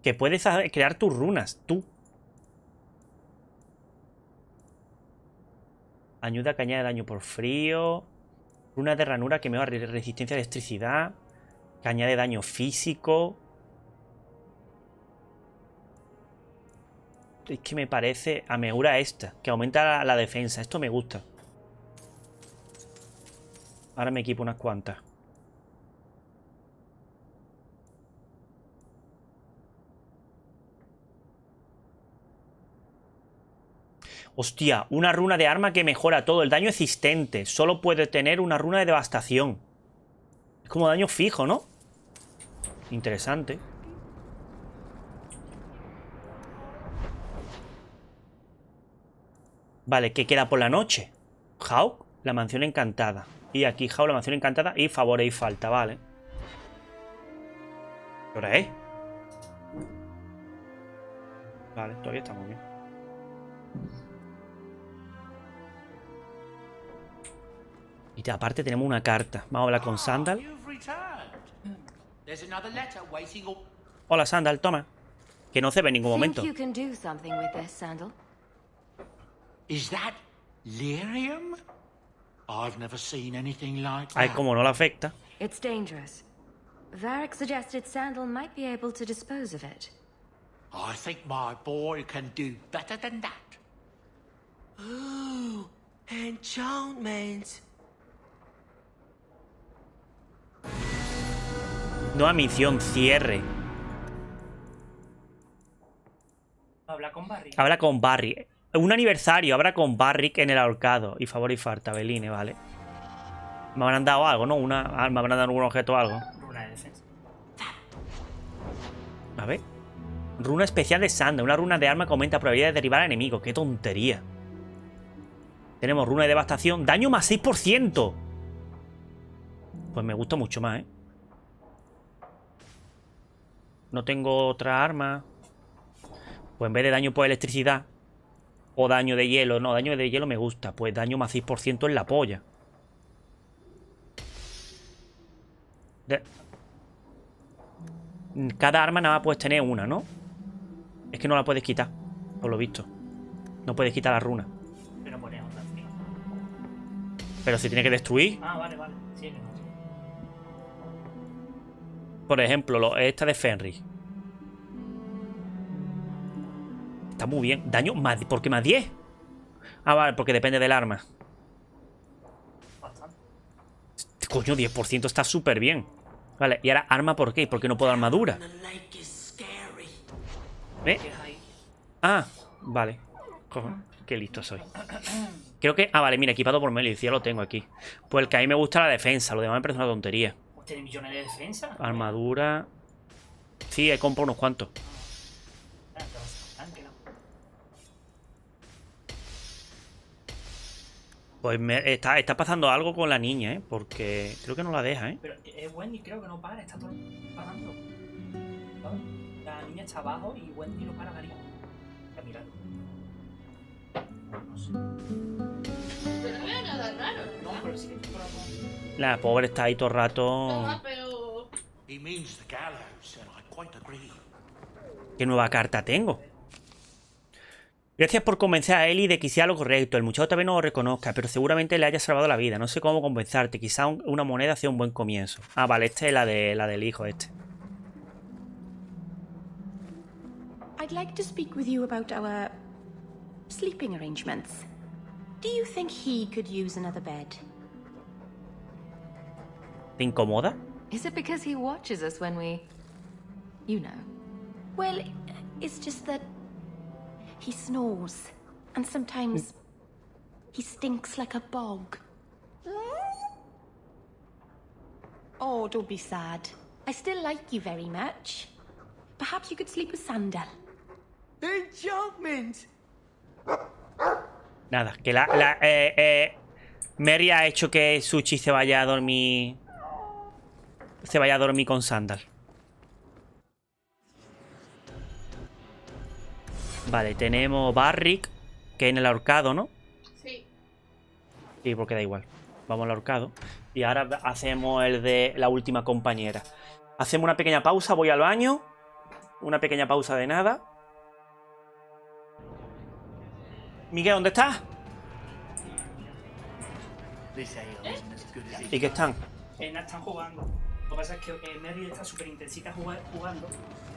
Que puedes crear tus runas, tú. Ayuda que añade daño por frío. Runa de ranura que mejora resistencia a electricidad. Que añade daño físico. Es que me parece... Amegura esta, que aumenta la defensa. Esto me gusta. Ahora me equipo unas cuantas. Hostia, una runa de arma que mejora todo el daño existente. Solo puede tener una runa de devastación. Es como daño fijo, ¿no? Interesante. Vale, ¿qué queda por la noche? Hawke, la mansión encantada. Y aquí Hawke, la mansión encantada. Y favores y falta, vale. ¿Qué hora es? Vale, todavía está muy bien. Y aparte tenemos una carta. Vamos a hablar con Sandal. Hola, Sandal, toma. Que no se ve en ningún momento. Is that lyrium? I've never seen anything like that. Ay, como no le afecta. It's dangerous. Varric suggested Sandal might be able to dispose of it. I think my boy can do better than that. Oh, enchantment. Nueva misión, cierre. Habla con Barry. Habla con Barry. Un aniversario, habla con Barrick en el ahorcado. Y favor y falta, Beline, vale. Me habrán dado algo, ¿no? Me habrán dado algún objeto o algo. Runa de defensa. A ver. Runa especial de Sanda. Una runa de arma que aumenta probabilidad de derribar al enemigo. ¡Qué tontería! Tenemos runa de devastación. ¡Daño más 6%! Pues me gusta mucho más, ¿eh? No tengo otra arma. Pues en vez de daño por electricidad o daño de hielo. No, daño de hielo me gusta. Pues daño más 6% en la polla. Cada arma nada más puedes tener una, ¿no? Es que no la puedes quitar, por lo visto. No puedes quitar la runa. Pero pones otra encima. Pero se tiene que destruir. Ah, vale, vale. Sí, no. Por ejemplo, esta de Fenris. Está muy bien. Daño más... ¿Por qué más 10? Ah, vale, porque depende del arma. Coño, 10% está súper bien. Vale, y ahora arma, ¿por qué? Porque no puedo armadura. ¿Eh? Ah, vale. Cojo. Qué listo soy. Creo que... Ah, vale, mira, equipado por Meredith. Ya lo tengo aquí. Pues el que a mí me gusta la defensa. Lo demás me parece una tontería. ¿Tiene millones de defensa? Armadura... Sí, he comprado unos cuantos. Pues está pasando algo con la niña, ¿eh? Porque creo que no la deja, ¿eh? Pero Wendy creo que no para, está todo parando. ¿Sabes? La niña está abajo y Wendy no para, María. Está mirando. No sé. Pero no veo nada raro, ¿verdad? No, pero sí que estoy por abajo. La pobre está ahí todo el rato. No, pero... He means the gallows, and I quite agree. ¿Qué nueva carta tengo? Gracias por convencer a Ellie de que hiciera lo correcto. El muchacho tal vez no lo reconozca, pero seguramente le haya salvado la vida. No sé cómo convencerte. Quizá una moneda sea un buen comienzo. Ah, vale, esta es la del hijo este. I'd like to speak with you about our sleeping arrangements. Do you think he could use another bed? ¿Te incomoda? Is it because he watches us when we... You know. Well, it's just that he snores, and sometimes he stinks like a bog. Oh, don't be sad. I still like you very much. Perhaps you could sleep with Sandal. Enchantment. Nada, que Mary ha hecho que Sushi se vaya a dormir. Se vaya a dormir con Sandal. Vale, tenemos Barrick, que en el ahorcado, ¿no? Sí. Sí, porque da igual. Vamos al ahorcado. Y ahora hacemos el de la última compañera. Hacemos una pequeña pausa, voy al baño. Una pequeña pausa de nada. Miguel, ¿dónde estás? ¿Y qué están? Están jugando. Lo que pasa es que Meredith está súper intensita jugando.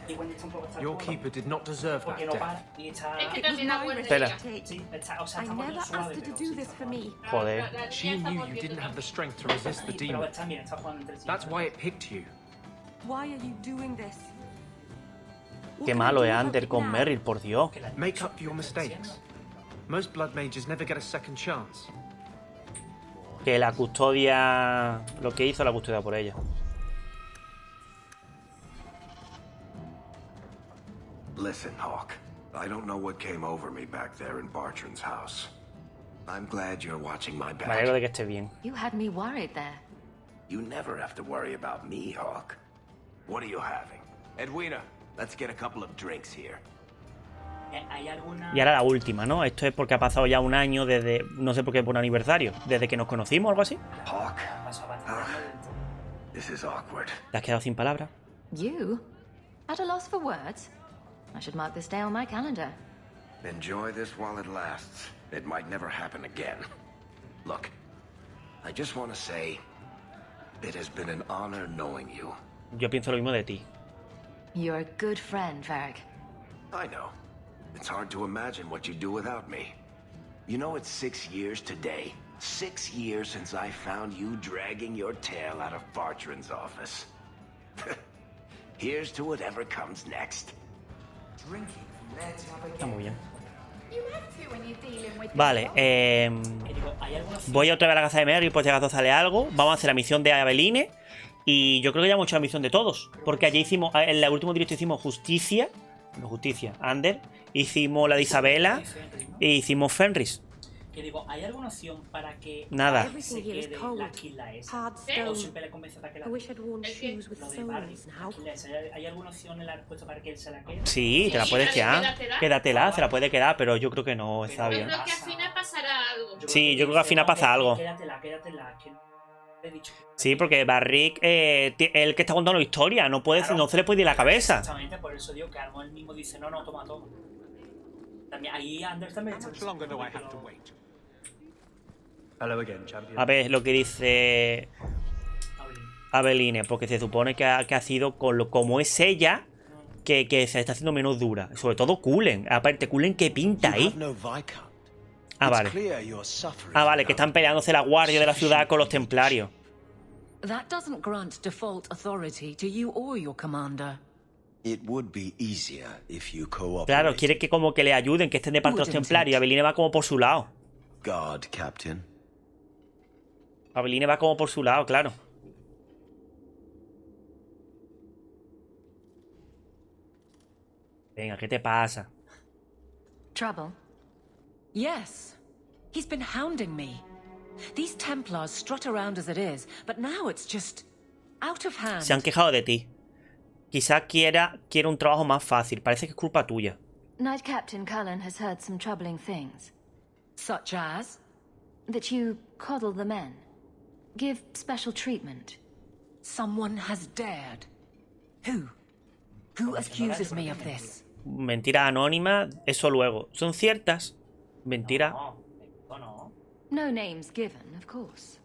Y Wendy está un poco... Your keeper did not deserve that Porque no para. death. Y está... Es que también la muerte. Espera. Sí, está, o sea, está poniendo suave, pero sí está jugando. Joder. She knew you didn't have the strength to resist the Pero demon. está bien, está jugando entre sí. That's why it picked you. Why are you doing this? Qué malo es Ander con Meryl, por Dios. Make up for your mistakes. Most blood mages never get a second chance. Que la custodia... Lo que hizo la custodia por ella. Listen, Hawke. I don't know what came over me back there in Bartran's house. I'm glad you're watching my back. Me alegro de que esté bien. You had me worried there. You never have to worry about me, Hawke. What are you having? Edwina, let's get a couple of drinks here. ¿Hay alguna... Y ahora la última, ¿no? Esto es porque ha pasado ya un año desde... No sé por qué por un aniversario. Desde que nos conocimos o algo así. Hawke. This is awkward. ¿Te has quedado sin palabras? You? At a loss for words? I should mark this day on my calendar. Enjoy this while it lasts. It might never happen again. Look, I just want to say, it has been an honor knowing you. Yo pienso lo mismo de ti. You're a good friend, Varric. I know. It's hard to imagine what you'd do without me. You know, it's 6 years today. 6 years since I found you dragging your tail out of Bartran's office. Here's to whatever comes next. Está muy bien. Vale, voy otra vez a la casa de Meryl por si acaso sale algo. Vamos a hacer la misión de Aveline. Y yo creo que ya hemos hecho la misión de todos. Porque allí hicimos, en el último directo hicimos justicia. No, justicia, Ander. Hicimos la de Isabela. Y hicimos Fenris. Que digo, ¿hay alguna opción para que nada se quede la quilla esa? O siempre le convence a que la lo de Barry, ¿hay alguna opción en la respuesta para que él se la quede? Sí, te la puedes quedar. Quédatela, se la puede quedar, pero yo creo que no está bien. Yo creo que al final pasará algo. Sí, yo creo que al final pasa algo. Quédatela, que no te he dicho. Sí, porque Barrick, el que está contando la historia, no se le puede ir la cabeza. Exactamente, por eso digo que Armo él mismo dice, no, toma. También, ahí Anders también está. A ver lo que dice Aveline, porque se supone que ha sido como es ella que se está haciendo menos dura. Sobre todo Cullen. Aparte, Cullen, ¿qué pinta ahí? Ah, vale. Ah, vale, que están peleándose la guardia de la ciudad con los templarios. That doesn't grant default authority to you or your commander. It would be easier if you cooperate. Claro, quiere que como que le ayuden, que estén de parte de los templarios. Aveline va como por su lado. God, Captain. Aveline va como por su lado, claro. Venga, ¿qué te pasa? Trouble? Yes. He's been hounding me. These Templars strut around as it is, but now it's just out of hand. Se han quejado de ti. Quizá quiera un trabajo más fácil. Parece que es culpa tuya. Knight Captain Cullen has heard some troubling things. Such as? That you coddle the men. Give special treatment. Someone has dared. Who? Who accuses me of this? Mentira anónima, eso luego. ¿Son ciertas? Mentira. No names given, of course.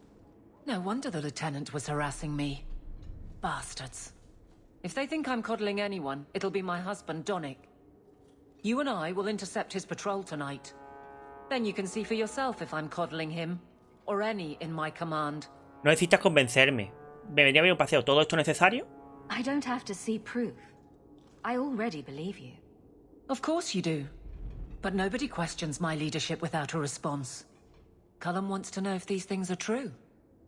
No wonder the lieutenant was harassing me. Bastards. If they think I'm coddling anyone, it'll be my husband, Donnick. You and I will intercept his patrol tonight. Then you can see for yourself if I'm coddling him, or any in my command. No necesitas convencerme. ¿Me vendría bien un paseo? ¿Todo esto necesario? I don't have to see proof. I already believe you. Of course you do. But nobody questions my leadership without a response. Cullen wants to know if these things are true.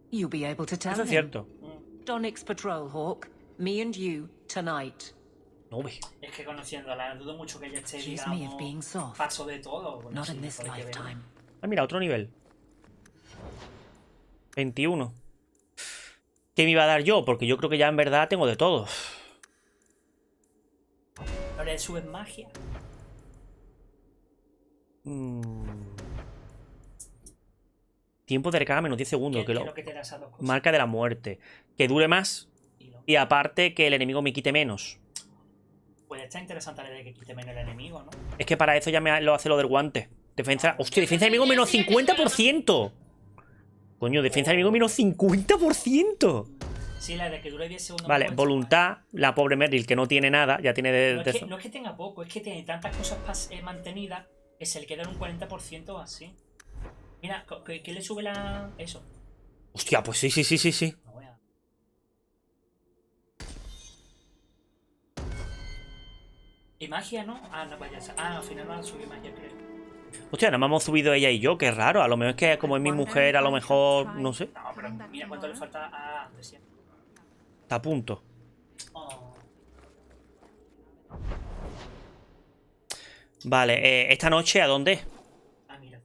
You'll be able to tell him. Eso es cierto. Donnick's patrol, Hawke. Me and you, tonight. No, ve. Es que conociéndola, dudo mucho que ella esté, digamos, paso de todo. Bueno, Not in this lifetime. Ah, mira, otro nivel. 21. ¿Qué me iba a dar yo? Porque yo creo que ya en verdad tengo de todo. ¿No le subes magia? Tiempo de recarga menos 10 segundos. Marca de la muerte. Que dure más. Y aparte que el enemigo me quite menos. Puede estar interesante la idea de que quite menos el enemigo, ¿no? Es que para eso ya me lo hace lo del guante. Defensa... ¡Hostia! Defensa enemigo menos 50%. Coño, defensa enemigo menos 50%. Sí, la de que dure 10 segundos. Vale, voluntad. La pobre Meredith, que no tiene nada. Ya tiene de... No es que tenga poco, es que tiene tantas cosas mantenidas que se le queda en un 40% o así. Mira, ¿qué le sube la... eso? Hostia, pues sí. Y magia, ¿no? Ah, no, vaya. Ah, al final van a subir magia, creo. Hostia, nada más hemos subido ella y yo, qué raro. A lo mejor es que como es mi mujer, a lo mejor, no sé. No, pero mira cuánto le falta a Andrés. Está a punto. Vale, esta noche, ¿a dónde? Ah, mira.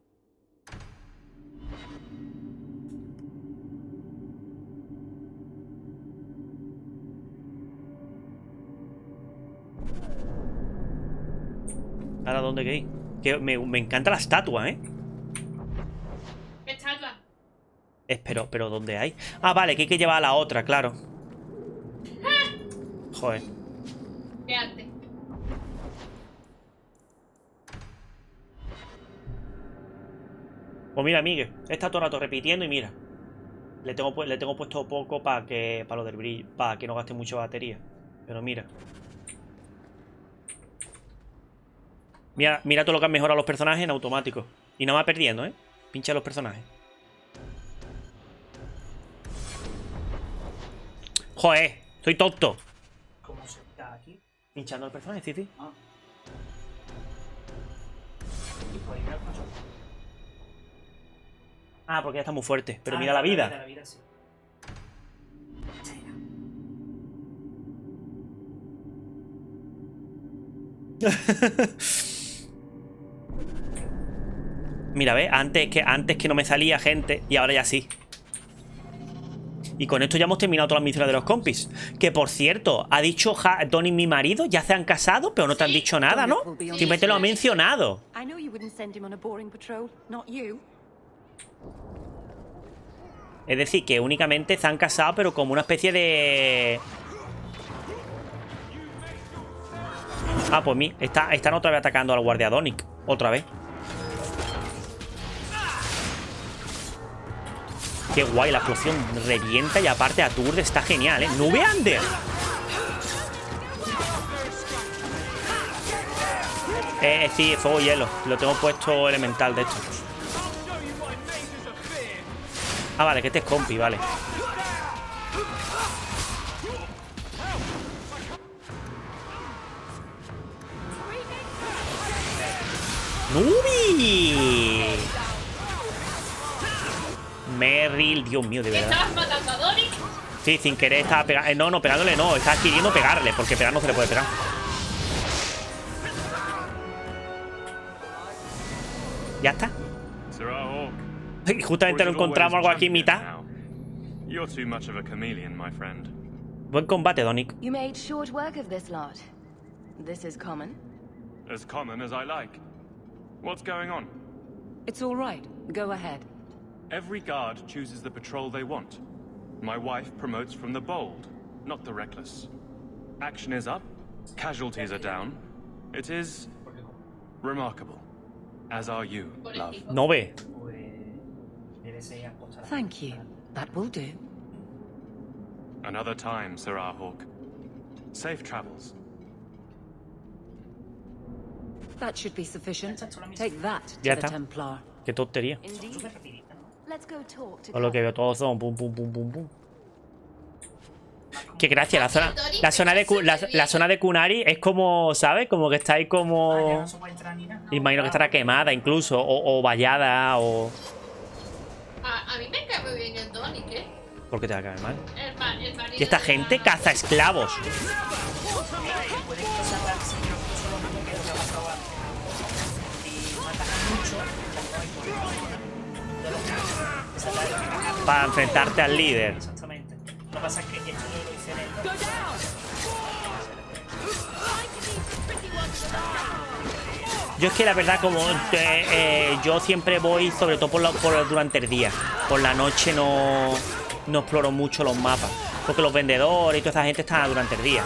¿Ahora dónde que ir? Que me encanta la estatua, ¿eh? ¿Qué estatua? Pero ¿dónde hay? Ah, vale, que hay que llevar a la otra, claro. Joder. ¿Qué arte? Pues mira, Miguel, está todo el rato repitiendo y mira. Le tengo puesto poco para lo del brillo, para que no gaste mucha batería. Pero mira. Mira todo lo que han mejorado los personajes en automático. Y no va perdiendo, ¿eh? Pincha los personajes. Joder, soy tonto. ¿Cómo se está aquí? Pinchando el personaje, sí. Ah. Y pues mira el control. Ah, porque ya está muy fuerte. Pero mira la vida. La vida, sí. Mira, ¿ves? Antes que no me salía gente y ahora ya sí. Y con esto ya hemos terminado todas las misiones de los compis. Que por cierto, ha dicho Tony, mi marido, ya se han casado, pero no te han dicho nada, ¿no? Simplemente lo ha mencionado. Es decir, que únicamente se han casado, pero como una especie de... Ah, pues están otra vez atacando al guardia Donic. Otra vez. Qué guay, la explosión revienta y aparte aturde, está genial, ¿eh? ¡Nube Under! Sí, fuego y hielo. Lo tengo puesto elemental, de hecho. Ah, vale, que este es compi, vale. ¡Nubi! Meryl, Dios mío, de verdad. ¿Estabas matando a Donic? Sí, sin querer estaba pegando. No, pegándole no, estaba queriendo pegarle, porque pegar no se le puede pegar. Ya está. Justamente lo encontramos algo aquí en mitad. Buen combate, Donic. You made short work of this lot. This is common? As common as I like. What's going on? It's all right. Go ahead. Every guard chooses the patrol they want. My wife promotes from the bold, not the reckless. Action is up, casualties are down. It is remarkable. As are you, love. No ve. Thank you. That will do. Another time, Sirrah Hawke. Safe travels. That should be sufficient. Take that Ya to the está. Templar. Qué tontería. Let's go talk to Por lo que veo, todos son pum, pum, pum, pum, pum. Qué gracia, la zona de Kunari es como, ¿sabes? Como que está ahí como... Imagino que estará quemada incluso, o vallada, o... A mí me cae muy bien el Donic, ¿eh? ¿Por qué te va a caer mal? El marido Y esta gente caza esclavos. Para enfrentarte al líder. Exactamente. Lo que pasa es que esto yo lo hice en el... Yo es que la verdad, como yo siempre voy, sobre todo durante el día. Por la noche no exploro mucho los mapas. Porque los vendedores y toda esa gente están durante el día.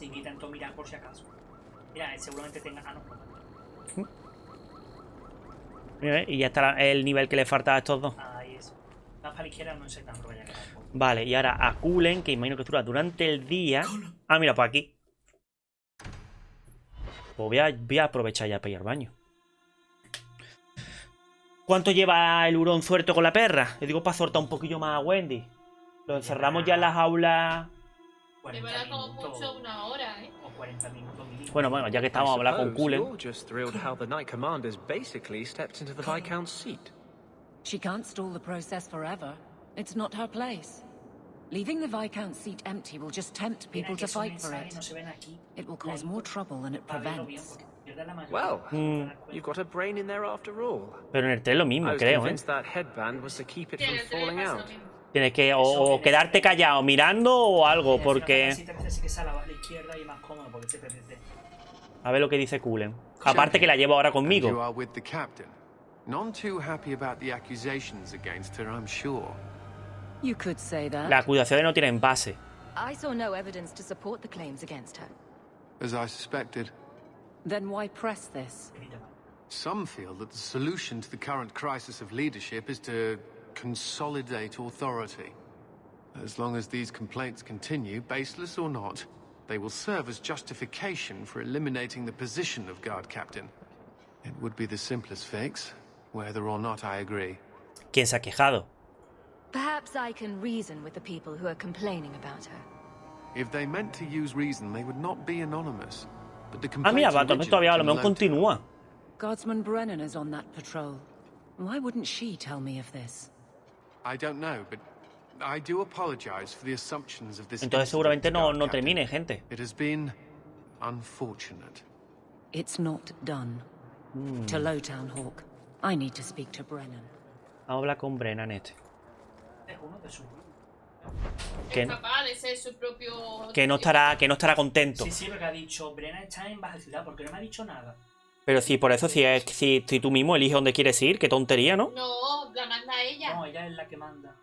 Así que intento mirar por si acaso. Mira, seguramente tenga... Ah, no. Mira, y ya está el nivel que le falta a estos dos. Ahí es. Más para la izquierda no sé tan vaya a quedar. Vale, y ahora a Kulen, que imagino que dura durante el día. Ah, mira, pues aquí. Pues voy a aprovechar ya para ir al baño. ¿Cuánto lleva el hurón suelto con la perra? Le digo para soltar un poquillo más a Wendy. Lo encerramos ya en las aulas. Llevará como mucho una hora, ¿eh? O 40 minutos. Bueno, ya que estamos a hablar con Kulen. You're just thrilled how the Knight Commander's basically stepped into the Viscount's seat. She can't stall the process forever. It's not her place. Leaving the Viscount's seat empty will just tempt people to fight for it. It will cause more trouble than it prevents. Well, you've got a brain in there after all. Pero en el 3 lo mismo, I was creo, convinced that headband was to keep it from falling out. Tienes que o quedarte callado mirando o algo, porque... A ver lo que dice Kulen. Aparte que la llevo ahora conmigo. You are with the captain. None too happy about the accusations against her, I'm sure. You could say that. Las acusaciones no tienen base. I saw no evidence to support the claims against her. As I suspected. Then why press this? Some feel that the solution to the current crisis of leadership is to consolidate authority. As long as these complaints continue, baseless or not, they will serve as justification for eliminating the position of guard captain. It would be the simplest fix, whether or not I agree. ¿Quién se ha quejado? Perhaps I can reason with the people who are complaining about her. If they meant to use reason, they would not be anonymous. But the Ah, mira, complaints todavía a lo mejor continúa. Guardsman Brennan is on that patrol. Why wouldn't she tell me of this? I don't know, but I do apologize for the assumptions of this. Entonces seguramente no termine, gente. It has been unfortunate. It's not done. To Lowtown, Hawke. I need to speak to Brennan. Habla con Brennan este. Es uno de sus... Que, Es capaz de ser su propio... que no estará contento. Sí, porque ha dicho, Brennan está en Baja Ciudad, porque no me ha dicho nada. Pero sí, por eso si tú mismo eliges dónde quieres ir, qué tontería, ¿no? No, la manda ella. No, ella es la que manda.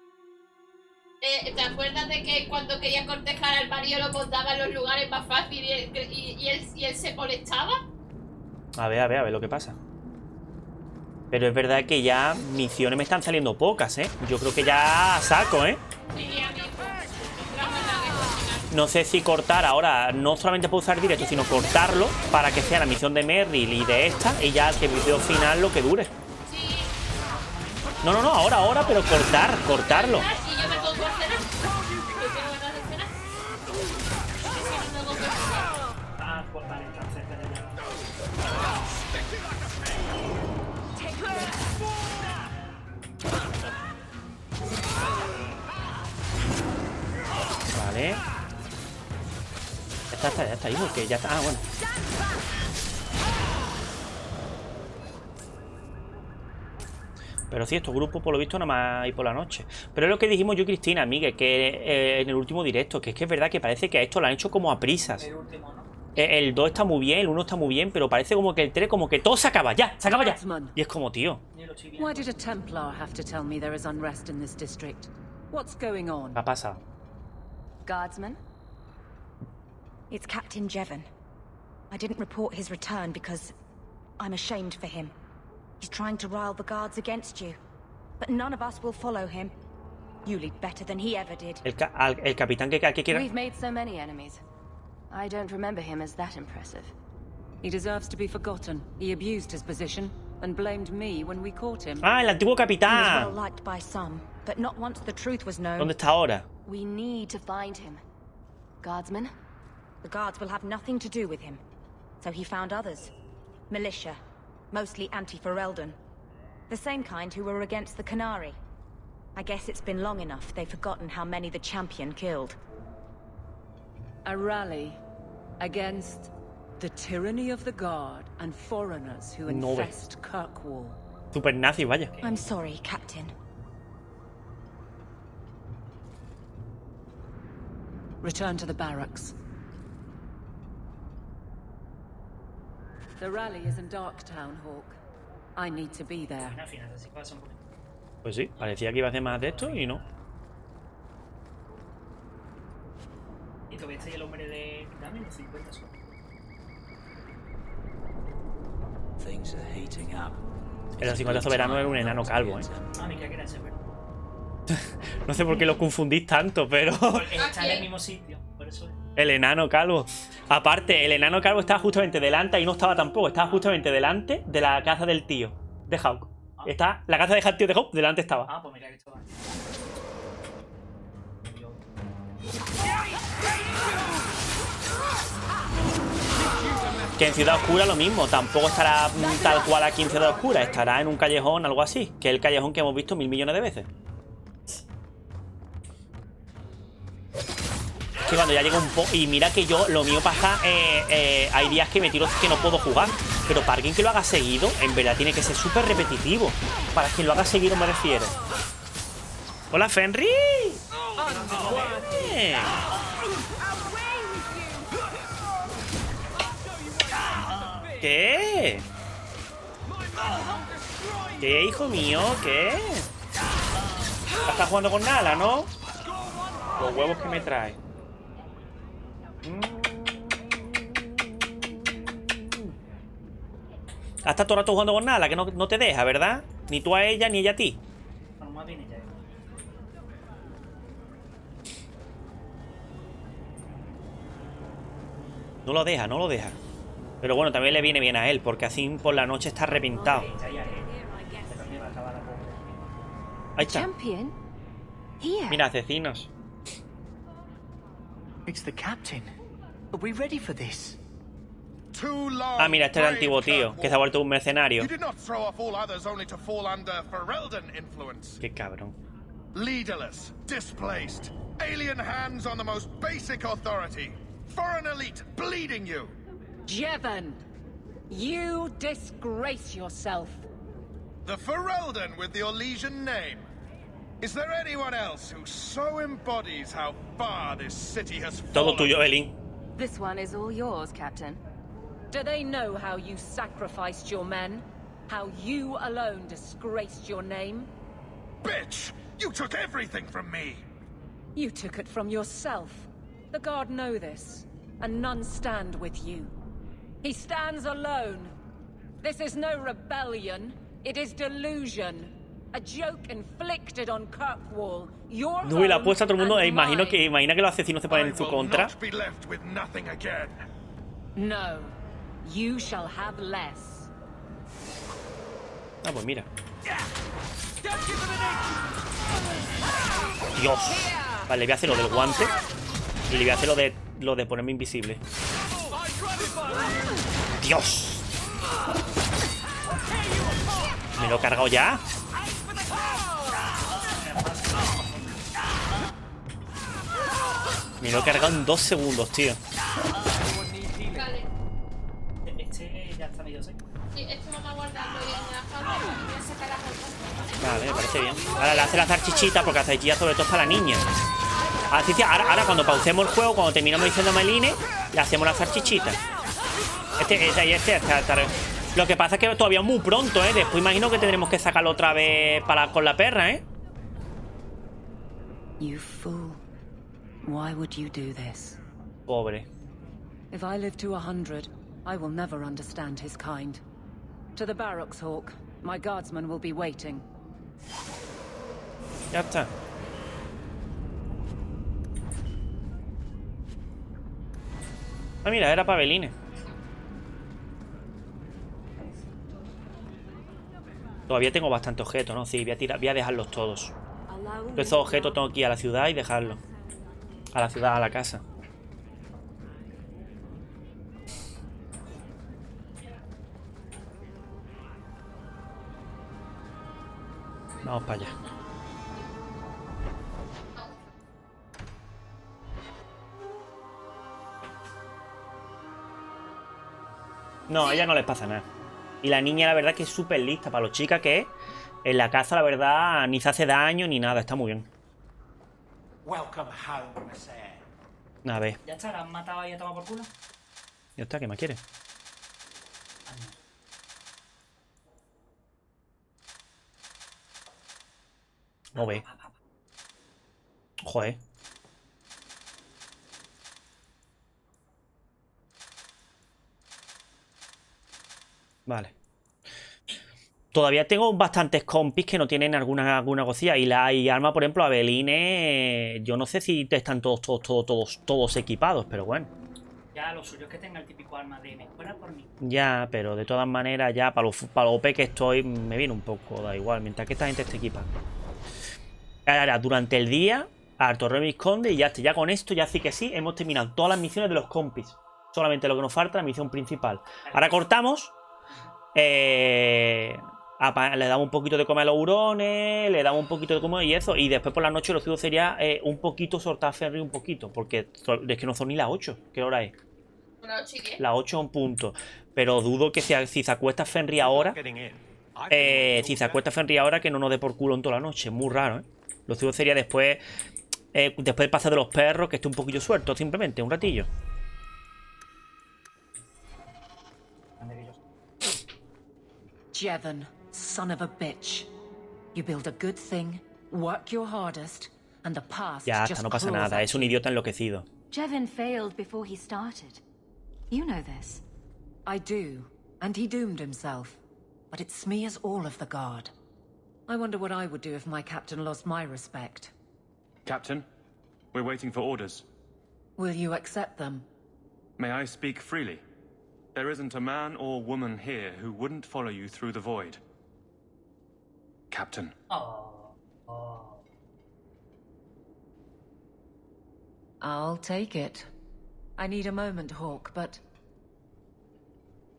¿Te acuerdas de que cuando quería cortejar al marido lo botaba en los lugares más fáciles y él se molestaba? A ver lo que pasa. Pero es verdad que ya misiones me están saliendo pocas, ¿eh? Yo creo que ya saco, ¿eh? Sí, a mí. No sé si cortar ahora, no solamente puedo usar directo, sino cortarlo para que sea la misión de Meredith y de esta, y ya que el video final lo que dure. No, ahora, pero cortarlo. Y yo me pongo a cenar. Yo tengo ganas de cenar. Ah, pues vale, entonces Vale. Ya está, hijo, que ya está. Ah, bueno. Pero sí, estos grupos por lo visto nada más hay por la noche. Pero es lo que dijimos yo y Cristina, Miguel, que en el último directo, que es verdad que parece que a esto lo han hecho como a prisas. el último, ¿no? El 2 está muy bien, el 1 está muy bien, pero parece como que el 3 como que todo se acaba ya. Y es como, tío. Why did a Templar have to tell me there is unrest in this district? What's going on? ¿Qué ha pasado? Guardsman? It's Captain Jevon. I didn't report his return because I'm ashamed for him. He's trying to rile the guards against you. But none of us will follow him. You lead better than he ever did. El capitán que quiera. We've made so many enemies. I don't remember him as that impressive. He deserves to be forgotten. He abused his position and blamed me when we caught him. Ah, el antiguo He was capitán. well liked by some, but not once the truth was known. ¿Dónde está ahora? We need to find him. Guardsman? The guards will have nothing to do with him. So he found others. Militia. Mostly anti-Ferelden. The same kind who were against the Canary. I guess it's been long enough they've forgotten how many the champion killed. A rally against the tyranny of the guard and foreigners who infest Kirkwall. Super nazi, vaya. I'm sorry, Captain. Return to the barracks. The rally is in Darktown, Hawke. I need to be there. Pues sí, parecía que iba a hacer más de esto y no. que todavía está ahí el hombre de... Dame los 50 solo. Things are heating up. El 50 soberano era un enano calvo, ¿eh? Ah, me creía que era ese, pero... No sé por qué lo confundís tanto, pero... Está en el mismo sitio, por eso es. El enano calvo. Aparte, el enano calvo estaba justamente delante, y no estaba tampoco, estaba justamente delante de la casa del tío de Hawke. Está la casa del tío de Hawke, delante estaba. Ah, pues mira que estaba. Que en Ciudad Oscura lo mismo, tampoco estará tal cual aquí en Ciudad Oscura, estará en un callejón, algo así, que es el callejón que hemos visto 1000 millones de veces. Que cuando ya llega un poco... Y mira que yo, lo mío pasa, hay días que me tiro que no puedo jugar, pero para alguien que lo haga seguido, en verdad tiene que ser súper repetitivo. Para quien lo haga seguido me refiero. ¡Hola, Fenry! ¿Qué? ¿Qué, hijo mío? ¿Qué? Estás jugando con Nala, ¿no? Los huevos que me trae. Hasta todo el rato jugando con Nala, que no te deja, ¿verdad? Ni tú a ella, ni ella a ti. Bueno, más bien ella. No lo deja, no lo deja. Pero bueno, también le viene bien a él, porque así por la noche está reventado. Ahí está. Mira, asesinos. It's the captain. Are we ready for this? Ah, mira, este es el antiguo tío, que se ha vuelto un mercenario. Qué cabrón. Leaderless, displaced, alien hands on the most basic authority, foreign elite bleeding you. Jevon, you disgrace yourself. The Ferelden with the Orlesian name. Is there anyone else who so embodies how far this city has fallen? Todo tuyo, Elin. This one is all yours, Captain. Do they know how you sacrificed your men? How you alone disgraced your name? Bitch! You took everything from me! You took it from yourself. The Guard know this, and none stand with you. He stands alone. This is no rebellion, it is delusion. A joke inflicted on Kirkwall. Your No, y la apuesta a todo el mundo. Imagina que los asesinos se ponen en su contra. No, you shall have less. Ah, pues mira. Dios. Vale, le voy a hacer lo del guante. Y le voy a hacer lo de ponerme invisible. Dios. Me lo he cargado ya. Me lo he cargado en 2 segundos, tío. Vale. Este ya está medio seco. Sí, este vamos a guardarlo y en la falta voy a sacar las otras. Vale, me parece bien. Ahora le hace la zarchichita, porque la zarchichita sobre todo es para la niña. Así que ahora cuando pausemos el juego, cuando terminamos diciendo Meline, le hacemos la zarchichita. Lo que pasa es que todavía es muy pronto, ¿eh? Después imagino que tendremos que sacarlo otra vez con la perra, ¿eh? You fool. Why would you do this? Pobre. If I live to 100, I will never understand his kind. To the barracks, Hawke. My guardsmen will be waiting. Ya está. Ah, mira, era Paveline. Todavía tengo bastante objetos, ¿no? Sí, voy a dejarlos todos. Esos objetos tengo que ir a la ciudad y dejarlos. A la ciudad, a la casa. Vamos para allá. No, a ella no les pasa nada. Y la niña, la verdad, que es súper lista. Para lo chica que es, en la casa, la verdad, ni se hace daño ni nada. Está muy bien. Welcome home, sir. A ver. ¿Ya está? ¿La han matado y ha tomado por culo? Ya está, ¿qué más quieres? No ve. Joder. Vale. Todavía tengo bastantes compis que no tienen alguna cosilla. Y Alma, por ejemplo, Aveline, yo no sé si están todos equipados, pero bueno. Ya lo suyo es que tenga el típico arma de mejora por mí. Ya, pero de todas maneras, ya para lo OP que estoy, me viene un poco, da igual, mientras que esta gente esté equipada. Ahora, durante el día, al Torre Visconde, y ya con esto, ya sí que sí, hemos terminado todas las misiones de los compis. Solamente lo que nos falta, la misión principal. Ahora cortamos. Le damos un poquito de comer a los hurones, le damos un poquito de comer y eso. Y después por la noche lo suyo sería un poquito soltar Ferry un poquito. Porque es que no son ni las 8. ¿Qué hora es? Las 8 en punto. Pero dudo que si se acuesta Fenrir ahora. Si se acuesta Fenrir ahora, que no nos dé por culo en toda la noche. Muy raro, ¿eh? Lo suyo sería después del pase de los perros, que esté un poquillo suelto, simplemente, un ratillo. Jevon, son of a bitch. You build a good thing, work your hardest, and the past Ya just está, no pasa claws nada. at Es un you. idiota enloquecido. Jevon failed before he started. You know this. I do, and he doomed himself. But it smears all of the guard. I wonder what I would do if my captain lost my respect. Captain, we're waiting for orders. Will you accept them? May I speak freely? There isn't a man or woman here who wouldn't follow you through the void. Captain. I'll take it. I need a moment, Hawke, but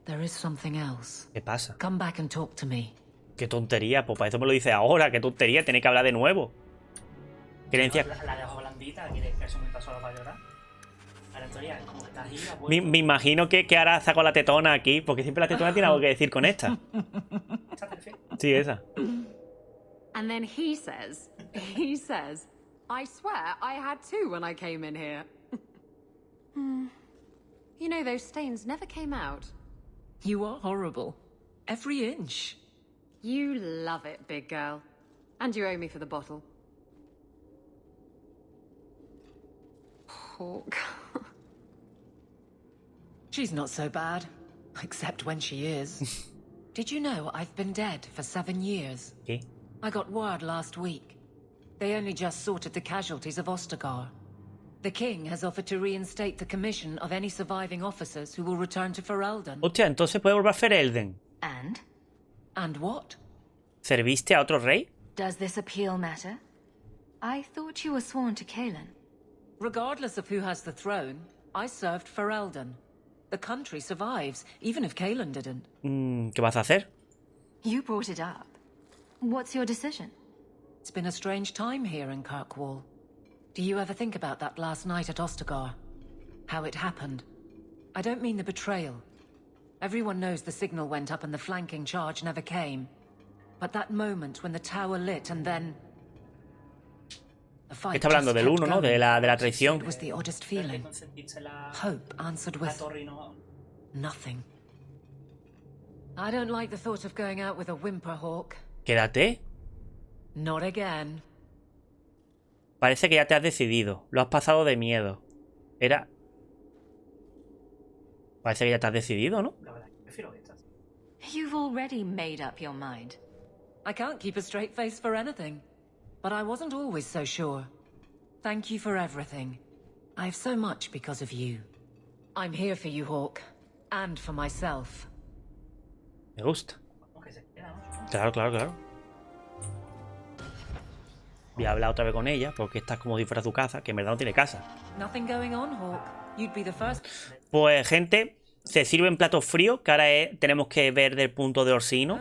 there is something else. ¿Qué pasa? Come back and talk to me. Qué tontería, pues para eso me lo dice ahora. Qué tontería, tiene que hablar de nuevo. Creencia. La dejo blandita, ¿quieres que eso me pasó para llorar? Ahora en teoría, como que estás ahí, Me imagino que ahora saco la tetona aquí, porque siempre la tetona tiene algo que decir con esta. Sí, esa. And then he says, I swear I had two when I came in here. You know, those stains never came out. You are horrible. Every inch. You love it, big girl. And you owe me for the bottle. Hawke. She's not so bad. Except when she is. Did you know I've been dead for 7 years? ¿Qué? I got word last week. They only just sorted the casualties of Ostagar. The king has offered to reinstate the commission of any surviving officers who will return to Ferelden. Hostia, entonces puede volver a Ferelden. And? And what? ¿Serviste a otro rey? Does this appeal matter? I thought you were sworn to Kaelin. Regardless of who has the throne, I served Ferelden. The country survives, even if Kaelin didn't. ¿Qué vas a hacer? You brought it up. What's your decision? It's been a strange time here in Kirkwall. Do you ever think about that last night at Ostagar? How it happened? I don't mean the betrayal. Everyone knows the signal went up and the flanking charge never came. But that moment when the tower lit and then... Está hablando del uno, ¿no? De la traición. It was the oddest feeling. Hope answered with... nothing. I don't like the thought of going out with a whimper, Hawke. Quédate. Not again. Parece que ya te has decidido. Lo has pasado de miedo. Parece que ya te has decidido, ¿no? You've already made up your mind. I can't keep a straight face for anything. But I wasn't always so sure. Thank you for everything. I have so much because of you. I'm here for you, Hawke. And for myself. Me gusta. Claro, claro, claro. Voy a hablar otra vez con ella, porque esta es como si fuera su casa, que en verdad no tiene casa. Nothing going on, Hawke. You'd be the first. Pues, gente, se sirven platos fríos, que ahora tenemos que ver del punto de Orsino.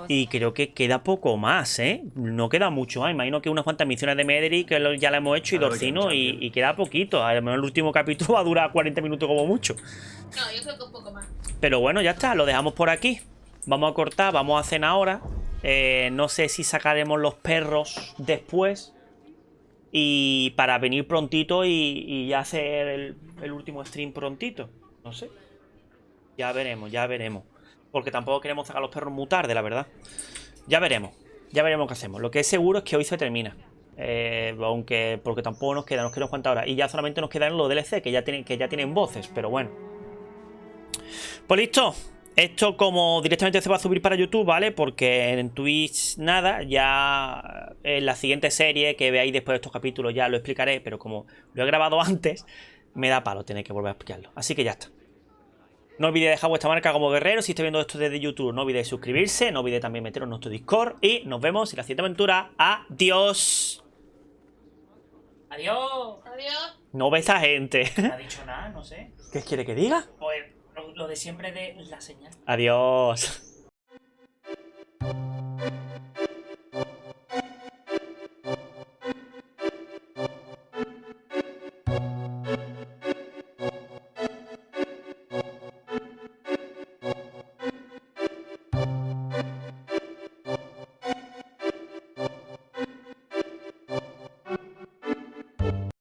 Y creo que queda poco más, ¿eh? No queda mucho más. Imagino que unas cuantas misiones de Meredith, que ya la hemos hecho, y de Orsino, y queda poquito. A lo mejor el último capítulo va a durar 40 minutos como mucho. No, yo creo que un poco más. Pero bueno, ya está, lo dejamos por aquí. Vamos a cortar, vamos a cenar ahora. No sé si sacaremos los perros después. Y para venir prontito y ya hacer el último stream prontito. No sé. Ya veremos, ya veremos. Porque tampoco queremos sacar los perros muy tarde, la verdad. Ya veremos qué hacemos. Lo que es seguro es que hoy se termina. Porque tampoco nos quedan cuantas horas. Y ya solamente nos quedan los DLC, que ya tienen voces, pero bueno. Pues listo. Esto como directamente se va a subir para YouTube, ¿vale? Porque en Twitch nada, ya en la siguiente serie que veáis después de estos capítulos ya lo explicaré, pero como lo he grabado antes, me da palo tener que volver a explicarlo. Así que ya está. No olvidéis dejar vuestra marca como guerrero si estáis viendo esto desde YouTube. No olvidéis suscribirse, no olvidéis también meteros en nuestro Discord y nos vemos en la siguiente aventura. ¡Adiós! Adiós. Adiós. No ves a gente. No ha dicho nada, no sé. ¿Qué quiere que diga? Pues lo de siempre de la señal. Adiós.